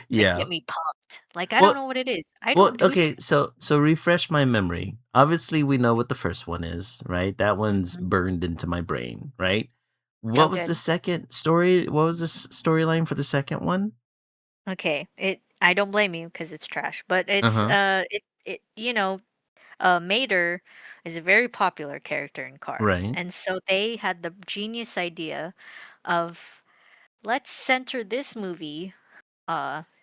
Yeah. get me pumped. Like I don't Well know what it is. I well, don't do okay, so refresh my memory. Obviously, we know what the first one is, right? That one's Mhm. burned into my brain, right? So What was the good. second story? What was the storyline for the second one? Okay. I don't blame you because it's trash, but Uh-huh. Mater is a very popular character in Cars, Right. and so they had the genius idea of let's center this movie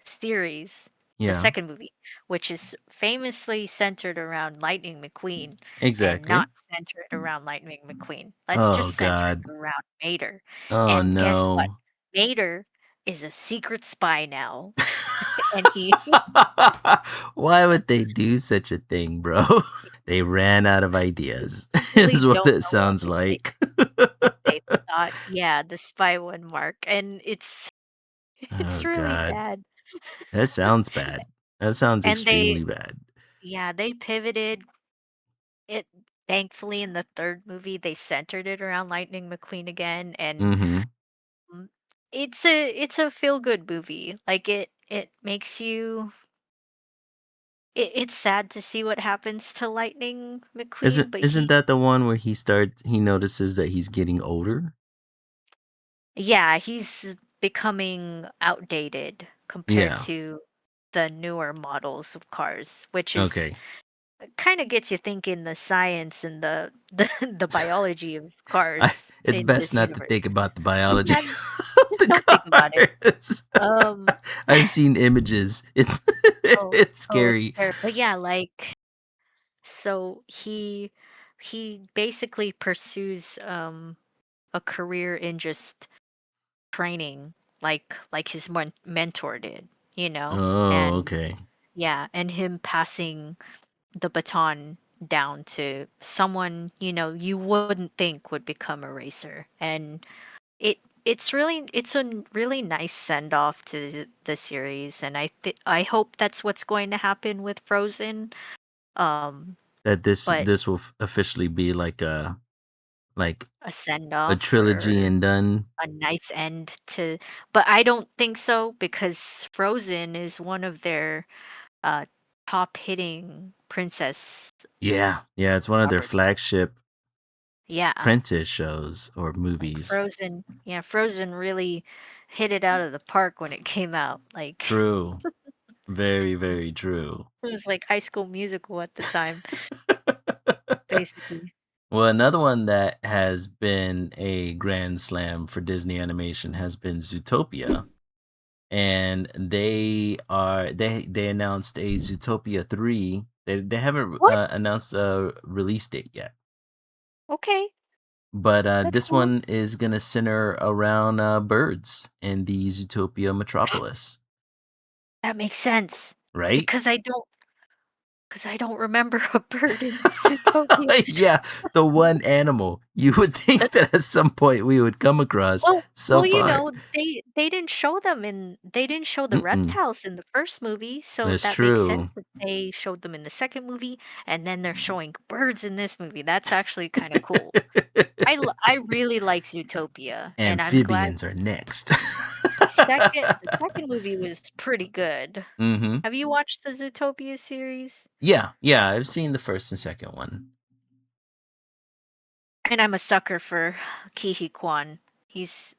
series, the Yeah. second movie, which is famously centered around Lightning McQueen and Exactly. not centered around Lightning McQueen. Let's Oh just center it god. around Mater. Oh And guess what? no. Mater is a secret spy now, and he Why would they do such a thing, bro? They ran out of ideas, really is what don't it know what sounds to think. like. They thought, yeah, the spy one mark, and it's Oh really god. bad. That sounds bad. That sounds And they extremely bad. yeah, they pivoted it thankfully in the third movie they centered it around Lightning McQueen again and Mhm. mm, it's a feel good movie. Like it makes you it's sad to see what happens to Lightning McQueen, but Isn't that the one where he notices that he's getting older? yeah, he's becoming outdated compared Yeah. to the newer models of cars, which is Okay. kind of gets you thinking the science and the biology of cars It's in best this not to universe. think about the biology Yeah, of just the don't think about it. cars. Um, I've seen images. It's oh, it's oh, it's scary. terrible. But yeah, like so he basically pursues a career in just training like his mentor did, you know? Oh, And okay. yeah, and him passing the baton down to someone, you wouldn't think would become a racer. And it's a really nice send off to the series, and I hope that's what's going to happen with Frozen. Um, That this but this will officially be like a send a off trilogy or and done. a nice end to, but I don't think so because Frozen is one of their uh top hitting princess Yeah, yeah, it's one of their properties. flagship Yeah. princess shows or Like movies. Frozen really hit it out of the park when it came out. Like True. Very, very true. it was like High School Musical at the time, basically. Well, another one that has been a grand slam for Disney Animation has been Zootopia, and they announced a Zootopia 3. They haven't What? announced a release date yet, Okay, but that's this cool. one is gonna center around birds in the Zootopia metropolis, That makes sense right? because I don't remember a bird in Zootopia. Yeah, the one animal you would think That's that at some point we would come across so well, far. they didn't show the Mm-mm. reptiles in the first movie, so That's that makes sense true. that they showed them in the second movie, and then they're showing birds in this movie. That's actually kinda cool. I really like Zootopia, and I'm glad Amphibians are next. the second movie was pretty good. Mhm. Have you watched the Zootopia series? Yeah, yeah, I've seen the first and second one. And I'm a sucker for Ke Huy Quan. He he's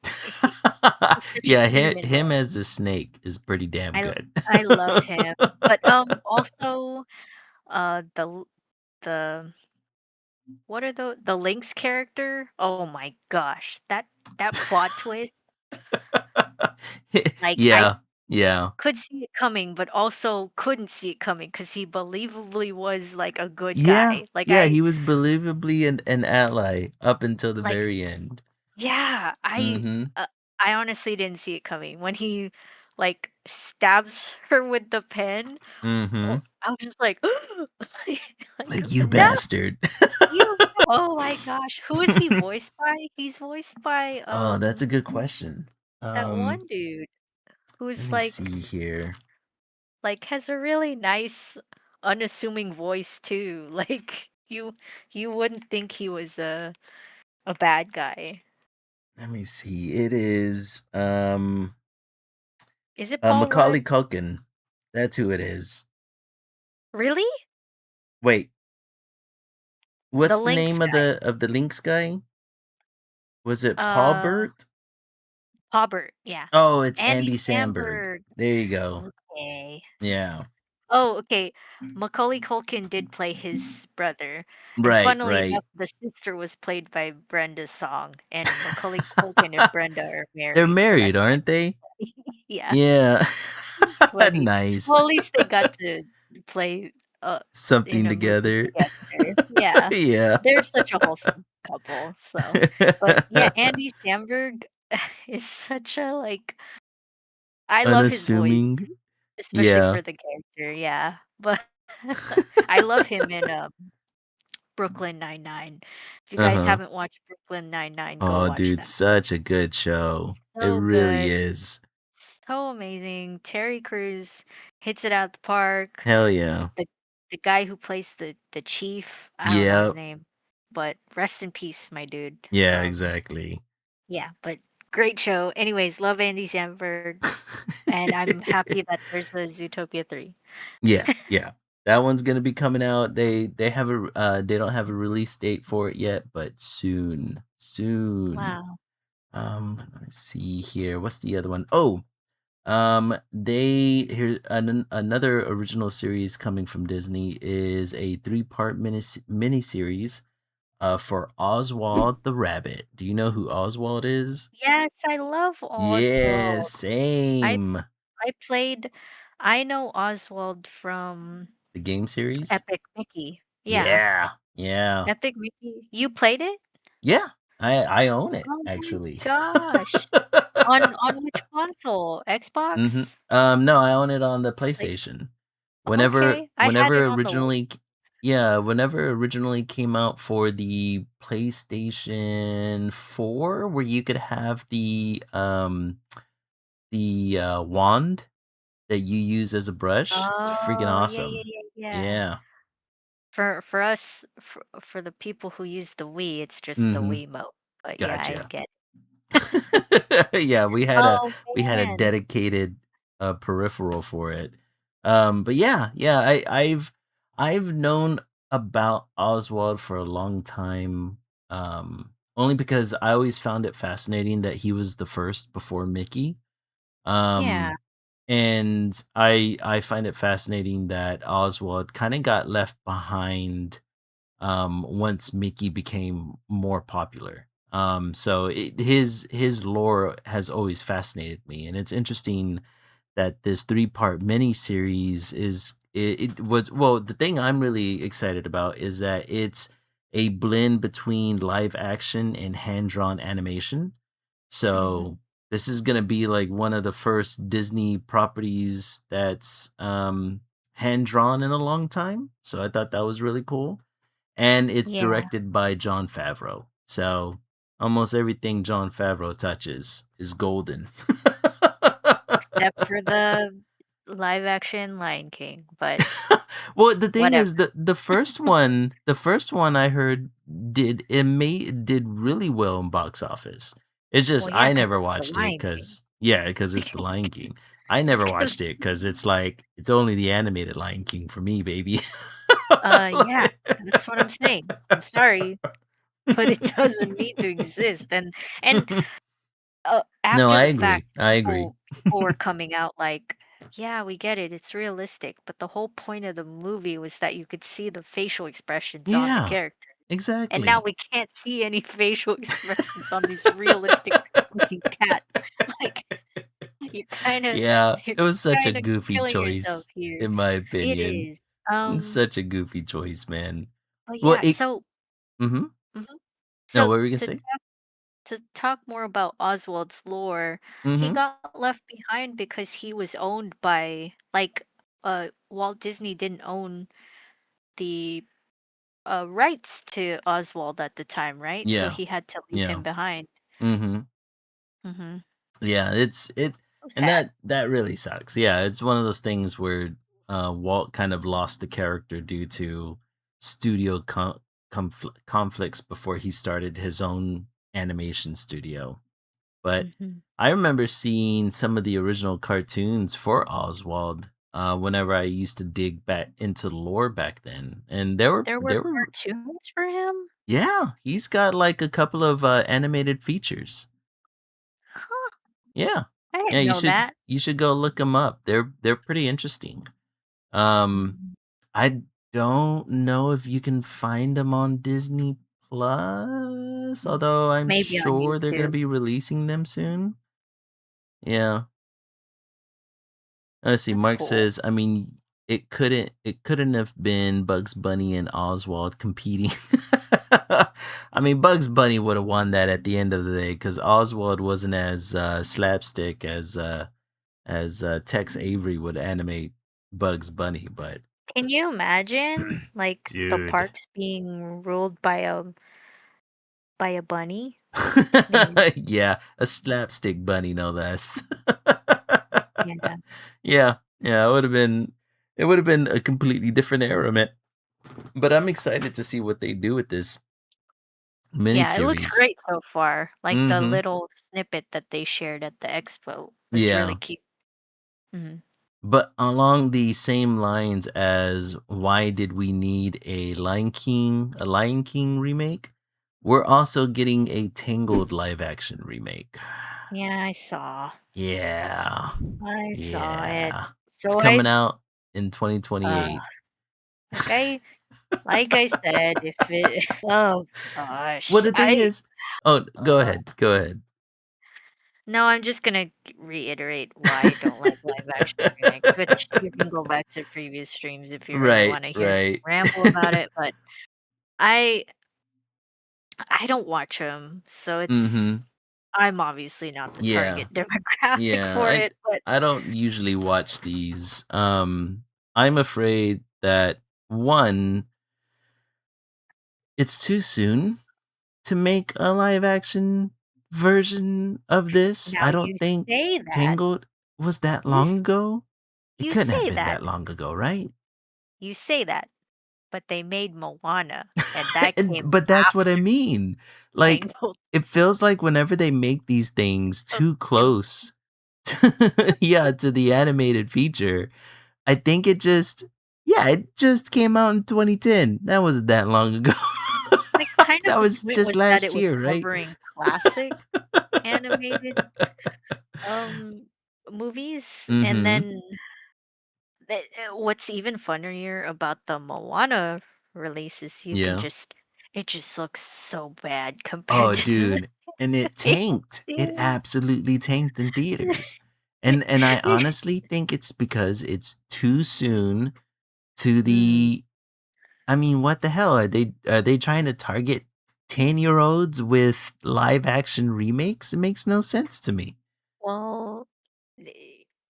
such a Yeah, demon, him man. as the snake is pretty damn I good. I love him. But, also, the what are the Lynx character? Oh my gosh, that plot twist, like, I Yeah, yeah. could see it coming, but also couldn't see it coming because he believably was, like, a good Yeah, guy. Like, yeah, he was believably an ally up until the like very end. yeah, Mhm, I honestly didn't see it coming. When he, like, stabs her with the pen, mhm. I was just like, like, Like, "You "No, bastard." you" oh my gosh, who is he voiced by? He's voiced by, Oh, that's a good question. that one dude Let who's, me see here. has a really nice, unassuming voice too. Like, you wouldn't think he was a bad guy. Let me see. It is, Is it Paul Macaulay Rudd? Culkin. That's who it is. Really? Wait, The what's the Lynx name of guy. the Lynx guy? Was it Paul Uh, Burt? Paubert, yeah. Oh, it's Andy Andy Samberg. Samberg. There you go. Okay. Yeah. Oh, okay. Macaulay Culkin did play his brother, and Right, funnily right. enough, the sister was played by Brenda Song, and Macaulay Culkin and Brenda are They're married, so married, that's aren't kinda they? yeah, Yeah. funny. Well, Nice. at least they got to play, in Something a movie together. together. Yeah. Yeah. They're such a wholesome couple, so but, yeah, Andy Samberg is such a, I love his voice. Unassuming. Especially Yeah. for the character, yeah, but I love him in, Brooklyn Nine-Nine. If you guys Uh-huh. haven't watched Brooklyn Nine-Nine, go Oh, watch dude, that. such a good show. It So really good, is. so amazing. Terry Crews hits it out the park. Hell yeah. The the guy who plays the chief, I don't know his Yep. name, but rest in peace, my dude. Yeah, exactly. Yeah, but great show. Anyways, love Andy Samberg, and I'm happy that there's a Zootopia 3. Yeah, yeah. That one's gonna be coming out. They don't have a release date for it yet, but soon. Soon. Wow. Let me see here. What's the other one? Oh, they here another original series coming from Disney is a three-part mini series for Oswald the Rabbit. Do you know who Oswald is? Yes, I love Yeah, Oswald. I same. I played I know Oswald from The game series? Epic Mickey. Yeah, Yeah. Yeah. Epic Mickey. You played it? Yeah. I own it Oh my actually. gosh. On which console? Mhm. Xbox? No, I own it on the Like, PlayStation. okay, I had it Whenever on the originally Wii. yeah, whenever it originally came out for the PlayStation 4, where you could have the wand that you use as a brush, it's freaking Oh, yeah, yeah, awesome. yeah, yeah. Yeah. For us, for the people who use the Wii, it's just the Mhm. Wiimote. But yeah, I Gotcha. get. Yeah, Oh we had a man. dedicated, peripheral for it. But yeah, I've known about Oswald for a long time, only because I always found it fascinating that he was the first before Mickey. Yeah. Um, and I find it fascinating that Oswald kinda got left behind once Mickey became more popular. His lore has always fascinated me, and it's interesting that this 3-part miniseries it was well. The thing I'm really excited about is that it's a blend between live action and hand drawn animation. Mhm. So this is gonna be like one of the first Disney properties that's hand drawn in a long time. So I thought that was really cool, and it's Yeah. directed by Jon Favreau. So almost everything Jon Favreau touches is golden. Except for the live action Lion King, but Well, the thing whatever. is the first one I heard did really well in box office. It's just Well, yeah, I because never it's the watched it Lion King. because yeah, because it's the Lion King. I It's never 'cause watched it because it's like it's only the animated Lion King for me, baby. yeah, that's what I'm saying. I'm sorry, but it doesn't need to exist, and No, after I the fact, agree. I agree. people were coming out like, "Yeah, we get it, it's realistic," but the whole point of the movie was that you could see the facial expressions on the Yeah, character, and now exactly. we can't see any facial expressions on these realistic looking cats. Like, you're kinda Yeah, you're it was such a kinda goofy killing yourself choice, here. in my It opinion. is, It's such a goofy choice, man. but Well, yeah, it so mhm. mhm. No, So, what were you gonna to say? talk more about Oswald's lore, he Mhm. got left behind because he was owned by like Walt Disney didn't own the rights to Oswald at the time, right? So Yeah. he had to leave him Yeah. behind. Mhm. Mhm. Yeah, it So and sad. that really sucks. Yeah, it's one of those things where, Walt kind of lost the character due to studio conflicts before he started his own animation studio. But Mhm. I remember seeing some of the original cartoons for Oswald, whenever I used to dig back into the lore back then, and There were they were cartoons for him? yeah, he's got like a couple of animated features. Huh, Yeah, I yeah, didn't know that. you should go look them up. They're pretty interesting. Um, Mhm. I don't know if you can find them on Disney Plus, although I'm Maybe on sure they're gonna YouTube. be releasing them soon. Yeah. Let's see. That's Mark cool. says, I mean, it couldn't have been Bugs Bunny and Oswald competing. I mean, Bugs Bunny would have won that at the end of the day because Oswald wasn't as slapstick as Tex Avery would animate Bugs Bunny. But Can you imagine like the dude, parks being ruled by a bunny? I mean, yeah, a slapstick bunny, no less. yeah. Yeah, it would have been a completely different era, man. But I'm excited to see what they do with this Yeah, it looks miniseries. great so far. Like the Mhm. little snippet that they shared at the expo was really Yeah. cute. Mhm. But along the same lines as why did we need a Lion King remake? We're also getting a Tangled live action remake. Yeah, I saw. Yeah. I saw it. Yeah. It's So coming out in uh 2028. like I like I said, if it oh Well, gosh. the thing is oh, go Uh ahead. Go ahead. no, I'm just gonna reiterate why I don't like live action remakes, which you can go back to previous streams if you really Right, want to hear me right. ramble about it, but I I don't watch them, so Mhm. I'm obviously not the Yeah. target demographic Yeah, for it, but I don't usually watch these. I'm afraid that one, it's too soon to make a live action version of this. Now I you don't think say that. Tangled was that You s long ago. It you couldn't have say been that. that long ago, right? You say that, but they made Moana, and that And came but that's what I after mean. Like, Tangled. it feels like whenever they make these things So too it close yeah, to the animated feature, I think it just came out in 2010. That wasn't that long ago. like, kind of That the was point just was that it last was year, right? covering classic animated, um, movies, and Mhm. then what's even funnier about the Moana release is Yeah. it just looks so bad compared Oh, to the dude, and it animated. tanked. It absolutely tanked in theaters. And I honestly think it's because it's too soon to Mm, the I mean, what the hell? Are they trying to target 10-year-olds with live action remakes? It makes no sense to me. well,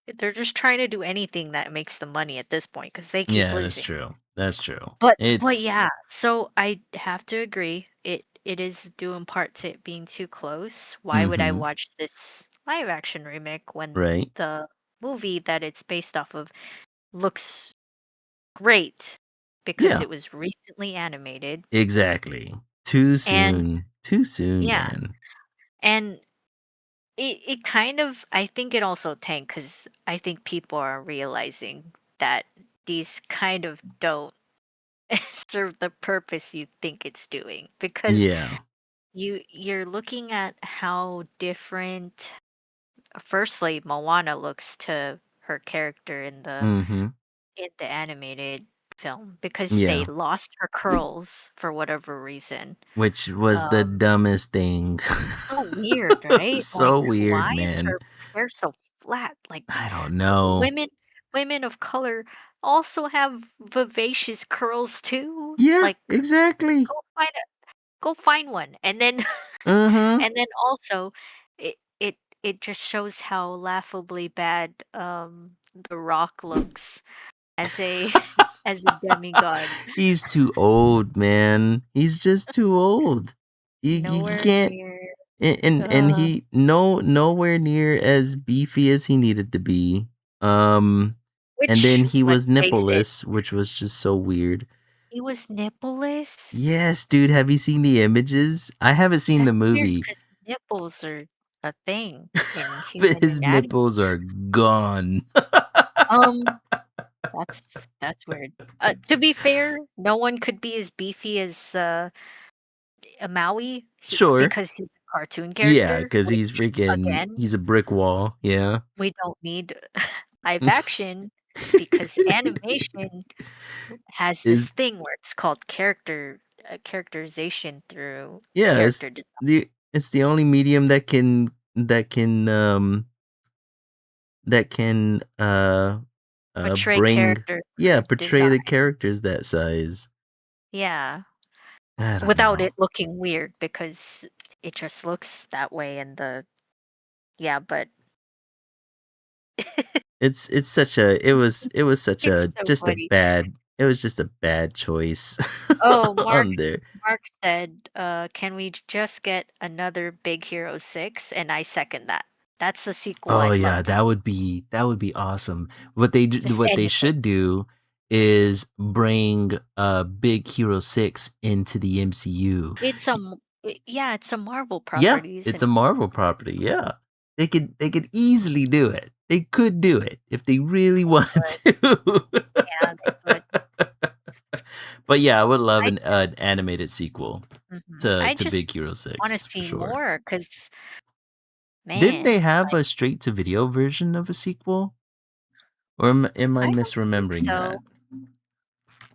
they're just trying to do anything that makes the money at this point because they keep Yeah, that's losing. true. That's true. But It's yeah, so I have to agree. It is due in part to it being too close. Why would I Mhm. watch this live action remake when Right. the movie that it's based off of looks great because Yeah. it was recently animated Exactly. Too and soon. Too soon, yeah, man. and it kind of I think it also tanked because I think people are realizing that these kind of don't serve the purpose you think it's doing because Yeah. you're looking at how different firstly Moana looks to her character Mhm. in the animated film because they Yeah. lost her curls for whatever reason. Which was the Um, dumbest thing. so weird, right? Like, So weird, why is man. her hair so flat? Like, I don't know. women women of color also have vivacious curls too. Yeah, Like, exactly. go find go find one, and then Uh-huh. and then also, it just shows how laughably bad, The Rock looks as a as a demigod. He's too old, man. He's just too old. You Nowhere can't near, and uh, he nowhere near as beefy as he needed to be. Um, and then which, he let's was face it, nippleless, which was just so weird. he was nippleless? Yes, dude, have you seen the images? I haven't seen That's the weird movie, because nipples are a thing in but human his anatomy. nipples are gone. Um, that's weird. To be fair, no one could be as beefy as, a Maui, Sure. because he's a cartoon Yeah, character, because he's which, freaking again, he's a brick wall, yeah. we don't need live action because animation has this Is thing where it's called characterization through yeah, character design. it's the only medium that can Portray bring character yeah, through portray the design. characters that size. Yeah, I don't without know. it looking weird because it just looks that way in the yeah, but It's such a it was such it's a so just a funny. bad it was just a bad choice Oh, on there. Mark said, "Can we just get another Big Hero 6?" And I second that. That's a sequel Oh I'd yeah, love to see. that would be awesome. Just What they anything. should do is bring Big Hero 6 into the MCU. Yeah, it's a Marvel Yeah, properties it's and a Marvel property, yeah. They could easily do it. They could do it if they really they wanted could. to. Yeah, they could. But yeah, I would love I an animated sequel to I to just Big Hero wanna 6 for see sure. more because Didn't they man, have like, a straight to video version of a sequel? Or am I I don't think misremembering that? so.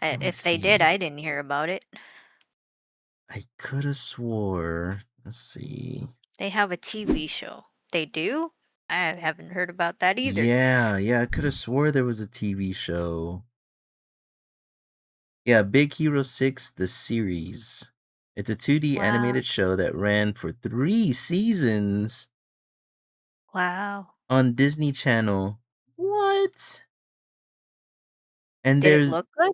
Let me If they did, see. I didn't hear about it. I coulda swore. Let's see. They have a TV show. They do? I haven't heard about that either. Yeah, yeah, I coulda swore there was a TV show. Yeah, Big Hero 6, the series. It's a 2D Wow, animated show that ran for 3 seasons wow. on Disney Channel. What? And Did it there's look good?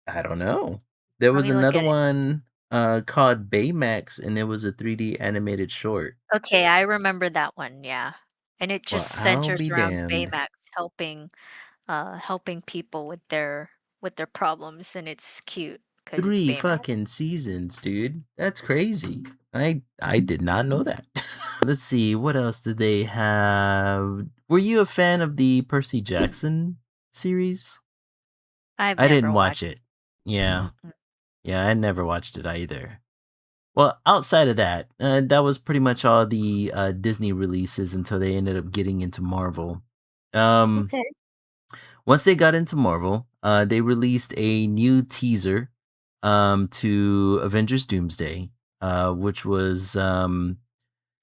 I don't know. There Let was me look another at it. one called Baymax, and it was a 3D animated short. Okay, I remember that one, yeah. And it Well, just I'll centers be around damned. Baymax helping people with their problems, and it's cute because it's 3 Baymax. fucking seasons, dude. That's crazy. I did not know that. Let's see, what else did they have? Were you a fan of the Percy Jackson series? I've I didn't never watch watched. it. Yeah. Mm-mm. Yeah, I never watched it either. Well, outside of that, that was pretty much all the Disney releases until they ended up getting into Marvel. Um, Okay. Once they got into Marvel, they released a new teaser to Avengers Doomsday, which was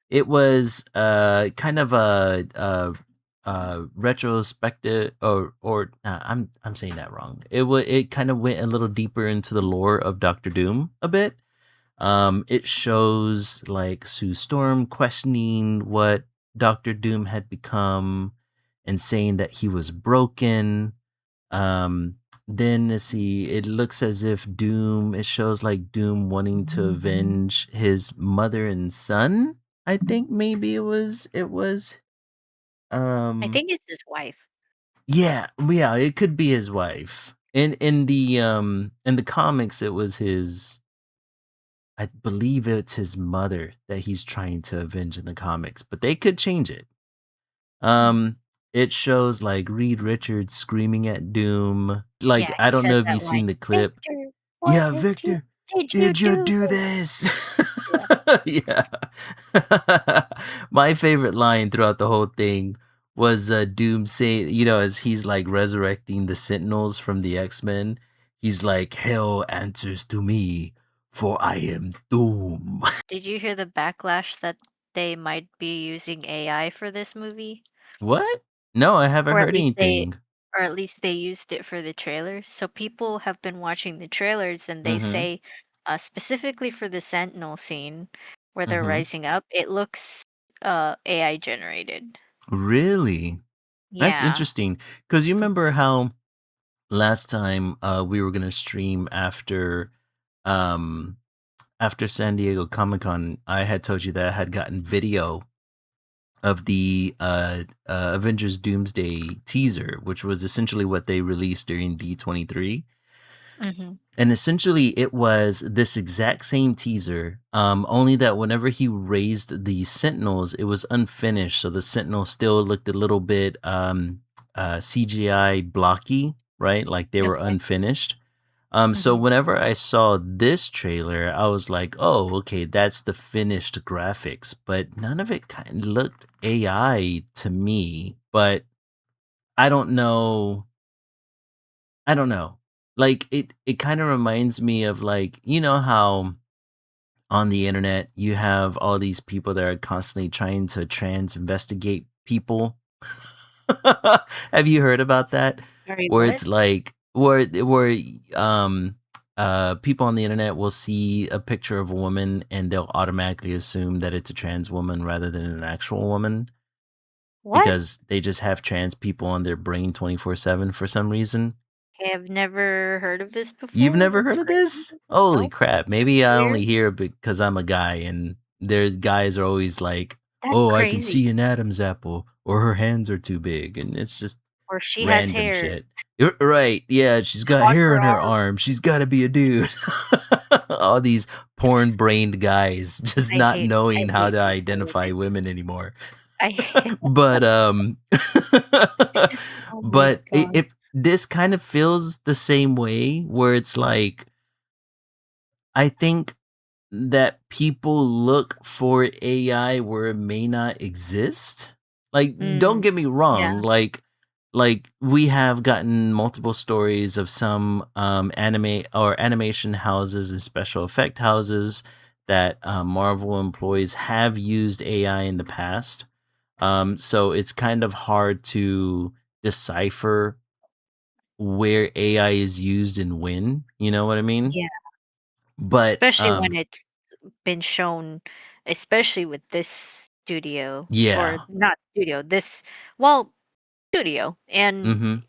it was kind of a retrospective or I'm saying that wrong. It kind of went a little deeper into the lore of Doctor Doom a bit. It shows like Sue Storm questioning what Doctor Doom had become and saying that he was broken. Um, then let's see, it looks as if Doom, it shows like Doom wanting to avenge his mother and son. I think maybe it was I um think it's his wife. yeah, it could be his wife. In the comics it was his, I believe it's his mother that he's trying to avenge in the comics, but they could change it. Mhm. Um, it shows like Reed Richards screaming at Doom. Like, Yeah, I he don't says know if that you've line, seen the clip. "Victor, what Yeah, Victor, did you did you do do this?" this? Yeah. Yeah. My favorite line throughout the whole thing was Doom saying, as he's like resurrecting the Sentinels from the X-Men, he's like, "Hell answers to me, for I am Doom." Did you hear the backlash that they might be using AI for this movie? What? No, I haven't Or at heard least they anything. or at least they used it for the trailers. So people have been watching the trailers and they Mhm. say, specifically for the Sentinel scene where they're Mhm. rising up, it looks AI generated. Really? That's Yeah. interesting. Cause you remember how last time, we were gonna stream um, after San Diego Comic-Con, I had told you that I had gotten video of the, Avengers Doomsday teaser, which was essentially what they released during D23. Mhm. And essentially, it was this exact same teaser, only that whenever he raised the Sentinels, it was unfinished. So the Sentinels still looked a little bit CGI blocky, right? Like they were Okay. unfinished. So Mhm. whenever I saw this trailer, I was like, "Oh, okay, that's the finished graphics." But none of it kind of looked AI to me. But I don't know. I don't know. Like it kind of reminds me of like, how on the internet you have all these people that are constantly trying to trans investigate people. Have you heard about that? Sorry, Where what? it's like where people on the internet will see a picture of a woman and they'll automatically assume that it's a trans woman rather than an actual woman What? because they just have trans people on their brain 24/7 for some reason. I have never heard of this You've before. never That's heard of crazy. this? Holy Nope. crap. Maybe I Weird. only hear it because I'm a guy and there's guys are always like, That's "Oh, I can crazy. see an Adam's apple," or "Her hands are too big," and it's just Or she has random hair shit. You're right, yeah, she's got on hair her on her arm. arm, she's gotta be a dude. All these porn-brained guys just not I knowing how hate to people with identify it. women anymore. I But, oh my but god. it this kind of feels the same way where it's like, I think that people look for AI where it may not exist. Like, don't Mm, get me wrong, yeah. like we have gotten multiple stories of some anime or animation houses and special effect houses that Marvel employees have used AI in the past. So it's kind of hard to decipher where AI is used and when, you know what I mean? Yeah. But Especially when it's been shown, especially with this studio or yeah. not studio, this well, studio and Mhm.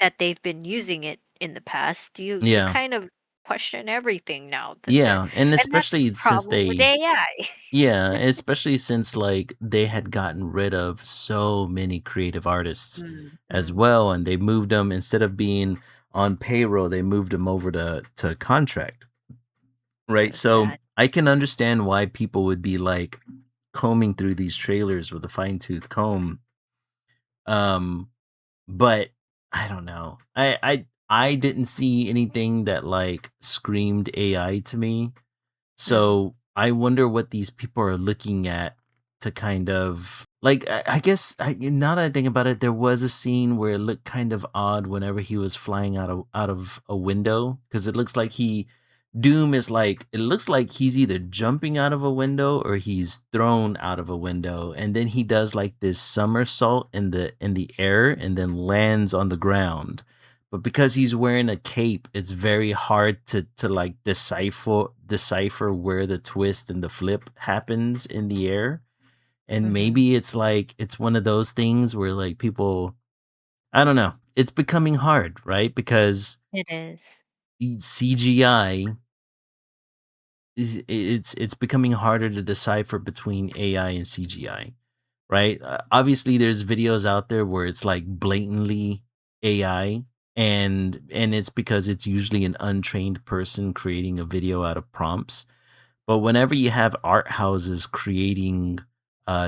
that they've been using it in the past. You Yeah. kind of question everything now that they're Yeah, and and that's the especially since problem with they AI. yeah, especially since, like, they had gotten rid of so many creative artists as Mhm. well, and they moved them instead of being on payroll, they moved them over to contract, right? So So, sad. I can understand why people would be, like, combing through these trailers with a fine-tooth comb, um, but I don't know. I didn't see anything that, like, screamed AI to me. Mm, So I wonder what these people are looking at to kind of like I guess now that I think about it, there was a scene where it looked kind of odd whenever he was flying out of a window because it looks like he Doom is like it looks like he's either jumping out of a window or he's thrown out of a window, and then he does like this somersault in the air and then lands on the ground. But because he's wearing a cape, it's very hard to like decipher where the twist and the flip happens in the air. And mhm. maybe it's like it's one of those things where like people I don't know. It's becoming hard, right? Because It is. CGI it's becoming harder to decipher between AI and CGI, right? Obviously, there's videos out there where it's like blatantly AI, and it's because it's usually an untrained person creating a video out of prompts. But whenever you have art houses creating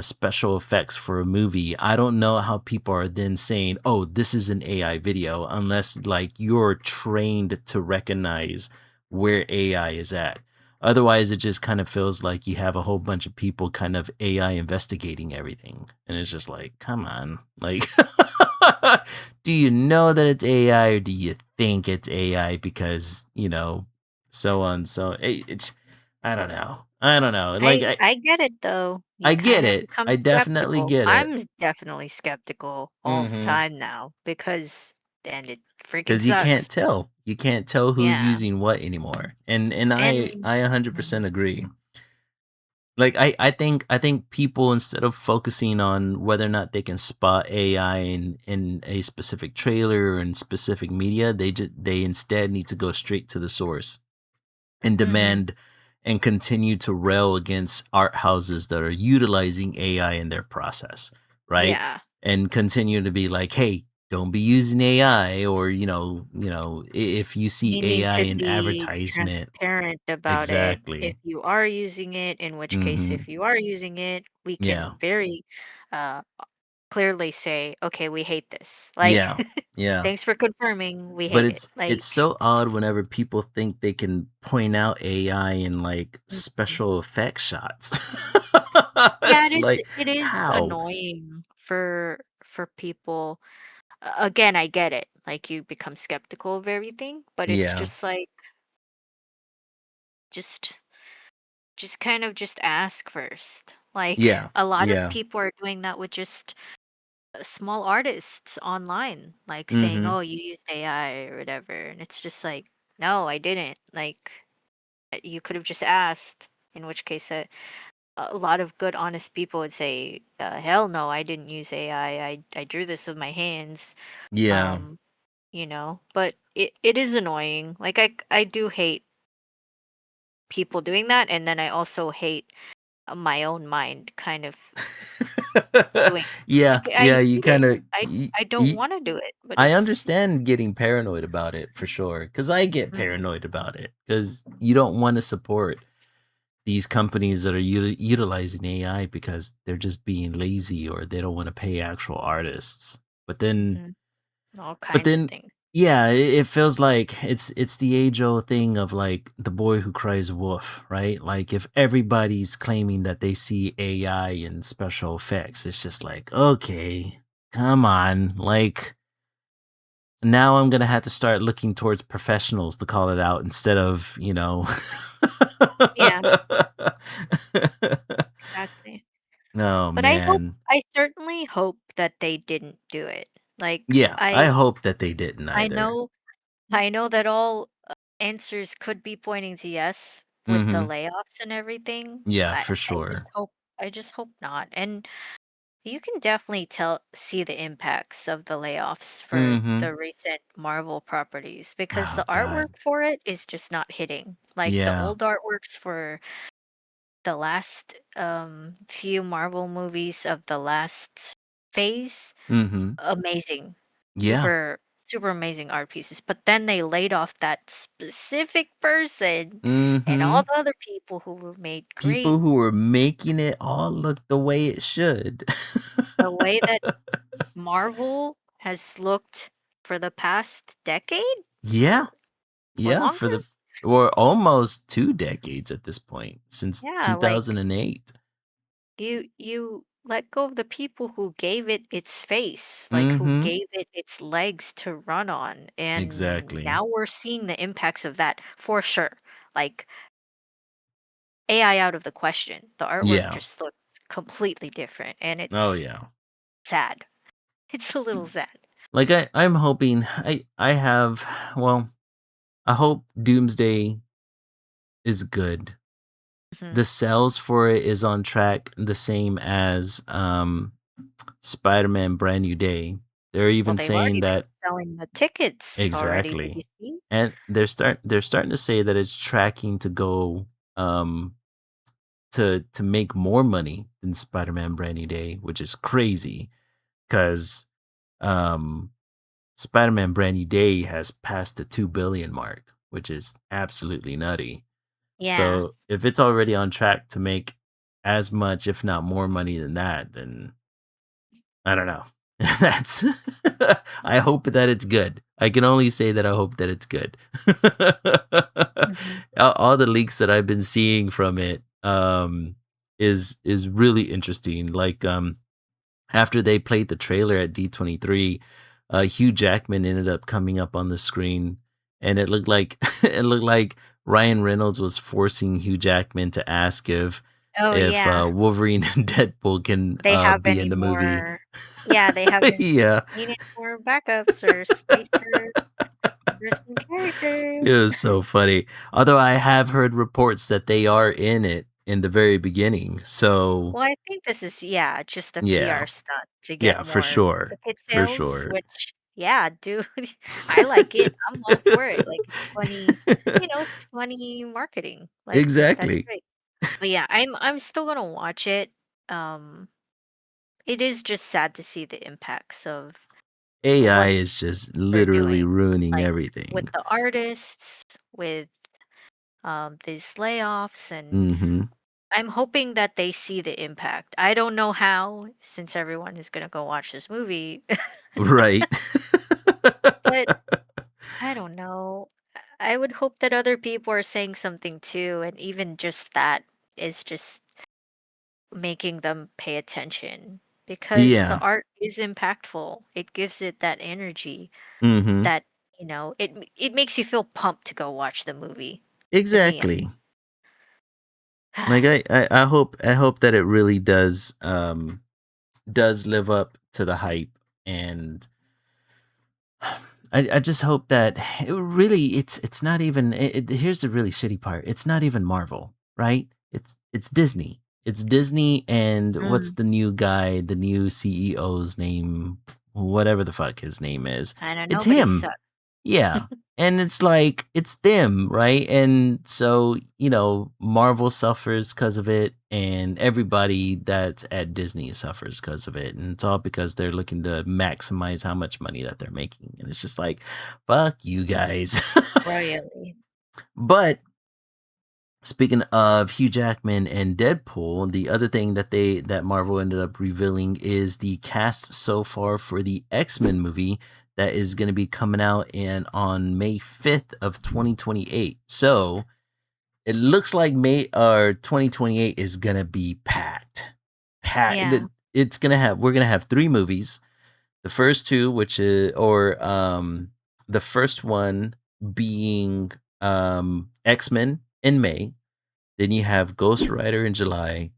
special effects for a movie, I don't know how people are then saying, "Oh, this is an AI video," unless like you're trained to recognize where AI is at. Otherwise, it just kind of feels like you have a whole bunch of people kind of AI investigating everything, and it's just like, come on, like, do you know that it's AI or do you think it's AI because so on so it's I don't know. I don't know. Like I get it though. You I get kinda it. become I definitely skeptical. get it. Definitely skeptical all the Mhm. time now because and it freaking 'Cause you can't sucks. tell. You can't tell who's Yeah, using what anymore. And I and I mhm, 100% agree. Like I think people instead of focusing on whether or not they can spot AI in a specific trailer or in specific media, they instead need to go straight to the source and mhm, demand and continue to rail against art houses that are utilizing AI in their process, right? yeah. And continue to be like, "Hey, don't be using AI," or if you see You need AI to in be advertisement. transparent about it. Exactly. If you are using it, in which case, Mhm. if you are using it, we Yeah. can very uh, clearly say, okay, we hate this. Like, Yeah. Yeah. thanks for confirming, we But hate it. it's Like, so odd whenever people think they can point out AI in, like, mhm. special effect shots. Yeah, It's like, it is how? annoying for people. Again, I get it. Like, you become skeptical of everything, but it's Yeah. just like, just just kind of just ask first. Like, Yeah. a lot of Yeah. people are doing that with just small artists online, like saying, Mhm. "Oh, you used AI or whatever," and it's just like, "No, I didn't." Like, you could have just asked. In which case, a lot of good, honest people would say, "Hell no, I didn't use AI. I drew this with my hands." Yeah. Um, but it is annoying. Like, I do hate people doing that, and then I also hate my own mind kind of doing. Yeah, Like, I yeah, you hate it. kinda I don't want to do it, but I it's. understand getting paranoid about it for sure, because I get Mhm, paranoid about it, because you don't wanna support these companies that are utilizing AI because they're just being lazy or they don't wanna pay actual artists. But then mhm. All but kinds of then things. yeah, it feels like it's the age-old thing of, like, the boy who cries wolf, right? Like, if everybody's claiming that they see AI in special effects, it's just like, "Okay, come on." Like, now I'm gonna have to start looking towards professionals to call it out instead of. Yeah, exactly. Oh, But man. I certainly hope that they didn't do it. Like, Yeah, I hope that they didn't I either. know I know that all answers could be pointing to yes with the Mhm. layoffs and everything. Yeah, I for I just sure. hope I just hope not. And You can definitely see the impacts of the layoffs for Mm-hmm. the recent Marvel properties because Oh the God. artwork for it is just not hitting. Like the Yeah. old artworks for the last few Marvel movies of the last phase, Mm-hmm. amazing. Yeah. Super amazing art pieces. But then they laid off that specific person and Mm-hmm. all the other people who were made great People who were making it all look the way it should. the way that Marvel has looked for the past decade Yeah. or Yeah, longer. for the or almost 2 decades at this point, since Yeah, like 2008. you let go of the people who gave it its face, like who Mhm. gave it its legs to run on, and Exactly. now we're seeing the impacts of that for sure. Like AI out of the question. The artwork Yeah. just looks completely different and Oh, it's yeah. sad. It's a little sad. Like, I'm hoping I have well, I hope Doomsday is good. Mhm. The sales for it is on track the same as, Spider-Man: Brand New Day. They're Well, even they've saying already been that selling the tickets already. Did you exactly. see? And they're starting to say that it's tracking to go, to make more money than Spider-Man: Brand New Day, which is crazy because um, Spider-Man: Brand New Day has passed the 2 billion mark, which is absolutely nutty. Yeah. So if it's already on track to make as much, if not more money than that, then I don't know. That's I hope that it's good. I can only say that I hope that it's good. Mhm. All the leaks that I've been seeing from it is really interesting. Like after they played the trailer at D23, Hugh Jackman ended up coming up on the screen and it looked like it looked like Ryan Reynolds was forcing Hugh Jackman to ask Oh, if yeah. Wolverine and Deadpool can They have be in any the movie. more yeah, they haven't Yeah, needed more backups or space for some it characters. was so funny. Although I have heard reports that they are in it in the very beginning. So Well, I think this is, yeah, just a yeah, PR stunt to get yeah, for more sure, ticket for sales, sure. which, yeah, dude, I like it. I'm all for it. Like, it's funny, it's funny marketing. Like, that's Exactly. great. But yeah, I'm still gonna watch it. Um, it is just sad to see the impacts of AI what is just they're literally doing, ruining like with everything. the artists, with these layoffs, and Mhm. I'm hoping that they see the impact. I don't know how, since everyone is gonna go watch this movie, Right. but I don't know. I would hope that other people are saying something too, and even just that is just making them pay attention because the Yeah. art is impactful. It gives it that energy Mhm. that, it makes you feel pumped to go watch the movie. To me. Exactly. Like I hope that it really does live up to the hype and I just hope that it really it's not even here's the really shitty part. It's not even Marvel, right? It's Disney. It's Disney and what's Mm, the new guy, the new CEO's name, whatever the fuck his name is. I don't It's know, but he him. sucks. Yeah. And it's like it's them, right? And so, Marvel suffers because of it and everybody that's at Disney suffers because of it. And it's all because they're looking to maximize how much money that they're making. And it's just like, fuck you guys. Royally. But speaking of Hugh Jackman and Deadpool, the other thing that Marvel ended up revealing is the cast so far for the X-Men movie that is going to be coming out in on May 5th of 2028. So, it looks like May or 2028 is going to be packed. Packed. Yeah. It's going to have we're going to have 3 movies. The first two which is or the first one being X-Men in May, then you have Ghost Rider in July,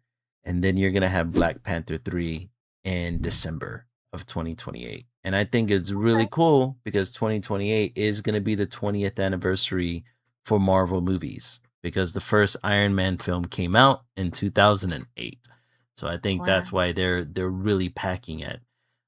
and then you're gonna have Black Panther 3 in December of 2028. And I think it's really Okay. cool because 2028 is gonna be the 20th anniversary for Marvel movies because the first Iron Man film came out in 2008. So I think that's Wow. why they're really packing it.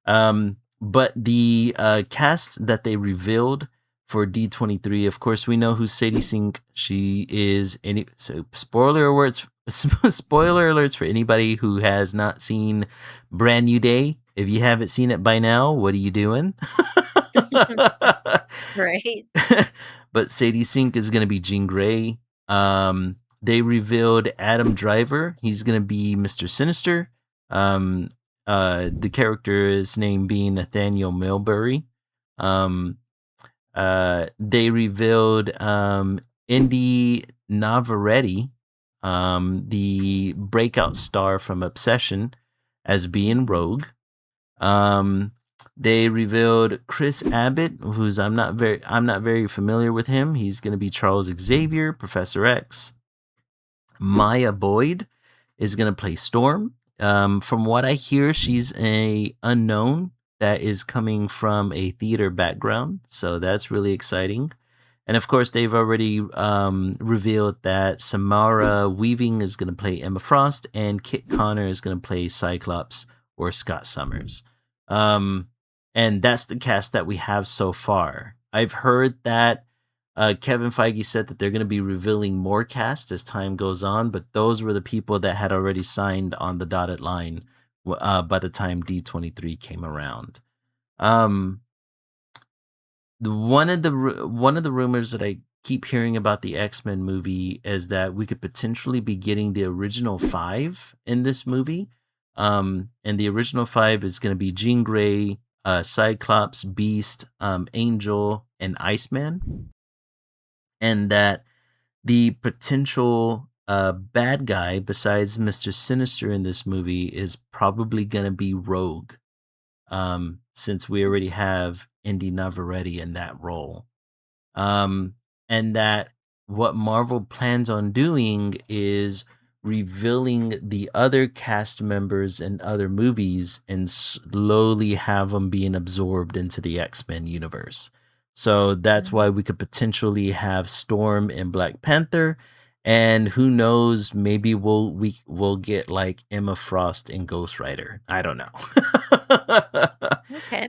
But the cast that they revealed for D23, of course, we know who Sadie Sink. She is any so spoiler alerts. Spoiler alerts for anybody who has not seen Brand New Day. If you haven't seen it by now, what are you doing? Right. But Sadie Sink is going to be Jean Grey. They revealed Adam Driver. He's going to be Mr. Sinister. Um, the character's name being Nathaniel Milbury. Um, they revealed Indy Navarrete, the breakout star from Obsession, as being Mhm. Rogue. Um, they revealed Chris Abbott, who's I'm not very familiar with him. He's going to be Charles Xavier, Professor X. Maya Boyd is going to play Storm. From what I hear, she's a unknown that is coming from a theater background, so that's really exciting. And of course, they've already revealed that Samara Weaving is going to play Emma Frost, and Kit Connor is going to play Cyclops or Scott Summers. Um, and that's the cast that we have so far. I've heard that Kevin Feige said that they're going to be revealing more cast as time goes on, but those were the people that had already signed on the dotted line by the time D23 came around. Um, one of the rumors that I keep hearing about the X-Men movie is that we could potentially be getting the original 5 in this movie. And the original 5 is going to be Jean Grey, Cyclops, Beast, Angel, and Iceman. And that the potential bad guy besides Mr. Sinister in this movie is probably going to be Rogue, since we already have Indy Navarrete in that role. Um, and that what Marvel plans on doing is revealing the other cast members in other movies and slowly have them being absorbed into the X-Men universe. So that's why Mhm. we could potentially have Storm and Black Panther, and who knows, maybe we'll get like Emma Frost and Ghost Rider. I don't know. Okay.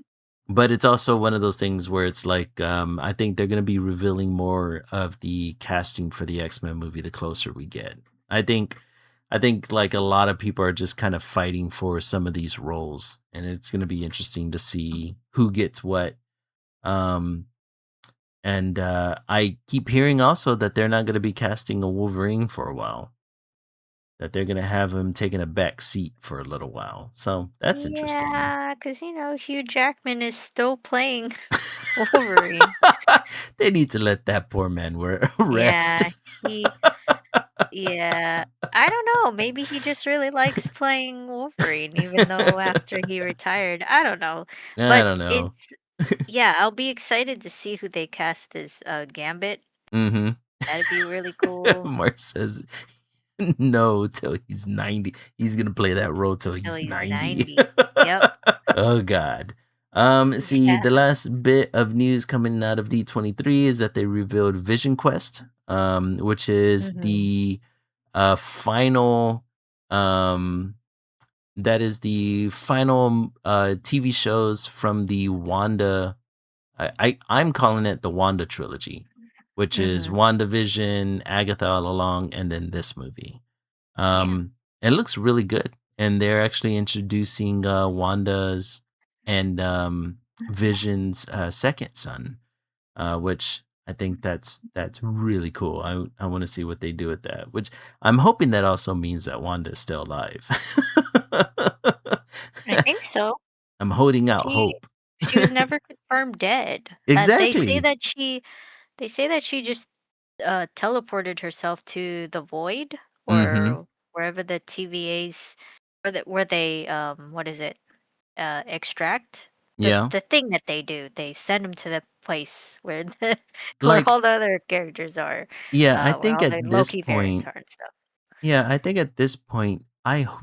But it's also one of those things where it's like, I think they're going to be revealing more of the casting for the X-Men movie the closer we get. I think like a lot of people are just kind of fighting for some of these roles, and it's going to be interesting to see who gets what. Um, and I keep hearing also that they're not going to be casting a Wolverine for a while. That they're going to have him taking a back seat for a little while. So that's interesting. Yeah, because Hugh Jackman is still playing Wolverine. They need to let that poor man wear rest. Yeah, he yeah. I don't know, maybe he just really likes playing Wolverine even though after he retired, I don't know. I But don't know. it's yeah, I'll be excited to see who they cast as, Gambit. Mhm. That'd be really cool Mark says no till he's 90. He's gonna play that role till till he's he's 90. 90. Yep. Oh god. See, Yeah. the last bit of news coming out of D23 is that they revealed Vision Quest, which is Mhm. the final um that is the final TV shows from the Wanda. I'm calling it the Wanda trilogy, which is Mhm. WandaVision, Agatha All Along, and then this movie. Yeah. It looks really good, and they're actually introducing Wanda's and Vision's second son, which I think that's really cool. I want to see what they do with that. Which I'm hoping that also means that Wanda is still alive. I think so. I'm holding out She hope. she was never confirmed dead. Exactly. They say that she just, teleported herself to the void Mm-hmm. or wherever the TVAs where they, what is it, extract? Yeah. The thing that they do, they send them to the place where the where Like, all the other characters are, yeah, where all the Loki variants are and stuff. I think at this point,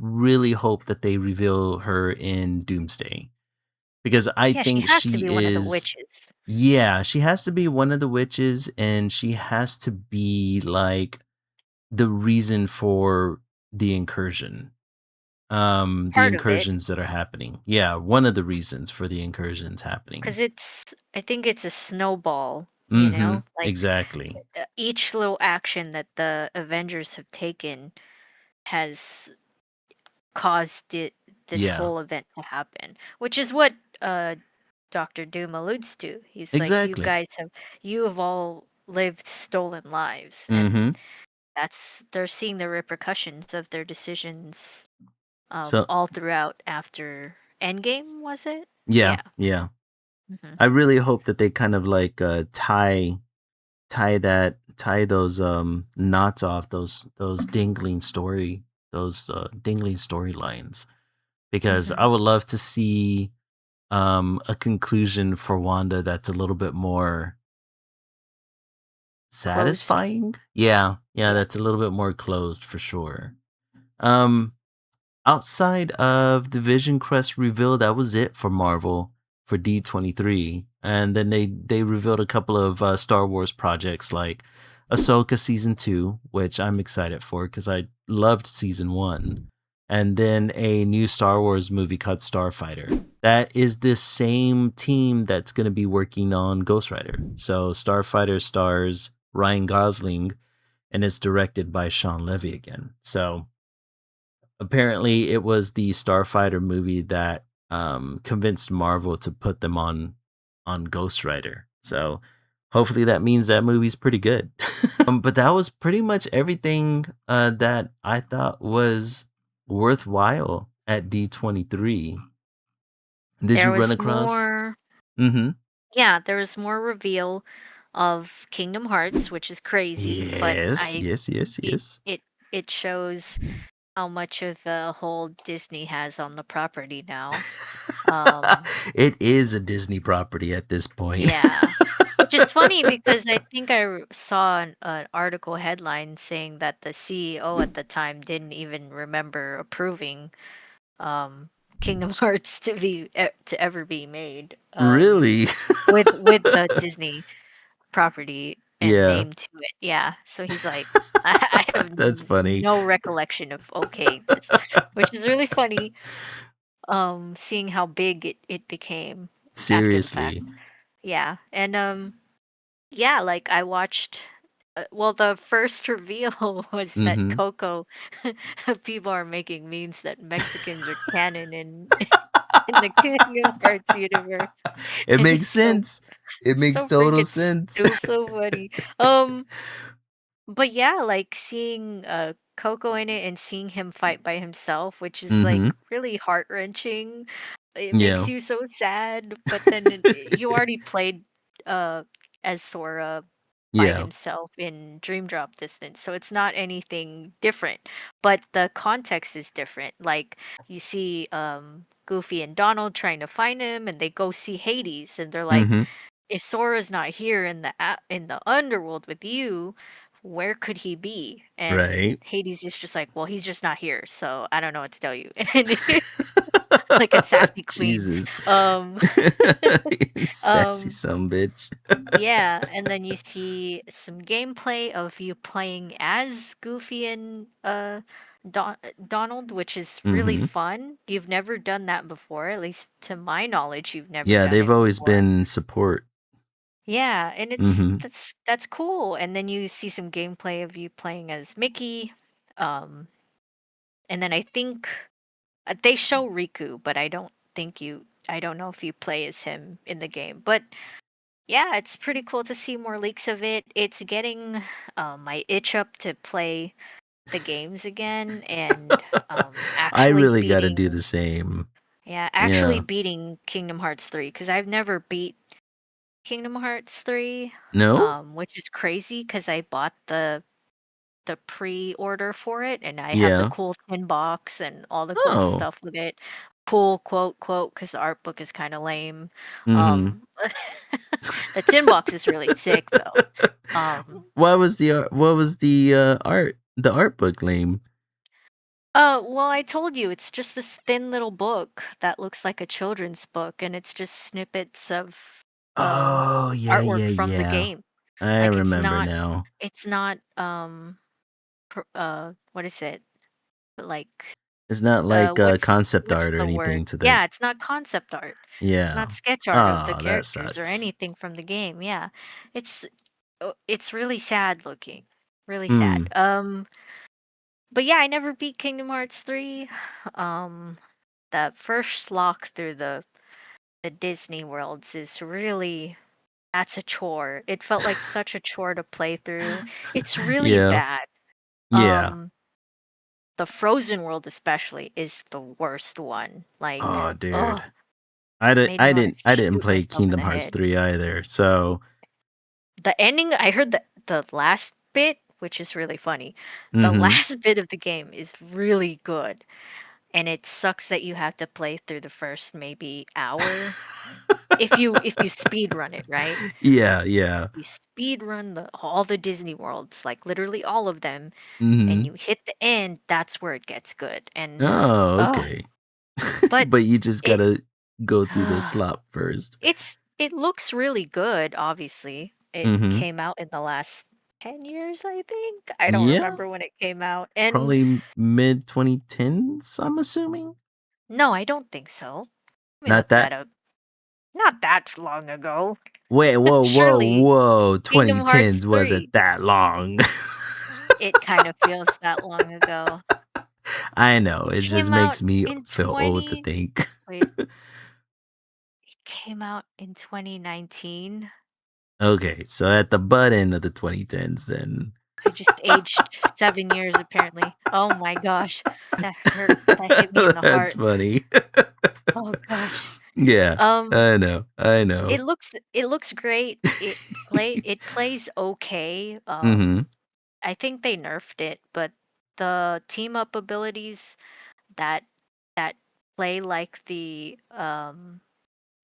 really hope that they reveal her in Doomsday, because I Yeah, she think has to she be one of the is, witches. yeah, she has to be one of the witches, and she has to be like the reason for the incursion. the Part of it, incursions that are happening. Yeah, one of the reasons for the incursions happening. 'cause I think it's a snowball, you Mhm. know? Like, Exactly. each little action that the Avengers have taken has caused this Yeah. whole event to happen, which is what, uh, Doctor Doom alludes to. He's like, Exactly. you have all lived stolen lives," and Mhm. that's they're seeing the repercussions of their decisions, So all throughout after Endgame, was it? yeah, Yeah. yeah. Mhm. I really hope that they kind of like tie those knots off those dingling storylines because I Mhm. would love to see a conclusion for Wanda that's a little bit more Closed. satisfying. Yeah, yeah, Yeah. that's a little bit more closed for sure. Um Outside of the Vision Quest reveal, that was it for Marvel for D23. And then they revealed a couple of Star Wars projects like Ahsoka season 2, which I'm excited for cuz I loved season 1. And then a new Star Wars movie called Starfighter. That is the same team that's going to be working on Ghost Rider. So Starfighter stars Ryan Gosling and is directed by Sean Levy again. So apparently, it was the Starfighter movie that convinced Marvel to put them on Ghost Rider. So hopefully that means that movie's pretty good. But that was pretty much everything that I thought was worthwhile at D23. Did you There run was across? more Mm-hmm. Yeah, there was more reveal of Kingdom Hearts, which is crazy, but Yes, yes, yes, it yes. it it shows how much of the whole Disney has on the property now. Um, It is a Disney property at this point. yeah. Which is funny because I think saw an article headline saying that the CEO at the time didn't even remember approving um Kingdom Hearts to ever be made Really? with the Disney property and Yeah, name to it. Yeah. So he's like, I have that's funny. no recollection of okaying this, which is really funny. Seeing how big it became after the fact. Seriously. Yeah. And yeah, like I watched. Well, the first reveal was that Mhm. Coco. People are making memes that Mexicans are canon in the Kingdom Hearts universe, It and makes sense. It makes so total freaking sense. it was so funny. Um, but yeah, like seeing Coco in it and seeing him fight by himself, which is Mhm. like really heart-wrenching. It makes Yeah. you so sad, but then you already played uh as Sora by Yeah. himself in Dream Drop Distance, so it's not anything different. But the context is different. Like you see Goofy and Donald trying to find him and they go see Hades and they're like, Mhm. if Sora's not here in in the underworld with you, where could he be? And Right. Hades is just like, well, he's just not here, so I don't know what to tell you. And like a sassy queen. Jesus. Um, Sassy um, some bitch. yeah, and then you see some gameplay of you playing as Goofy and Donald, which is really Mhm. fun. You've never done that before, at least to my knowledge, you've never Yeah, done they've it always before. been support. Yeah, and Mhm. that's cool. And then you see some gameplay of you playing as Mickey. Um, and then I think they show Riku, but I don't know if you play as him in the game. But yeah, it's pretty cool to see more leaks of it. It's getting my itch up to play the games again and I actually really gotta do the beating same. actually Yeah. beating Kingdom Hearts 3 because I've never beat Kingdom Hearts 3, No? which is crazy because I bought the pre-order for it and I have the Yeah. cool tin box and all the cool Oh. stuff with it. Cool quote because the art book is kind of lame. Mhm. Um, the tin box is really sick though. Um, What was the art book lame? well, I told you it's just this thin little book that looks like a children's book, and it's just snippets of Oh, yeah, yeah, artwork from the yeah. game. I Like remember now. it's not what is it? Like It's not like concept what's art or the word? anything to the Yeah, it's not concept art. It's yeah. not sketch art of the Oh, that characters or sucks. anything from the game. Yeah. It's it's really sad looking. Really sad. Hmm. But yeah, I never beat Kingdom Hearts 3. Um that first lock through the Disney worlds is really that's a chore. It felt like such a chore to play through. It's really Yeah. bad. Yeah. Um the Frozen world especially is the worst one. Like, Oh, oh, dude. made me want to I didn't shoot play myself in Kingdom the Hearts head. 3 either. So, The ending, I heard the last bit, which is really funny. The mhm. last bit of the game is really good, and it sucks that you have to play through the first maybe hour if you speed run it, right? Yeah, yeah. You speed run all the Disney worlds, like literally all of them, and Mhm. you hit the end, that's where it gets good. And Oh, oh, okay. but But you just it gotta go through the slop first. it looks really good, obviously. It Mhm. came out in the last 10 years, I think. I don't Yeah, remember when it came out. And probably mid 2010s, I'm assuming. no, I don't think so. Let me Not look that that. up. Not that long ago. Wait, whoa, whoa, Surely whoa. Kingdom Hearts 2010s wasn't 3. that long. It kind of feels that long ago. I know. It just Came out makes me in feel old to 20 think. Wait, it came out in 2019. Okay, so at the butt end of the 2010s, then. I just aged 7 years apparently. Oh my gosh. That hurt. That hit me in the That's heart. funny. Oh gosh. Yeah, Um, I know. I know. it looks great. It plays okay. Mhm. I think they nerfed it, but the team up abilities that that play like the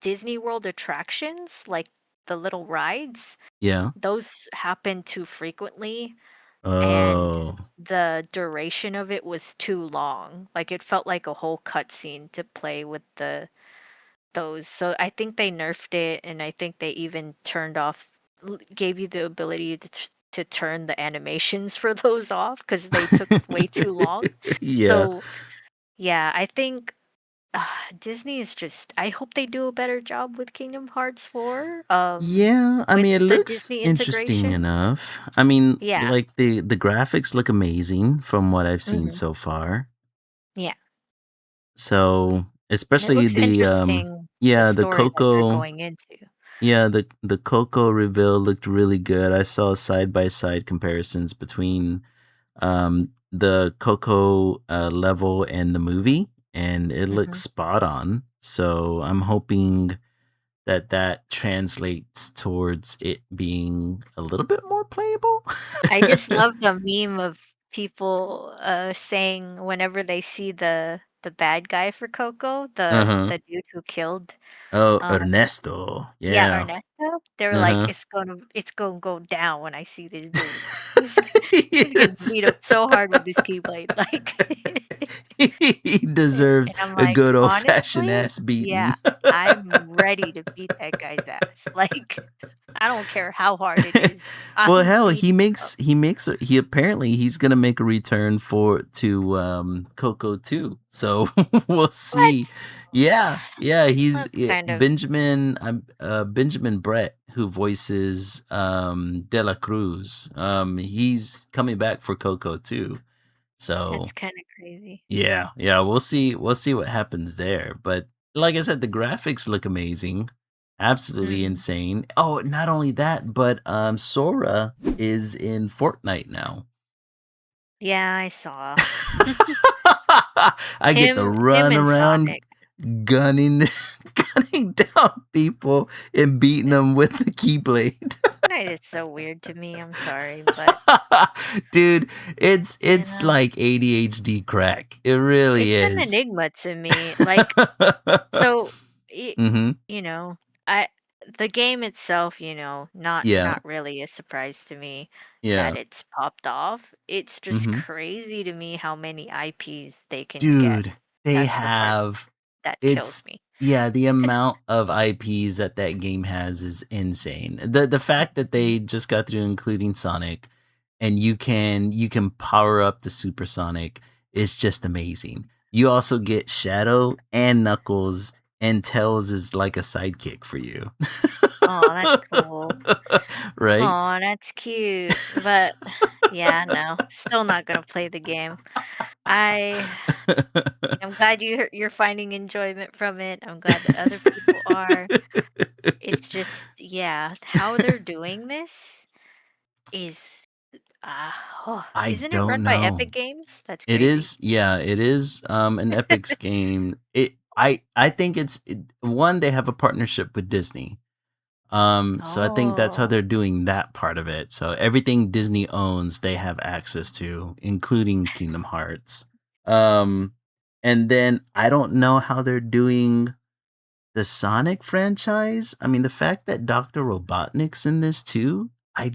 Disney World attractions, like the little rides, Yeah. those happen too frequently, and Oh. the duration of it was too long. Like it felt like a whole cutscene to play with the those. So I think they nerfed it, and I think they even turned off, gave you the ability to turn the animations for those off because they took way too long. Yeah. So yeah, I think Disney is just. I hope they do a better job with Kingdom Hearts 4. Yeah, I With mean, it the looks Disney interesting integration. enough. I mean, Yeah. like the graphics look amazing from what I've seen Hmm. so far. Yeah. So, And it especially looks interesting the yeah, the story that they're Coco going into. yeah, the Coco reveal looked really good. I saw side by side comparisons between the Coco level and the movie, and it looks Hmm. spot on. So, I'm hoping that that translates towards it being a little bit more playable. I just love the meme of people saying whenever they see the bad guy for Coco, Uh-huh. the dude who killed Oh, um Ernesto. yeah, Yeah. Ernesto, they're like, Uh-huh. it's gonna go down when I see this dude. He's he's getting Yes. beat up so hard with this keyblade, like He deserves and I'm a like, good old-fashioned honestly, ass yeah, beating. I'm ready to beat that guy's ass. Like, I don't care how hard it is. Well, I'm hell, beating him up. he apparently he's gonna make a return for to Coco too. So we'll What? see. Yeah, yeah, That's kind of Benjamin Brett, who voices De La Cruz. He's coming back for Coco too. So that's kind of crazy. yeah, yeah, we'll see what happens there. But like I said, the graphics look amazing. Absolutely Mm. insane. Oh, not only that, but Sora is in Fortnite now. Yeah, I saw I get to him run and around Sonic. gunning gunning down people and beating them with the keyblade. Fortnite is so weird to me. I'm sorry, but Dude, you it's know, like ADHD crack. It really it's an is. enigma to me. Like, so, Mhm. you know, I the game itself, Yeah. not really a surprise to me that Yeah. it's popped off. It's just Mhm. crazy to me how many IPs they can get. Dude, they That's the part have that kills it's me. yeah, the amount of IPs that that game has is insane. The fact that Mhm. they just got through including Sonic and you can power up the supersonic is just amazing. you also get Shadow and Knuckles, and Tails is like a sidekick for you. Oh, that's cool. Right? Oh, that's cute. But yeah, no, still not gonna play the game. I I'm glad you're finding enjoyment from it. I'm glad that other people are. It's just, yeah, how they're doing this is, I isn't it don't run by know. Epic Games? That's It crazy. is, yeah, it is an Epic's game. I think one, they have a partnership with Disney. So I think that's how Oh. they're doing that part of it. So everything Disney owns, they have access to, including Kingdom Hearts. Um, and then I don't know how they're doing the Sonic franchise. I mean, the fact that Dr. Robotnik's in this too, I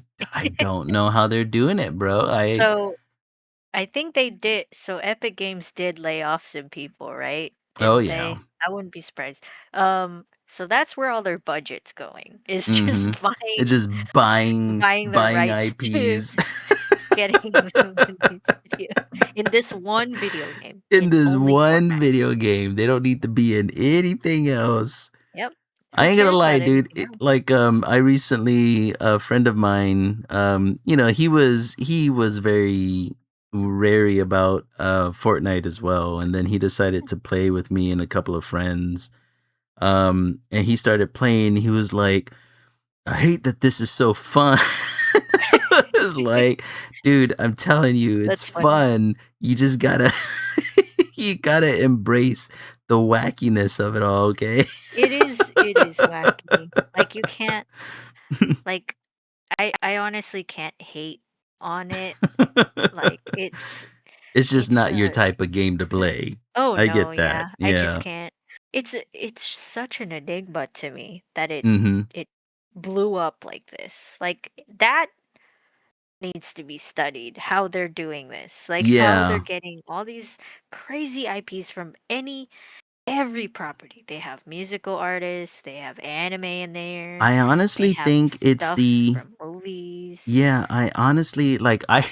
don't know how they're doing it, bro. So, I think they did so Epic Games did lay off some people, right? Oh Didn't yeah. they? I wouldn't be surprised. So that's where all their budget's going, is just Mhm. It's just buying the buying rights to IPs getting them in these in this one video game, in in this only one Fortnite. video game. They don't need to be in anything else. Yep. I Who ain't gonna cares lie, about dude. anything else? I recently a friend of mine, he was very wary about Fortnite as well, and then he decided to play with me and a couple of friends. And he started playing. He was like, "I hate that this is so fun." It's like, dude, I'm telling you, it's That's funny. fun. You just gotta, you gotta embrace the wackiness of it all, okay? It is wacky. Like, you can't like, I honestly can't hate on it. Like, It's just it's, not your type of game to it's just play. oh, I no, get that. yeah, I just Yeah. can't. It's such an enigma to me that Mhm. it blew up like this. Like, that needs to be studied, how they're doing this, like, how they're Yeah. getting all these crazy IPs from every property. They have musical artists, they have anime in there, I they honestly have think it's stuff the from movies. yeah, I honestly like I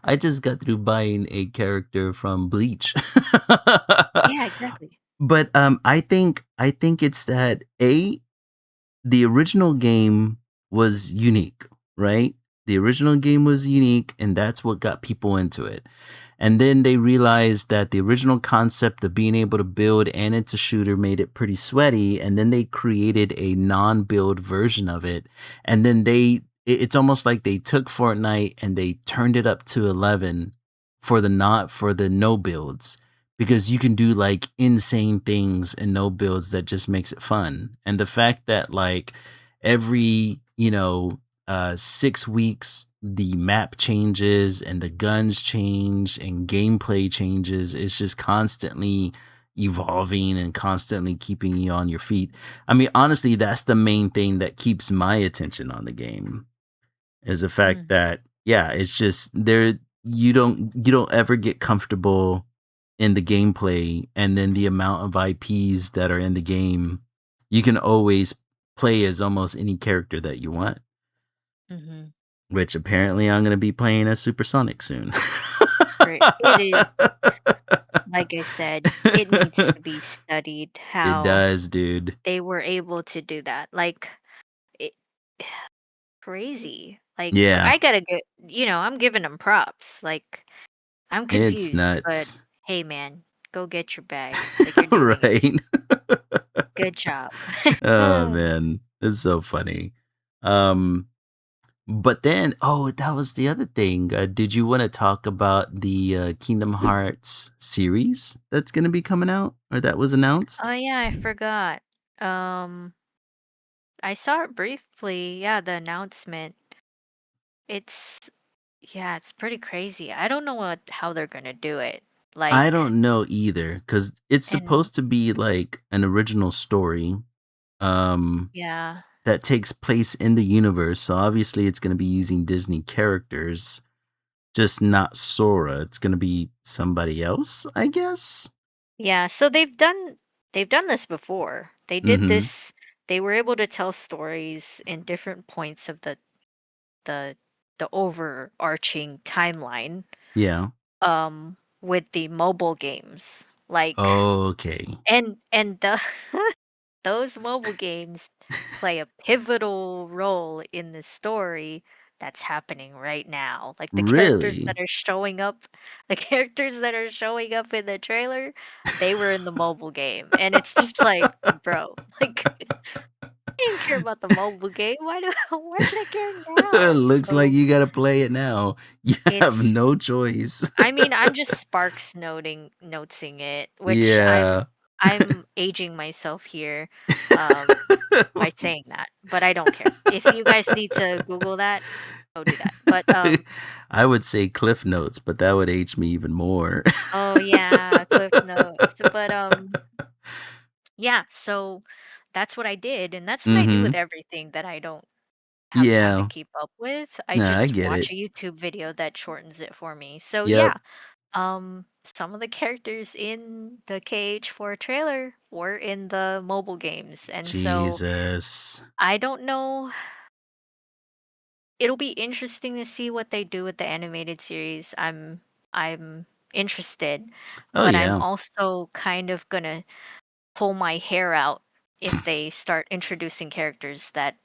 I just got through buying a character from Bleach. Yeah, exactly. But I think it's that the original game was unique, right? The original game was unique, and that's what got people into it. And then they realized that the original concept of being able to build and it's a shooter made it pretty sweaty. And then they created a non build version of it. And then it's almost like they took Fortnite and they turned it up to 11 for the not for the no builds because you can do like insane things in no builds that just makes it fun. And the fact that like every, 6 weeks the map changes and the guns change and gameplay changes. It's just constantly evolving and constantly keeping you on your feet. I mean, honestly, that's the main thing that keeps my attention on the game is the fact Mm, that yeah, it's just there you don't ever get comfortable in the gameplay, and then the amount of IPs that are in the game, you can always play as almost any character that you want, mhm. which apparently I'm going to be playing as Supersonic soon. Great. It is, like I said, it needs to be studied It how does, dude. they were able to do that. Like, it crazy. Like, Yeah, I gotta get, I'm giving them props. Like, I'm it's confused, but nuts. hey, man, go get your bag. Like, you're doing it. Right? Good job. Oh man, it's so funny. Um But then, oh, that was the other thing. Did you want to talk about the Kingdom Hearts series that's going to be coming out or that was announced? Oh, yeah, I forgot. Um, I saw it briefly. Yeah, the announcement. It's Yeah, it's pretty crazy. I don't know how they're gonna do it. I Like, don't know either because it's and supposed to be like an original story um, yeah. that takes place in the universe. So obviously, it's going to be using Disney characters, just not Sora. It's going to be somebody else, I guess. Yeah, so they've done this before. They did Mm-hmm. this. They were able to tell stories in different points of the the overarching timeline Yeah. with the mobile games. Like, Okay. and the those mobile games play a pivotal role in the story that's happening right now. Like, Really? the characters that are showing up in the trailer, they were in the mobile game, and it's just like, "Bro, like, I didn't care about the mobile game. Why should I care now?" Looks like So, you gotta play it now. You have it's no choice. I mean, I'm just sparks notesing it, which Yeah. I'm aging myself here, um, by saying that, but I don't care. If you guys need to Google that, go do that. But, I would say Cliff Notes, but that would age me even more. oh yeah, Cliff Notes. But, yeah, so that's what I did, and that's what I do with Mhm. everything that I don't have time to Yeah. keep up with. I No, I just get watch it. a YouTube video that shortens it for me. So Yep. yeah, some of the characters in the KH4 trailer were in the mobile games, and so Jesus. I don't know. It'll be interesting to see what they do with the animated series. I'm interested, Oh, but I'm yeah. also kind of gonna pull my hair out if they start introducing characters that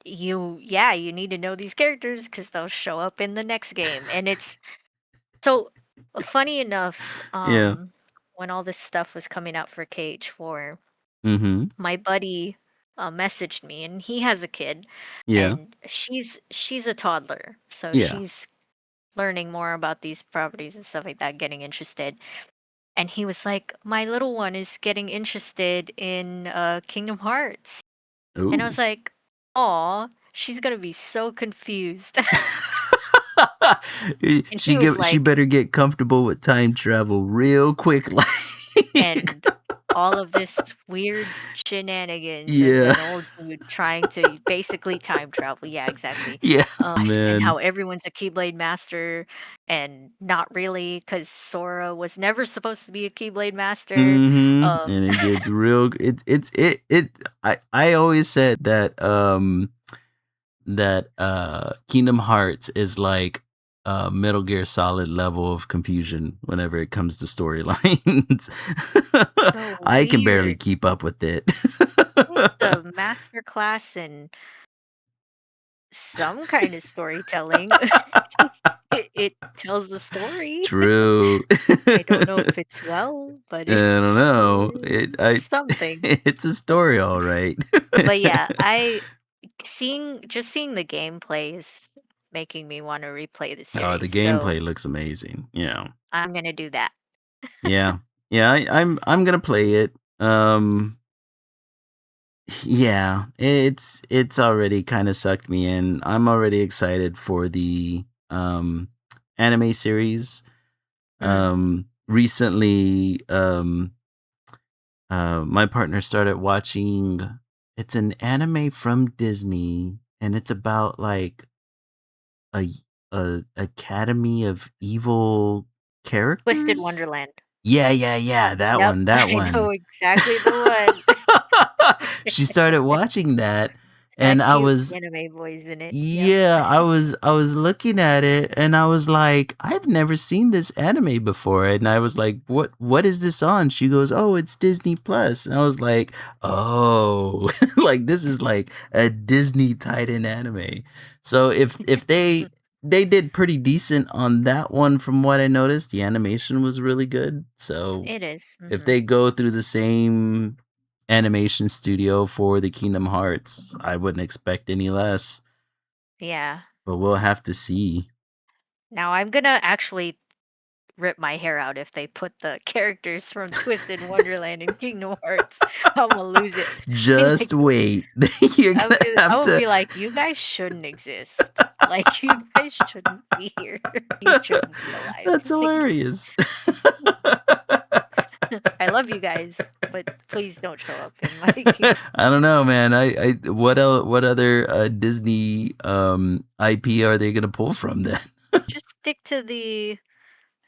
you need to know these characters because they'll show up in the next game. And it's so funny enough, Yeah. when all this stuff was coming out for KH4, Mhm. my buddy messaged me, and he has a kid, Yeah. and she's a toddler, so Yeah. she's learning more about these properties and stuff like that, getting interested. And he was like, "My little one is getting interested in Kingdom Hearts," and I Ooh. was like, "Aw, she's gonna be so confused." And he was She like, better get comfortable with time travel real quick, like and all of this weird shenanigans of Yeah. an old dude trying to basically time travel. Yeah, exactly. Yeah, And man. how everyone's a Keyblade master and not really, because Sora was never supposed to be a Keyblade master. Mhm, Um, and it gets real I always said that, Kingdom Hearts is like, Metal Gear Solid level of confusion whenever it comes to storylines. so I can barely weird. keep up with it. It's a master class in some kind of storytelling. It tells the story. True. I don't know if it's well, but I don't it's know. something. It's a story, all right. But yeah, I seeing the gameplay is making me wanna replay the Oh, the series, so gameplay looks amazing. Yeah. I'm gonna do that. Yeah. Yeah, I'm gonna play it. Um, yeah, it's already kind of sucked me in. I'm already excited for the anime series. Mm. Recently, my partner started watching. It's an anime from Disney, and it's about like a a academy of evil Twisted characters. Wonderland. Yeah, that Yep, one, that I one. know exactly the one. She started watching that, It's and got I cute was anime boys in it. Yep. yeah, I was looking at it, and I was like, "I've never seen this anime before." And I was like, "What is this on?" She goes, "Oh, it's Disney Plus." And I was like, "Oh, like this is like a Disney tied in anime." So if they did pretty decent on that one from what I noticed, the animation was really good. So It is, if mhm. they go through the same animation studio for the Kingdom Hearts, I wouldn't expect any less. Yeah. But we'll have to see. Now I'm gonna actually rip my hair out if they put the characters from Twisted Wonderland and Kingdom Hearts. Imma lose it. Just Like, wait. You're gonna I have would to. be like, "You guys shouldn't exist. Like, you guys shouldn't be here. You shouldn't be alive." That's Like, hilarious. I love you guys, but please don't show up in my King. I don't know, man. What other Disney IP are they gonna pull from then? Just stick to the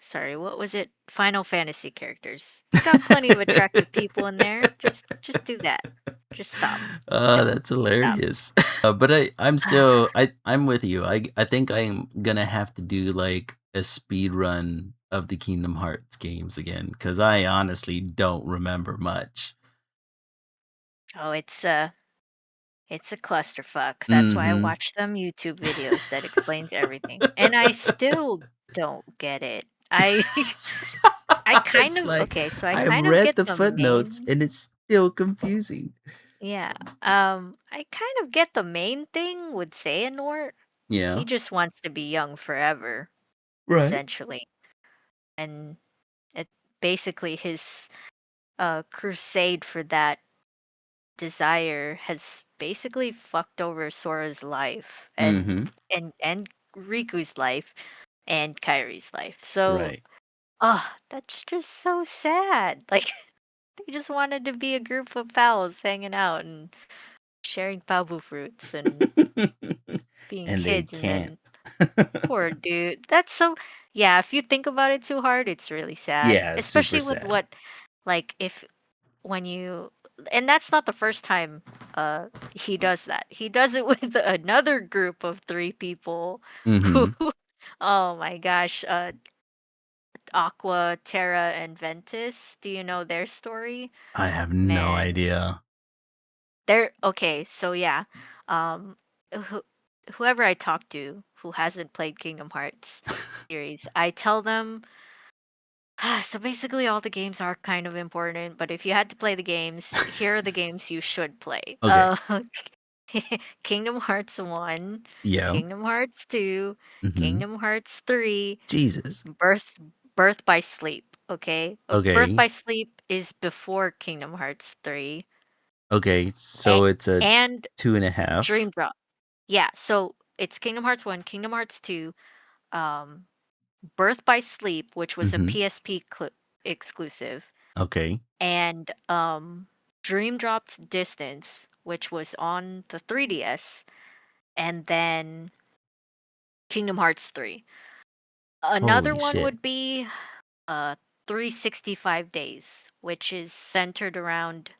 sorry, what was it? Final Fantasy characters. You got plenty of attractive people in there. Just do that. Just stop. Oh, Don't. that's Stop. hilarious. But I'm with you. I think I'm gonna have to do like a speed run of the Kingdom Hearts games again because I honestly don't remember much. Oh, it's a clusterfuck. That's why I Mm-hmm. watch them YouTube videos that explains everything. And I still don't get it. I kind It's of like okay, so I I've kind of read get the the footnotes main and it's still confusing. yeah. I kind of get the main thing with Xehanort. He Yeah. just wants to be young forever, Right. essentially. And it basically his crusade for that desire has basically fucked over Sora's life Mm-hmm. and Riku's life and Kyrie's life. So, Right. that's just so sad. Like they just wanted to be a group of pals hanging out and sharing pabu fruits and being And they kids and can't. then poor dude. That's so yeah, if you think about it too hard, it's really sad. Yeah, it's super Especially with sad. what like if when you and that's not the first time he does that. He does it with another group of 3 people who Mm-hmm. oh my gosh, Aqua, Terra, and Ventus. Do you know their story? I have no Man, idea. they're okay, so yeah. Um who, whoever I talk to who hasn't played Kingdom Hearts series, I tell them so basically all the games are kind of important, but if you had to play the games, here are the games you should play. Okay. Kingdom Hearts 1, Yeah. Kingdom Hearts 2, Mm-hmm. Kingdom Hearts 3, Jesus. Birth by Sleep, okay? Birth Okay. by Sleep is before Kingdom Hearts 3 Okay. and, So it's a and 2.5. Dream Drop. Yeah, so it's Kingdom Hearts 1, Kingdom Hearts 2, um Birth by Sleep, which was a Mm-hmm. PSP exclusive, Okay. and Dream Dropped Distance, which was on the 3DS, and then Kingdom Hearts 3. Another Holy one shit. would be 365 Days, which is centered around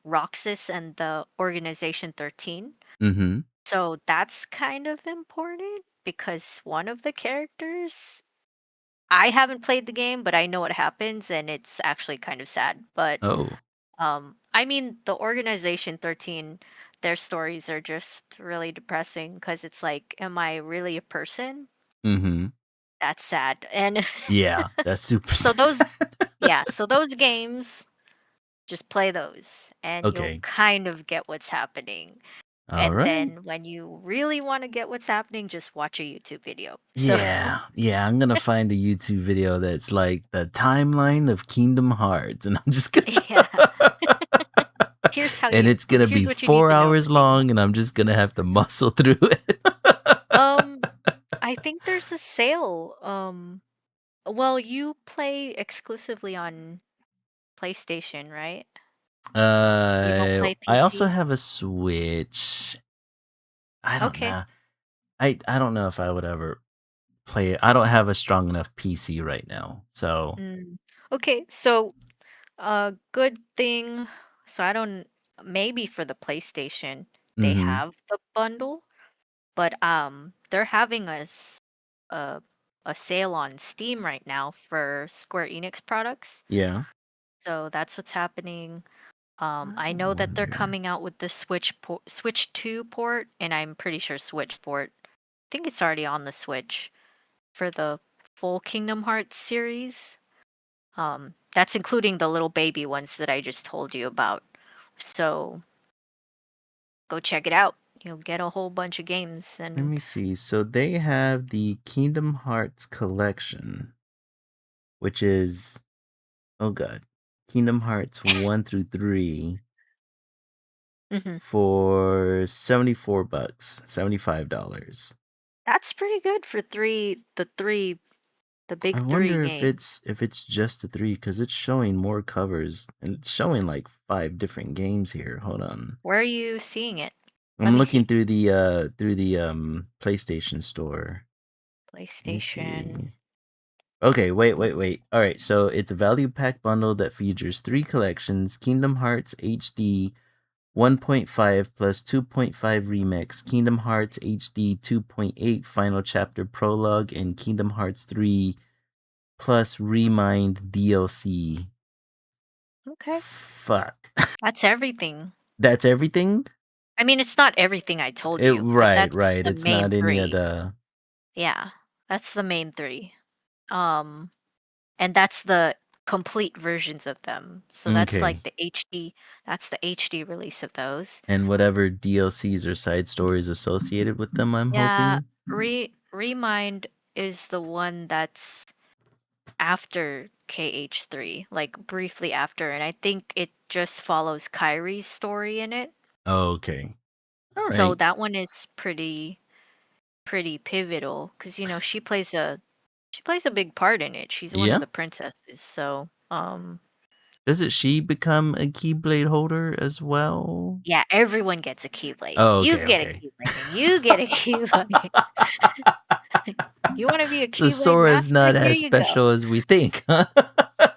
Roxas and the Organization 13. Mm-hmm. So that's kind of important because one of the characters I haven't played the game, but I know what happens and it's actually kind of sad. But Oh. I mean, the Organization 13, their stories are just really depressing because it's like, am I really a person? Mm-hmm. That's sad. And Yeah, that's super so sad. those, yeah, so those games, just play those and you'll Okay. kind of get what's happening. All And right. then when you really want to get what's happening, just watch a YouTube video. So, Yeah. Yeah, I'm gonna find a YouTube video that's like the timeline of Kingdom Hearts, and I'm just gonna yeah, and it's gonna here's be what you need 4 to know hours for Kingdom long, Hearts. and I'm just gonna have to muscle through it. Um, I think there's a sale. Well, you play exclusively on PlayStation, right? You don't play I also PC? have a Switch. I don't Okay. know. I don't know if I would ever play it. I don't have a strong enough PC right now. So, Mm. Okay, so good thing. So I don't maybe for the PlayStation they mhm. have the bundle, but they're having a a sale on Steam right now for Square Enix products. Yeah. So that's what's happening. I I know that they're wonder. coming out with the Switch 2 port, and I'm pretty sure Switch port. I think it's already on the Switch for the full Kingdom Hearts series. That's including the little baby ones that I just told you about. So go check it out. You'll get a whole bunch of games, Let and me see. So they have the Kingdom Hearts collection, which is oh god. Kingdom Hearts 1 through 3 Mhm. for 74 bucks, $75. That's pretty good for the I big three wonder games. if it's just the 3 cuz it's showing more covers and it's showing like 5 different games here. Hold on. Where are you seeing it? Let I'm me looking see. through the PlayStation store. Let me PlayStation. see. Okay, wait. All right, so it's a value pack bundle that features 3 collections: Kingdom Hearts HD 1.5 plus 2.5 Remix, Kingdom Hearts HD 2.8 Final Chapter Prologue, and Kingdom Hearts 3 plus Remind DLC. Okay. Fuck. That's everything. That's everything? I mean, it's not everything I told you, but that's Right. the It's main not any of 3. the Yeah, that's the main 3. Um, and that's the complete versions of them. So that's okay. like that's the HD release of those. And whatever DLCs or side stories associated with them, I'm Yeah, hoping. Remind is the one that's after KH3, like briefly after, and I think it just follows Kyrie's story in it. Oh, okay. All So right. that one is pretty pivotal because she plays a big part in it. She's one of Yeah. the princesses. So Doesn't she become a Keyblade holder as well? yeah, everyone gets a Keyblade. Oh, You okay, get a okay. Keyblade, and you get a Keyblade. You want to be a So Keyblade Sora's master? not Here as you go. special as we think, huh?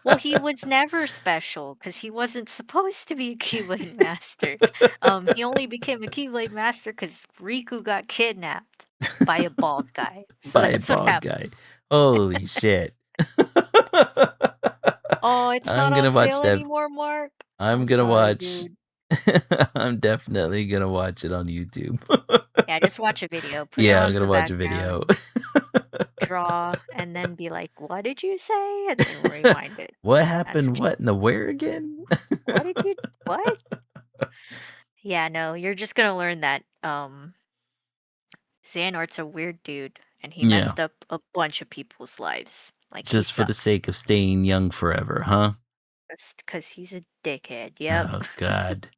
Well, he was never special because he wasn't supposed to be a Keyblade master. He only became a Keyblade master because Riku got kidnapped by a bald guy. So By a that's what bald happened. guy. Holy shit. Oh, it's I'm not on gonna watch sale that. anymore, Mark. I'm I'm gonna sorry, watch. dude. I'm definitely gonna watch it on YouTube. Yeah, just watch a video, put it Yeah, I'm on gonna the watch a video. background, draw, and then be like, "What did you say?" And then rewind it. What That's happened? what What in the where again? what did you what? Yeah, no, you're just gonna learn that Xehanort's a weird dude and he Yeah, messed up a bunch of people's lives. Like he just for the sucks. sake of staying young forever, huh? Just because he's a dickhead. Yep. Oh God,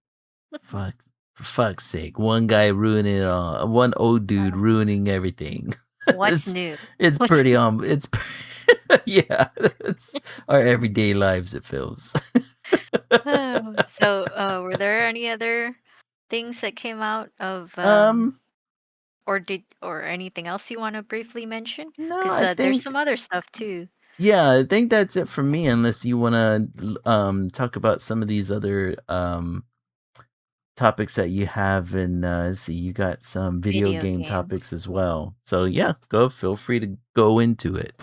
fuck! For fuck's sake, one guy ruining it all. One old dude Uh, ruining everything. what's it's new? it's What's pretty new? it's yeah. It's our everyday lives. It feels. Oh, so, were there any other things that came out of um, or anything else you want to briefly mention? no, Because I there's some think other stuff too. yeah, I think that's it for me. Unless you want to talk about some of these other topics that you have, and let's see, you got some video Video game games. topics as well. So yeah, go. Feel free to go into it.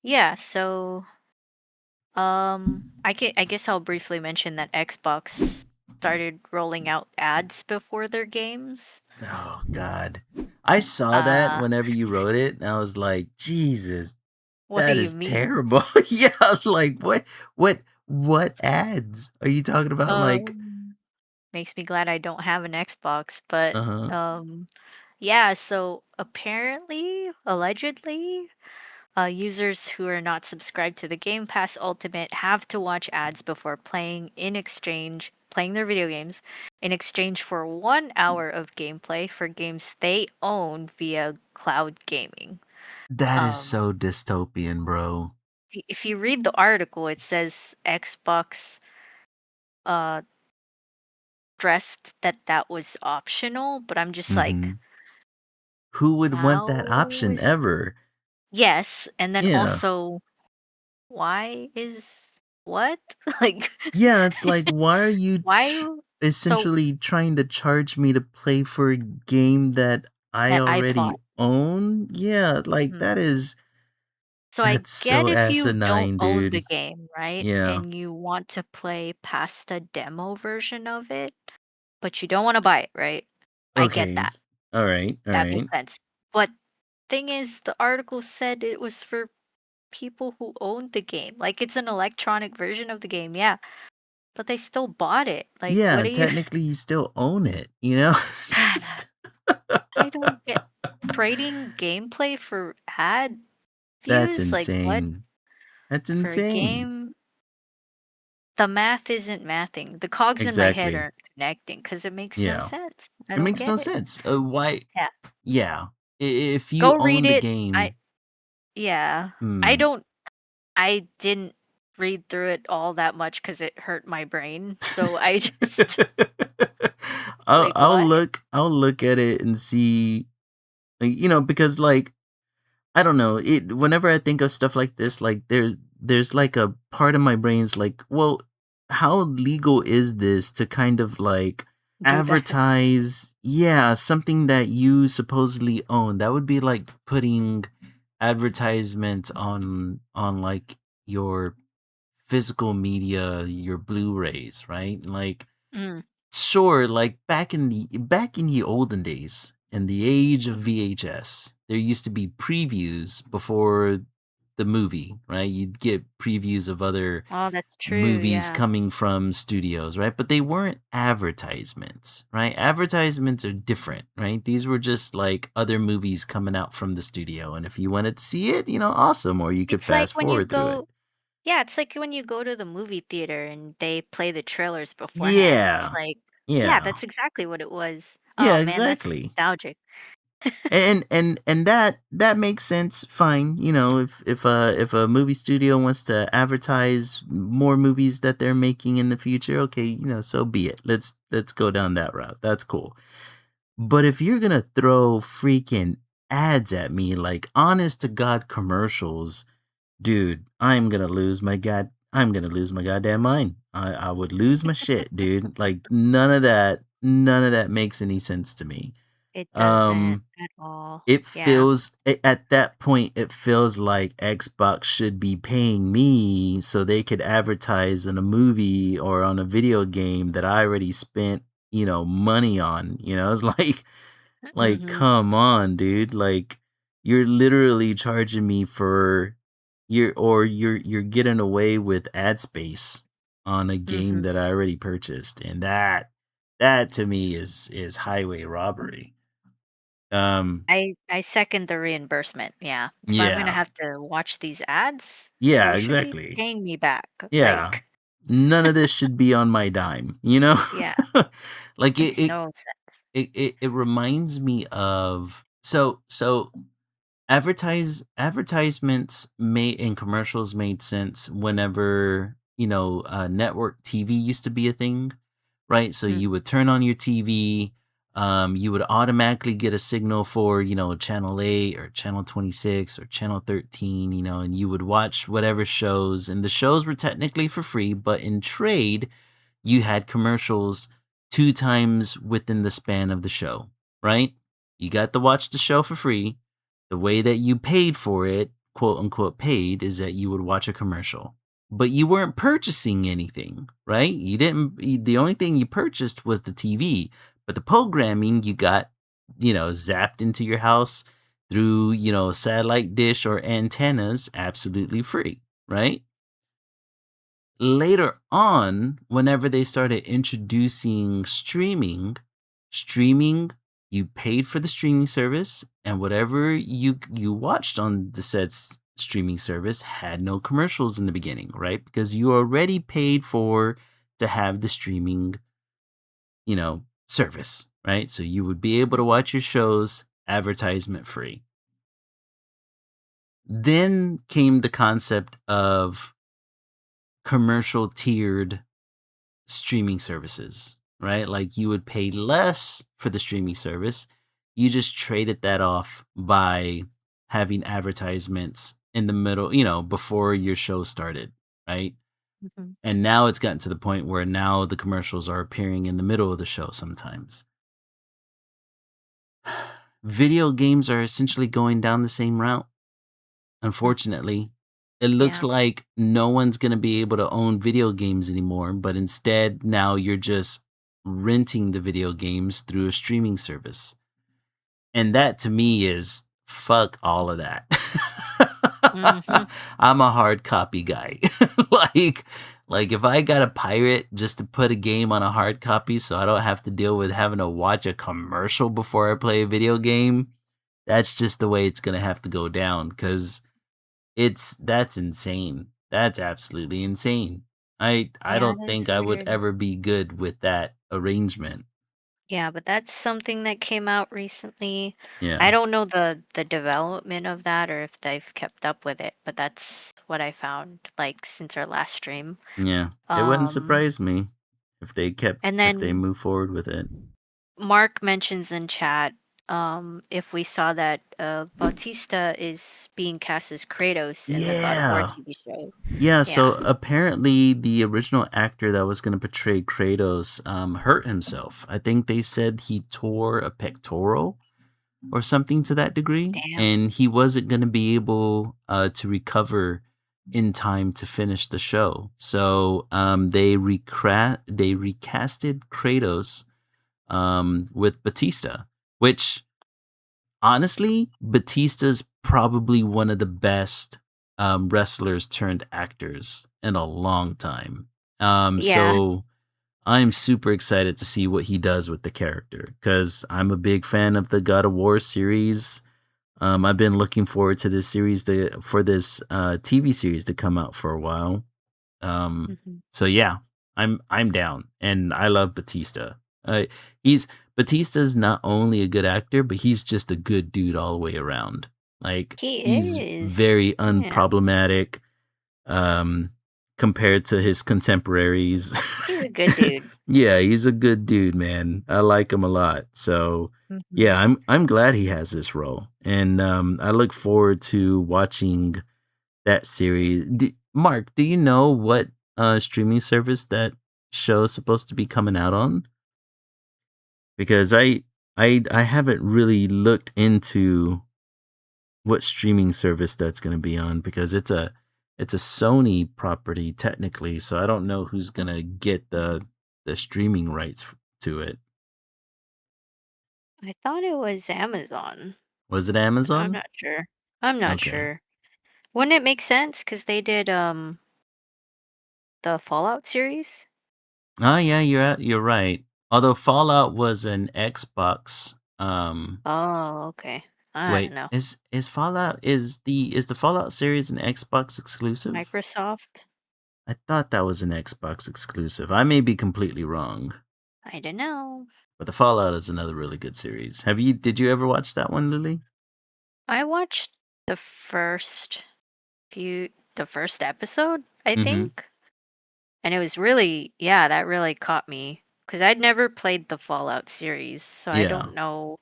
Yeah, so I guess I'll briefly mention that Xbox started rolling out ads before their games. Oh God, I saw that Uh, whenever you wrote it, and I was like, Jesus, what do that you is mean? terrible. Yeah, I was like, what ads are you talking about? Like, Um, makes me glad I don't have an Xbox, but uh huh. yeah, so apparently, allegedly, users who are not subscribed to the Game Pass Ultimate have to watch ads before playing their video games in exchange for 1 hour of gameplay for games they own via cloud gaming. That is Um, so dystopian, bro. if you read the article, it says Xbox uh stressed that that was optional, but I'm just like, Mm-hmm. Who would want that how option is ever? yes, and then Yeah. also why is what? Like Yeah, it's like, why are you why so essentially trying to charge me to play for a game that I that I already bought. own? Yeah, like Mhm. So I that's get so if you don't asinine, own dude. the game, right? Yeah. And you want to play past the demo version of it, but you don't want to buy it, right? I get Okay. that. All right. All That right. makes sense. But thing is, the article said it was for people who owned the game. Like it's an electronic version of the game, yeah. But they still bought it. Like, what Yeah, are you technically you still own it, you know? Just I don't get trading gameplay for ad that's views? Like, what? insane. That's For a insane. game, the math isn't mathing. The cogs in my head Exactly. aren't connecting because it makes no Yeah. sense. I It don't makes no get it. sense. Why Yeah. yeah. If you Go read own the it. I game, yeah. I hmm. don't I didn't read through it all that much because it hurt my brain. So I just like what? I'll look at it and see, you know, because like I don't know, it whenever I think of stuff like this, like there's like a part of my brain's like, well, how legal is this to kind of like Do that. advertise, yeah, something that you supposedly own? That would be like putting advertisements on like your physical media, your Blu-rays, right? Like Mm. sure, like back in the olden days, in the age of VHS, there used to be previews before the movie, right? You'd get previews of other Oh, that's true, movies yeah. coming from studios, right? But they weren't advertisements, right? Advertisements are different, right? These were just like other movies coming out from the studio. And if you wanted to see it, awesome, or you could It's like fast when you forward through it. go Yeah, it's like when you go to the movie theater and they play the trailers beforehand. It's Yeah. like yeah, Yeah. that's exactly what it was. Oh, Yeah, man, that's exactly. nostalgic. And that makes sense. Fine, if a movie studio wants to advertise more movies that they're making in the future, okay, so be it. Let's go down that route. That's cool. But if you're gonna throw freaking ads at me, like honest to God commercials, dude, I'm gonna lose my goddamn mind. I would lose my shit, dude. Like none of that makes any sense to me. It doesn't Um at all. it Yeah. feels at that point, it feels like Xbox should be paying me so they could advertise in a movie or on a video game that I already spent, money on. It's like Mhm. come on, dude. Like you're literally charging me for you're getting away with ad space on a game Mhm. that I already purchased. And that to me is highway robbery. Um I second the reimbursement, yeah. If I'm gonna yeah. have to watch these ads, Yeah, you should be exactly. paying me back, Yeah. like None of this should be on my dime, you know? yeah, Like makes no sense. it reminds me of so advertisements made and commercials made sense whenever, network TV used to be a thing, right? So Mm, you would turn on your TV, you would automatically get a signal for, channel 8 or channel 26 or channel 13, and you would watch whatever shows, and the shows were technically for free, but in trade, you had commercials 2 times within the span of the show, right? You got to watch the show for free. The way that you paid for it, quote unquote paid, is that you would watch a commercial. But you weren't purchasing anything, right? The only thing you purchased was the TV, but the programming you got, zapped into your house through, satellite dish or antennas absolutely free, right? Later on, whenever they started introducing streaming, you paid for the streaming service, and whatever you watched on the said streaming service had no commercials in the beginning, right? Because you already paid for to have the streaming, service, right? So you would be able to watch your shows advertisement free. Then came the concept of commercial tiered streaming services, right? Like you would pay less for the streaming service. You just traded that off by having advertisements in the middle, before your show started, right? mhm. And now it's gotten to the point where now the commercials are appearing in the middle of the show sometimes. Video games are essentially going down the same route. Mm, Unfortunately, it looks yeah. like no one's going to be able to own video games anymore, but instead now you're just renting the video games through a streaming service. And that to me is fuck all of that. Mhm. I'm a hard copy guy. like like if I got to pirate just to put a game on a hard copy so I don't have to deal with having to watch a commercial before I play a video game, that's just the way it's going to have to go down cuz that's insane. That's absolutely insane. I Yeah, don't it think is I would weird. ever be good with that arrangement. Yeah, but that's something that came out recently. I Yeah. don't know the development of that or if they've kept up with it, but that's what I found like since our last stream. Yeah. It wouldn't Um surprise me and if they then move forward with it. Mark mentions in chat if we saw that Bautista is being cast as Kratos in the God of War Yeah. TV show. Yeah, so Yeah. apparently the original actor that was going to portray Kratos hurt himself. I think they said he tore a pectoral. or something to that degree, Damn. and he wasn't going to be able to recover in time to finish the show. So they recasted Kratos with Batista, which honestly, Batista's probably one of the best wrestlers turned actors in a long time. Yeah. So I'm super excited to see what he does with the character because I'm a big fan of the God of War series. I've been looking forward to this for this TV series to come out for a while. Mhm. So yeah, I'm down, and I love Batista. Uh, he's Batista's not only a good actor, but he's just a good dude all the way around. Like He he's is. very Yeah. unproblematic um, compared to his contemporaries. He's a good dude. Yeah, he's a good dude, man. I like him a lot. So Mhm. yeah, I'm glad he has this role, and I look forward to watching that series. Mark, do you know what streaming service that show is supposed to be coming out on? Because I haven't really looked into what streaming service that's going to be on because it's a Sony property technically, so I don't know who's going to get the streaming rights to it. I thought it was Amazon, Was it but I'm Amazon? not sure. I'm not Okay. sure. Wouldn't it make sense? Cause they did, the Fallout series? Oh yeah, you're right. Although Fallout was an Xbox Oh, okay. I don't wait, know. is Fallout is the Fallout series an Xbox exclusive? Microsoft? I thought that was an Xbox exclusive. I may be completely wrong, I don't know. but the Fallout is another really good series. Did you ever watch that one, Lily? I watched the first the first episode, I Mhm. think, and it was really yeah, that really caught me because 'cause I'd never played the Fallout series, so I Yeah. don't know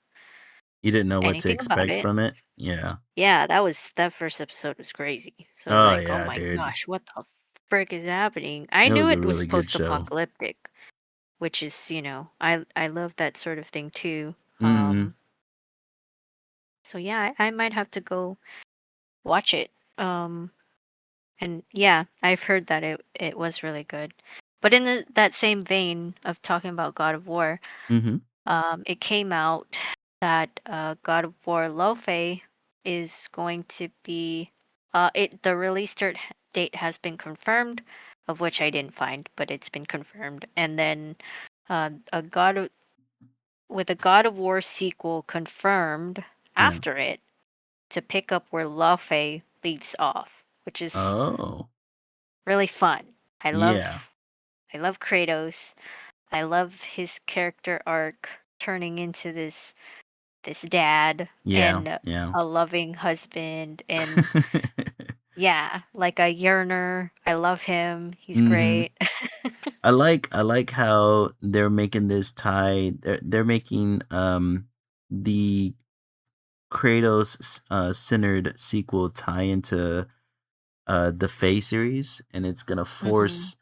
You didn't know what to anything about expect it. from it? Yeah. Yeah, that first episode was crazy. So I was Oh like, "Oh yeah, my dude. gosh, what the frick is happening?" I It knew was a it was really good show. post-apocalyptic, which is, I love that sort of thing too. Mhm. So yeah, I might have to go watch it. Um, and yeah, I've heard that it was really good. But in that same vein of talking about God of War, Mhm. it came out that God of War Lo-Fi is going to be the release date has been confirmed, of which I didn't find, but it's been confirmed. And then a with a God of War sequel confirmed Yeah. after it to pick up where Lo-Fi leaves off, which is Oh. really fun. I Yeah. love I love Kratos. I love his character arc turning into this dad Yeah. and Yeah. a loving husband and yeah, like a yearner. I love him. He's Mhm. great. I like how they're making this tie. They're making the Kratos centered sequel tie into the Fae series, and it's gonna hmm force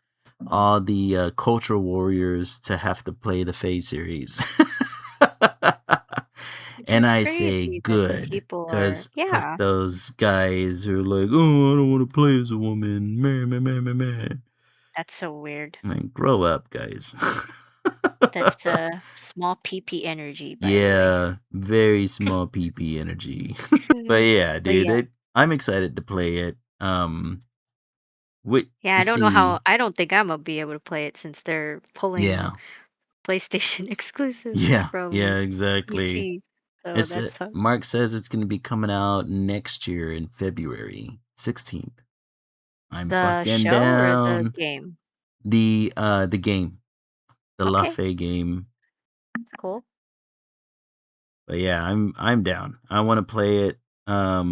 all the cultural warriors to have to play the Fae series. Which And is I say crazy that good, people are because fuck yeah, those guys who are like, oh, I don't want to play as a woman. Meh, meh, meh, meh, meh. that's so weird. Like, grow up, guys. That's a small PP energy, by the way. Yeah, very small PP energy. But yeah, But dude, yeah. I'm excited to play it. Wait, Yeah, I don't know how see, I don't think Imma be able to play it since they're pulling yeah, PlayStation exclusives yeah, from yeah, exactly. PC. So that's Mark says it's going to be coming out next year in February 16th. I'm the fucking show or the down. game? The game, the Okay, Lafe game. cool. But yeah, I'm down. I want to play it. Yeah,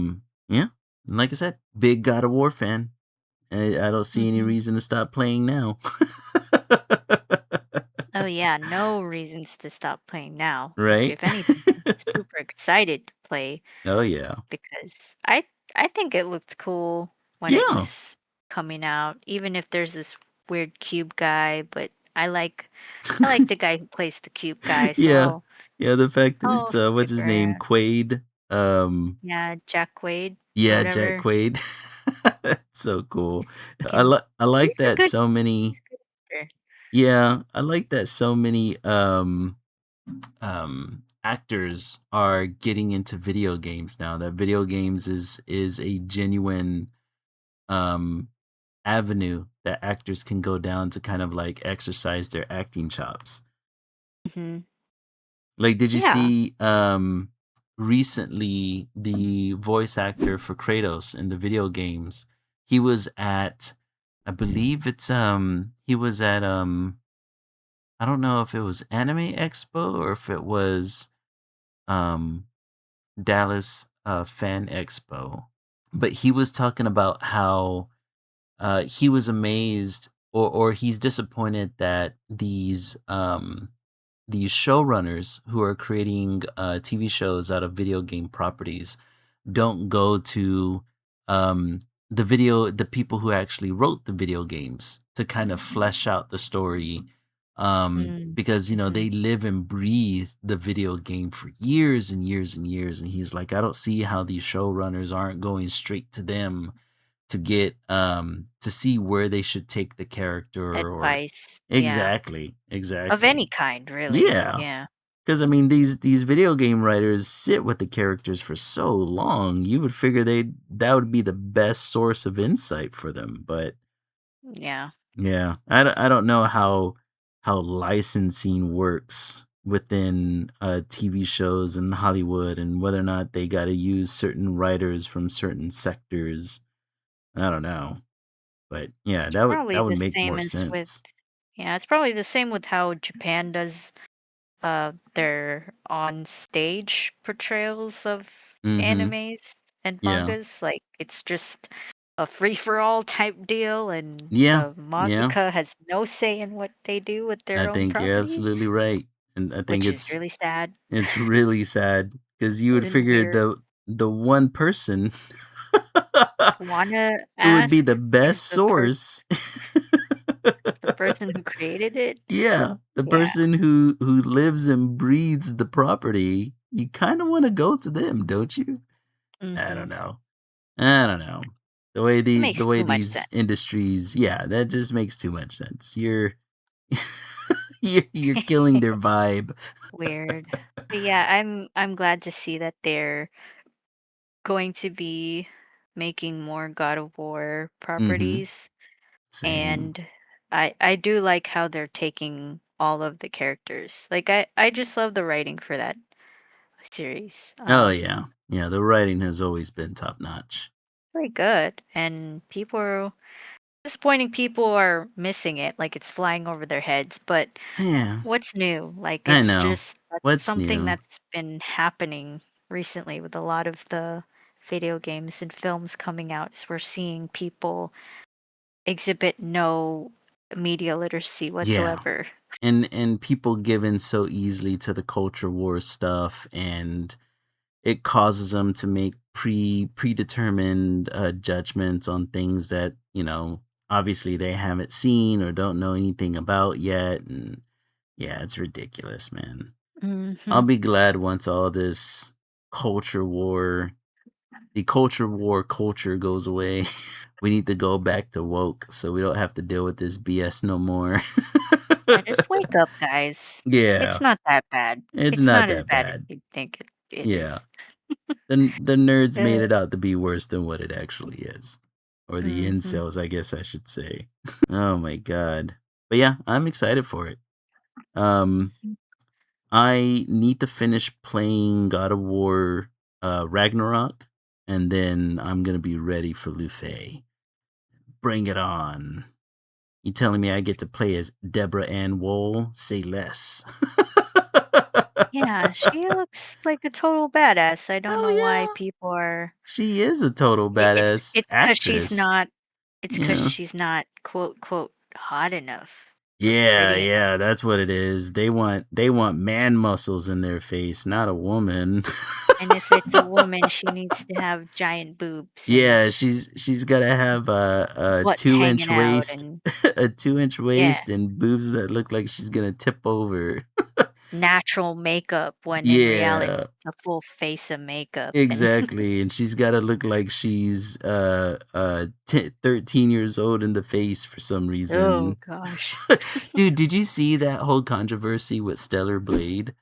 and like I said, big God of War fan. I don't see any Mhm. reason to stop playing now. Oh, yeah, no reasons to stop playing now. Like, Right? if anything, I'm super excited to play Oh yeah. because I think it looked cool when it Yeah. was coming out, even if there's this weird cube guy, but I like the guy who plays the cute guy, so Yeah. Yeah, the fact that I'll it's, what's stick his name? around. Quaid? Yeah, Jack Quaid or Yeah, Jack whatever. Quaid. So cool. Can I like he's a that good so many. he's a good actor. Yeah, I like that so many, actors are getting into video games now, that video games is a genuine, um, avenue that actors can go down to kind of, like, exercise their acting chops. Mhm. Like, did you Yeah. see, recently the voice actor for Kratos in the video games? He was at, I believe it's, he was at, I don't know if it was Anime Expo or if it was, um, Dallas, Fan Expo, but he was talking about how, he was amazed or he's disappointed that these showrunners who are creating TV shows out of video game properties don't go to um, the people who actually wrote the video games to kind of flesh out the story, Mm, because mhm. they live and breathe the video game for years and years and years, and he's like, I don't see how these showrunners aren't going straight to them to get to see where they should take the character or Advice. Yeah. exactly, Of exactly. any kind, really. Yeah. Yeah. 'Cause, I mean, these video game writers sit with the characters for so long, you would figure that would be the best source of insight for them, but Yeah. yeah, I don't know how licensing works within, TV shows in Hollywood and whether or not they gotta use certain writers from certain sectors. I don't know, but yeah, It's that probably would the make same more as with sense. yeah, it's probably the same with how Japan does their on stage portrayals of Mhm. animes and Yeah. mangas. Like it's just a free for all type deal and Yeah. the Yeah. mangaka has no say in what they do with I their own think you're property, absolutely right, and I think which is really sad. it's really sad because you would Wouldn't figure weird the one person wanna who would be ask the best is source. the person who created it. Yeah, the Yeah. person who lives and breathes the property, you kinda wanna go to them, don't you? I Mhm. don't know. I don't know. It The makes way too much sense. these industries, yeah, that just makes too much sense. You're killing their vibe. Weird. But yeah, I'm glad to see that they're going to be making more God of War Mhm. properties, Same. and I do like how they're taking all of the characters. Like I just love the writing for that series. Oh, yeah. Yeah, the writing has always been top notch. Very good, and disappointing people are missing it, like it's flying over their heads. But Yeah, what's new? Like I it's know. just that's What's something new? that's been happening recently with a lot of the video games and films coming out is we're seeing people exhibit no media literacy Yeah. whatsoever. And people give in so easily to the culture war stuff, and it causes them to make predetermined, judgments on things that, obviously they haven't seen or don't know anything about yet, and yeah, it's ridiculous, man. I'll Mhm. be glad once all this culture war the culture war culture goes away. We need to go back to woke so we don't have to deal with this BS no more. Yeah, just wake up, guys. It's Yeah, not that bad. it's It's not not as that bad as bad. you think it Yeah. is. The nerds Uh, made it out to be worse than what it actually is. Or the mhm. incels, I guess I should say. Oh my god. But yeah, I'm excited for it. Um I need to finish playing God of War Ragnarok, and then I'm gonna be ready for Luffy. Bring it on. You telling me I get to play as Deborah Ann Wool? Say less. Yeah, she looks like a total badass. I don't Oh know why yeah. people are She is a total it's badass it's 'cause she's actress. not it's 'cause Yeah. she's not quote quote hot enough. look Yeah, pretty. yeah, that's what it is. They want man muscles in their face, not a woman. And if it's a woman, she needs to have giant boobs and Yeah, she's gotta have a butts hanging 2-inch out waist, and a 2-inch yeah, waist, and boobs that look like she's gonna tip over. natural makeup when in reality Yeah, it's a full face of makeup and exactly, and she's gotta look like she's, 13 years old in the face for some oh reason. gosh. Dude, did you see that whole controversy with Stellar Blade?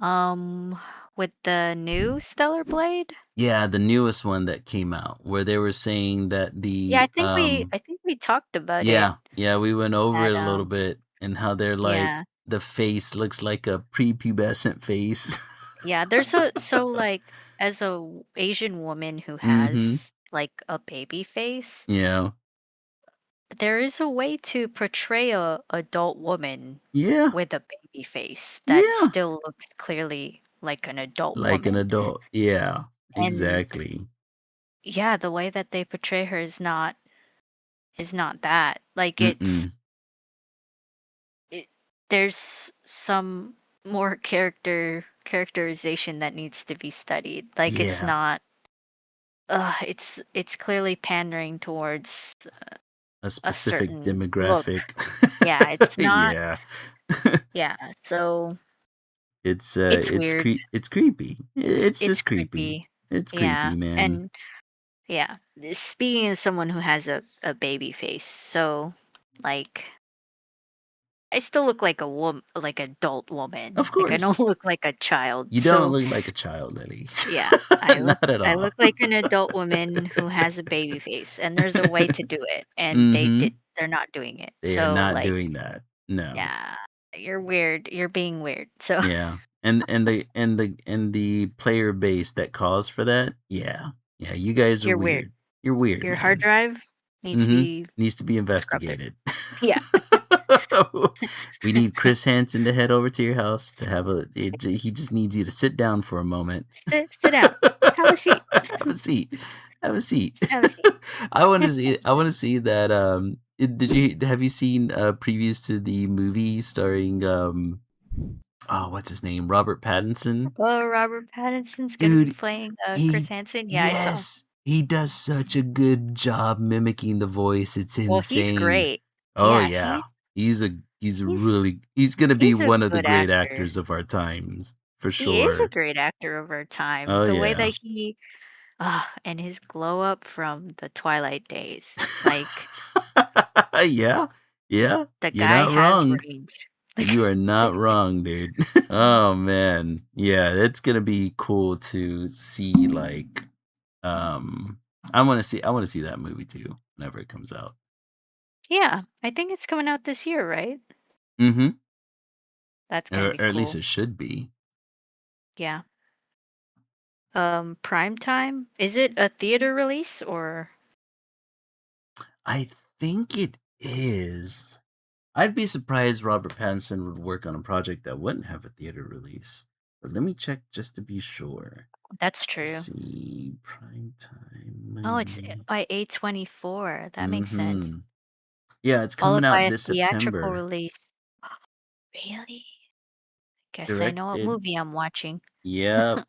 Um, with the new Stellar Blade? Yeah, the newest one that came out, where they were saying that Yeah, the, I think we talked about it yeah, yeah, we went over at, it a little bit and how they're like yeah. the face looks like a prepubescent face. Yeah, there's a so, like, as a Asian woman who Mhm. has, like, a baby face, Yeah. there is a way to portray a adult woman Yeah. with a baby face that Yeah. still looks clearly like an adult Like an woman. adult. Yeah. And, Exactly. yeah, the way that they portray her is not that. Like, Mm-mm. it there's some more characterization that needs to be studied. Like, it's Yeah. not it's clearly pandering towards A a specific certain look. demographic. Yeah, it's not Yeah. yeah, so It's, it's weird. it's creepy. It's It's just creepy. creepy. It's Yeah, creepy, man. and yeah, speaking as someone who has a baby face, so, like, I still look like a like adult woman. Of Like, I don't course. look like a child, You don't so look like a child, Lily. yeah, Not at I look all. like an adult woman who has a baby face, and there's a way to do it, and Mhm. they're not doing it. They are So, not like, doing that. No. yeah, you're weird, you're being weird, so Yeah. And the player base that calls for that, yeah. Yeah, you guys are you're weird. weird. You're weird, Your hard man. drive needs to Mhm. be Needs to be scrubbed. investigated. Yeah. We need Chris Hansen to head over to your house to have he just needs you to sit down for a moment. Sit down. Have a seat. Have a seat. Have a seat. Just have a seat. I wanna see that, have you seen, previews to the movie starring, oh, what's his name? Robert Pattinson? Oh, Robert Pattinson's gonna be Dude, playing, Chris he Hansen? Yeah, I saw. yes, he does such a good job mimicking the voice, it's Well, he's insane. great. Oh, Yeah, yeah. He's he's really he's gonna be he's a one of the good great actor. actors of our times, for He is a sure. great actor over time. Oh, The way that yeah. he and his glow up from the Twilight days. Like, Yeah, yeah, the you're guy not has wrong. range. You Like are not wrong, dude. Oh, man. Yeah, it's gonna be cool to see, like, um I wanna see that movie too, whenever it comes out. yeah, I think it's coming out this year, right? Mhm. That's gonna Or be or at least cool. it should be. Yeah. Prime time? Is it a theater release or I think it is. I'd be surprised Robert Pattinson would work on a project that wouldn't have a theater release. But let me check just to be sure. that's Let's true. see. Prime time Oh, it's movie. by A24. That makes sense. Mhm. Yeah, it's coming Followed by out a this theatrical September. release. Really? Guess I know what Directed. movie I'm watching. Yep.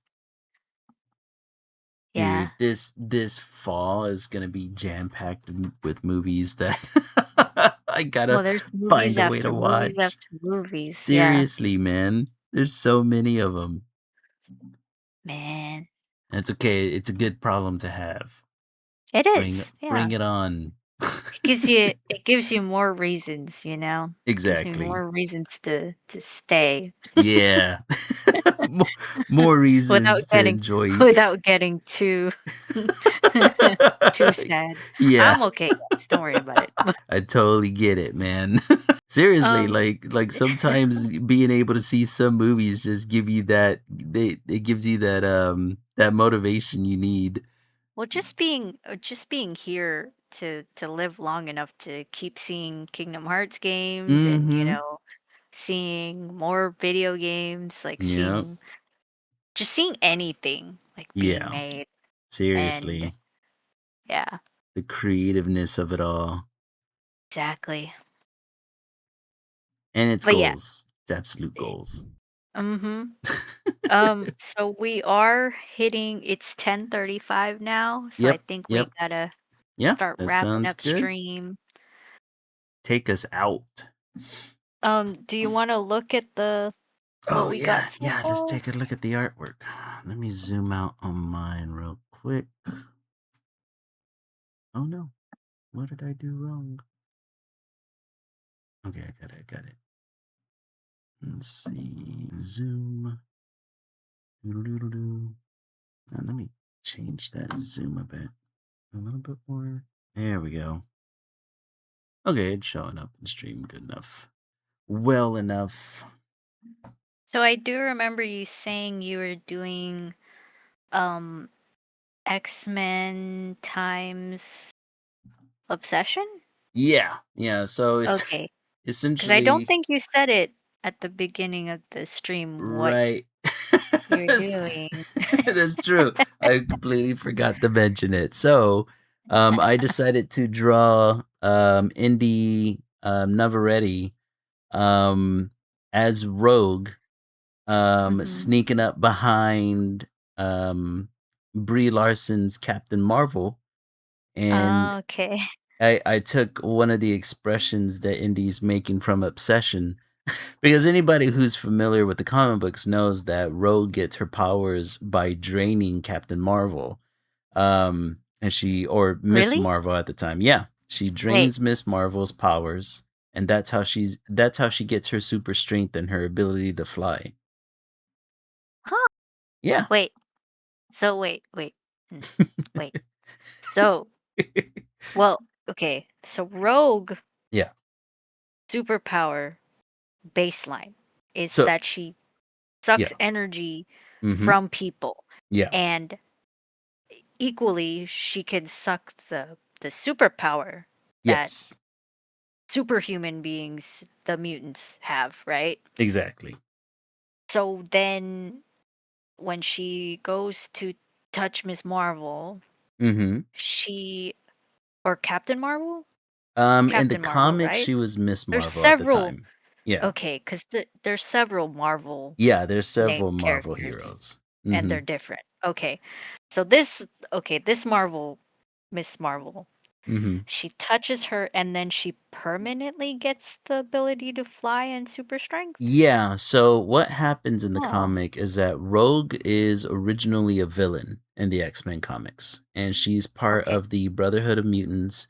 Yeah. Dude, this fall is gonna be jam-packed with movies that I gotta Well, there's find a way to movies watch. after movies. Yeah. Seriously, man. There's so many of them. Man. And it's okay, it's a good problem to have. It Bring is. Yeah. bring it on. It gives you more reasons, you know? Gives me Exactly. more reasons to stay Yeah. Mo More without reasons to getting enjoy. without getting too too sad. Yeah. I'm okay, guys. Don't worry about it. I totally get it, man. Seriously, Um, like sometimes being able to see some movies just give you that it gives you that motivation you need. well, just being here to live long enough to keep seeing Kingdom Hearts games and, Mhm. seeing more video games, like Yep. seeing anything like being Yeah. made and Seriously. yeah, The creativeness of it all. exactly. And it's But yeah. goals. It's absolute goals. Mm-hmm. So we are hitting, it's 10:35 now, so I Yep. think we Yep. gotta Yeah. start That wrapping sounds up good. stream. Take us out. Do you want to look at the what Oh we got yeah, so yeah. Let's far? take a look at the artwork. Let me zoom out on mine real quick. Oh no, what did I do wrong? Okay, I got it. I got it. Let's see. Zoom. Doodle-doodle-doo. Let me change that zoom a bit. A little bit more. There we go. Okay, it's showing up in stream good enough. Well enough. So I do remember you saying you were doing um X-Men times Obsession? Yeah, yeah. So it's Okay, because I don't essentially think you said it at the beginning of the stream what right. you're that's, doing. that's true. I completely forgot to mention it. So, I decided to draw Indy Navarrete um, as Rogue, Mhm. sneaking up behind um, Brie Larson's Captain Marvel, and Okay. I took one of the expressions that Indy's making from Obsession. Because anybody who's familiar with the comic books knows that Rogue gets her powers by draining Captain Marvel. And she, or Miss Really? Marvel at the time. Yeah. She Wait. drains Miss Marvel's powers, and that's how she gets her super strength and her ability to fly. Huh. Yeah. Wait. So wait. Hmm, wait. So, well, okay. So Rogue yeah. superpower baseline is So that she sucks yeah. energy Mhm. from people, Yeah. and equally she can suck the superpower that Yes. superhuman beings, the mutants, have, right? Exactly. So then when she goes to touch Miss Marvel, Mhm. she, or Captain Marvel? In the Captain Marvel, comics right? she was Miss There's Marvel at the several. time. Yeah. Okay, because there's several Marvel Yeah, there's several named Marvel characters, heroes. and they're Mhm. different. Okay, so this Marvel, Miss Marvel, Mhm. she touches her, and then she permanently gets the ability to fly and super strength. Yeah, so what happens in the Oh, comic is that Rogue is originally a villain in the X-Men comics, and she's part okay. of the Brotherhood of Mutants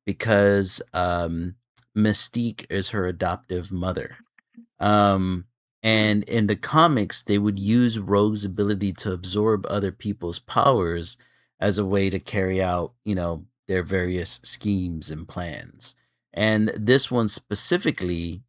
because Mystique is her adoptive mother. Um, Hmm. and in the comics, they would use Rogue's ability to absorb other people's powers as a way to carry out, their various schemes and plans. And this one specifically,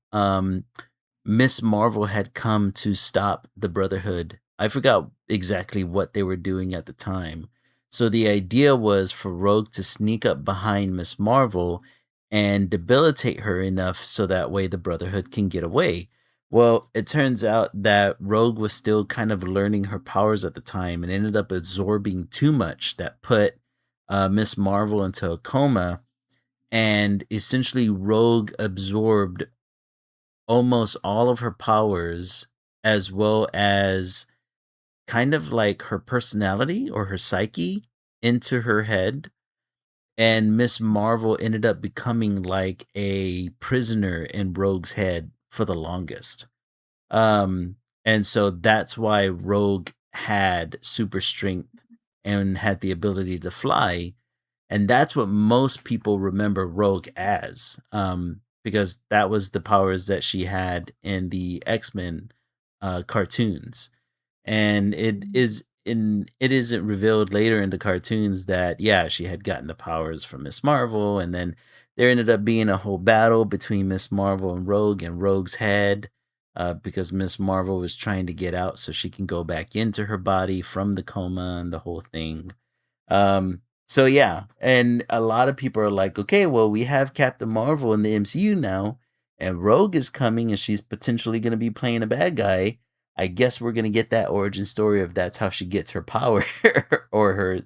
Miss Marvel had come to stop the Brotherhood. I forgot exactly what they were doing at the time. So the idea was for Rogue to sneak up behind Miss Marvel and debilitate her enough so that way the Brotherhood can get away. Well, it turns out that Rogue was still kind of learning her powers at the time and ended up absorbing too much that put Miss Marvel into a coma. And essentially, Rogue absorbed almost all of her powers as well as kind of like her personality or her psyche into her head. And Miss Marvel ended up becoming like a prisoner in Rogue's head for the longest. Um, and so that's why Rogue had super strength and had the ability to fly, and that's what most people remember Rogue as, because that was the powers that she had in the X-Men cartoons. And it isn't revealed later in the cartoons that yeah, she had gotten the powers from Miss Marvel, and then there ended up being a whole battle between Miss Marvel and Rogue's head, because Miss Marvel was trying to get out so she can go back into her body from the coma and the whole thing. So yeah, and a lot of people are like, okay, well, we have Captain Marvel in the MCU now, and Rogue is coming, and she's potentially going to be playing a bad guy. I guess we're going to get that origin story of that's how she gets her power or her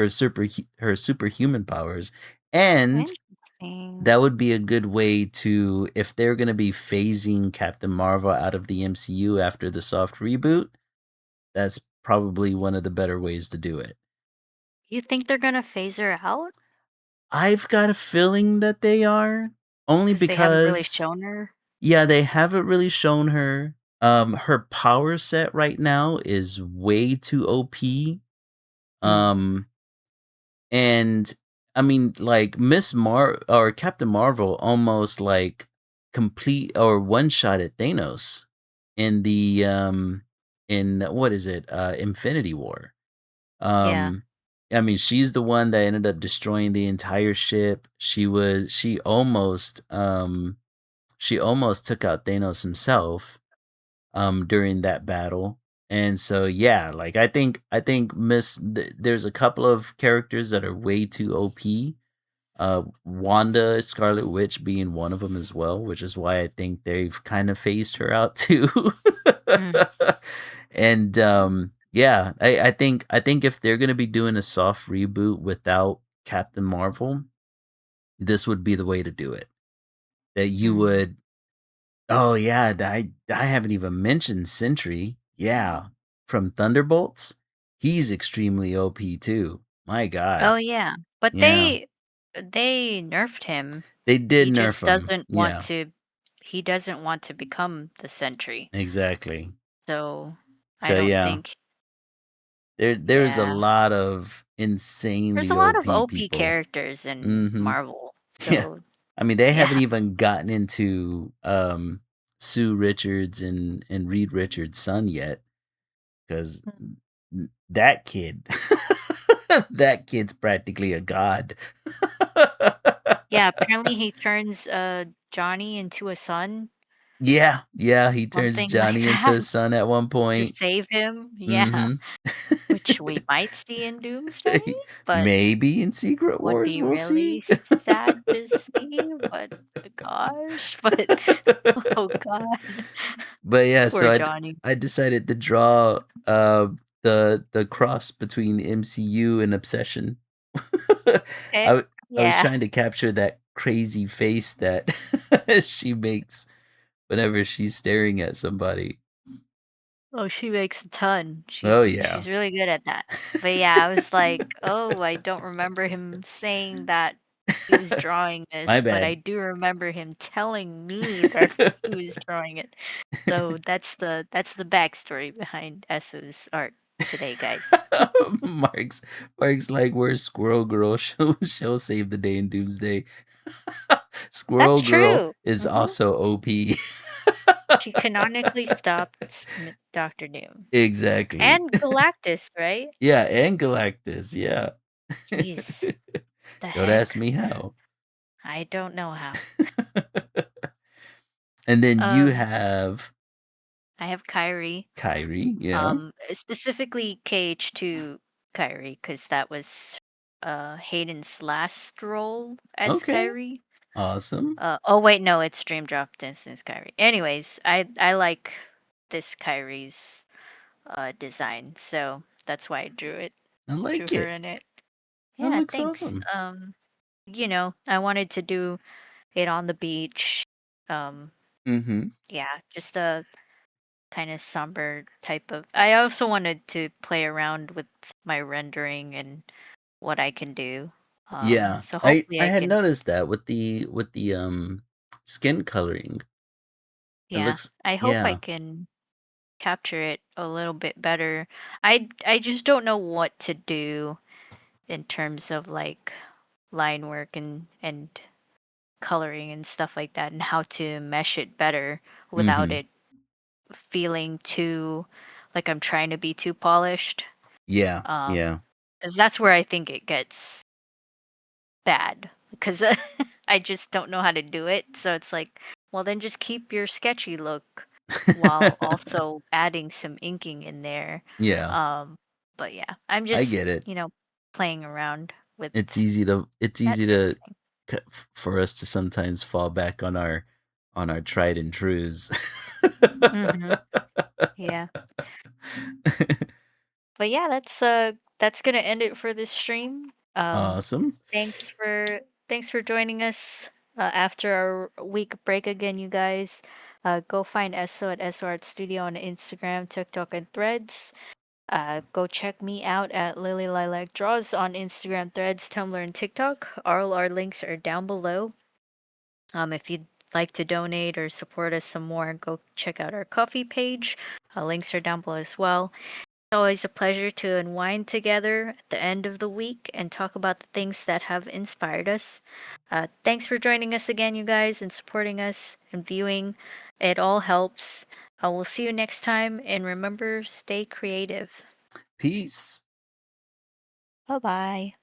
superhuman powers. And Interesting. Interesting. that would be a good way to, if they're gonna be phasing Captain Marvel out of the MCU after the soft reboot, that's probably one of the better ways to do it. You think they're gonna phase her out? I've got a feeling that they are, only 'Cause they haven't really because shown her? yeah, they haven't really shown her. Her power set right now is way too OP. Mm, Um, and I mean, like Miss Mar or Captain Marvel almost like complete or one shot at Thanos in the in what is it? Infinity War. yeah. Um, I mean, she's the one that ended up destroying the entire ship. She almost took out Thanos himself during that battle. And so yeah, like I think there's a couple of characters that are way too OP. Wanda, Scarlet Witch being one of them as well, which is why I think they've kind of phased her out too. Mm, And yeah, I think if they're gonna be doing a soft reboot without Captain Marvel, this would be the way to do it. That you mm. would Oh yeah, I haven't even mentioned Sentry. Yeah, from Thunderbolts. He's extremely OP too. My god. Oh, yeah. But Yeah. they nerfed him. They did He nerf just him. doesn't want Yeah, to he doesn't want to become the sentry. exactly. So, I So don't yeah, think there's a yeah. lot of There's a insanely lot of OP OP people. characters in Mhm. Marvel. Yeah. So, I mean, they haven't yeah. even gotten into Sue Richards and Reed Richards' son yet, because that kid, that kid's practically a god. Yeah, apparently he turns, Johnny into a son, Yeah, yeah, he turns something like Johnny into that, a son at one to point. save him. Yeah, Mhm. which we might see in Doomsday, but Maybe in Secret would Wars, be we'll really see. sad to see, but gosh, but oh god, But yeah, poor so Johnny. I decided to draw the cross between the MCU and Obsession. Eh, I I was yeah. trying to capture that crazy face that she makes whenever she's staring at somebody. Oh, she makes a ton. Oh She's yeah. really good at that. But yeah, I was like, "Oh, I don't remember him saying that he was drawing this, My but I bad. do remember him telling me that he was drawing it." So that's the backstory behind Esu's art today, guys. Mark's Mark's like, "Where's Squirrel Girl? She'll save the day in Doomsday." That's Squirrel Girl true. is Mhm. also OP. She canonically stopped Doctor Doom Exactly. and Galactus, right? Yeah, and Galactus, yeah. Jeez, the Don't ask heck? me how. I don't know how. And then you Um, have I have Kyrie. Kyrie, yeah. Specifically KH2 Kyrie, because that was Hayden's last role as Okay, Kyrie. awesome. Oh wait, no, it's Dream Drop Distance Kyrie. Anyways, I like this Kyrie's design, so that's why I I drew like her it. in it. That Yeah, looks thanks. awesome. I wanted to do it on the beach. Um, Mhm. yeah, just a kind of somber type of. I also wanted to play around with my rendering and what I can do. Yeah, So I hopefully I had can, noticed that with the skin coloring. It yeah, looks I hope I yeah. can capture it a little bit better. I just don't know what to do in terms of like line work and coloring and stuff like that, and how to mesh it better without Mhm. it feeling too like I'm trying to be too polished. Yeah, Um, yeah. because that's where I think it gets bad because I just don't know how to do it. So it's like, well, then just keep your sketchy look while also adding some inking in there. Yeah, Um, but yeah, I'm I just, get it. playing around with It's that easy sort of to thing. for us to sometimes fall back on our tried and trues. Hmm. Yeah. But yeah, that's gonna end it for this stream. Awesome. Thanks for Thanks for joining us after our week break again, you guys. Go find Esso at Esso Art Studio on Instagram, TikTok, and Threads. Go check me out at Lily Lilac Draws on Instagram, Threads, Tumblr, and TikTok. All our links are down below. If you'd like to donate or support us some more, go check out our coffee page. Links are down below as well. It's always a pleasure to unwind together at the end of the week and talk about the things that have inspired us. Thanks for joining us again, you guys, and supporting us and viewing. It all helps. We'll see you next time, and remember, stay creative. Peace. Bye bye.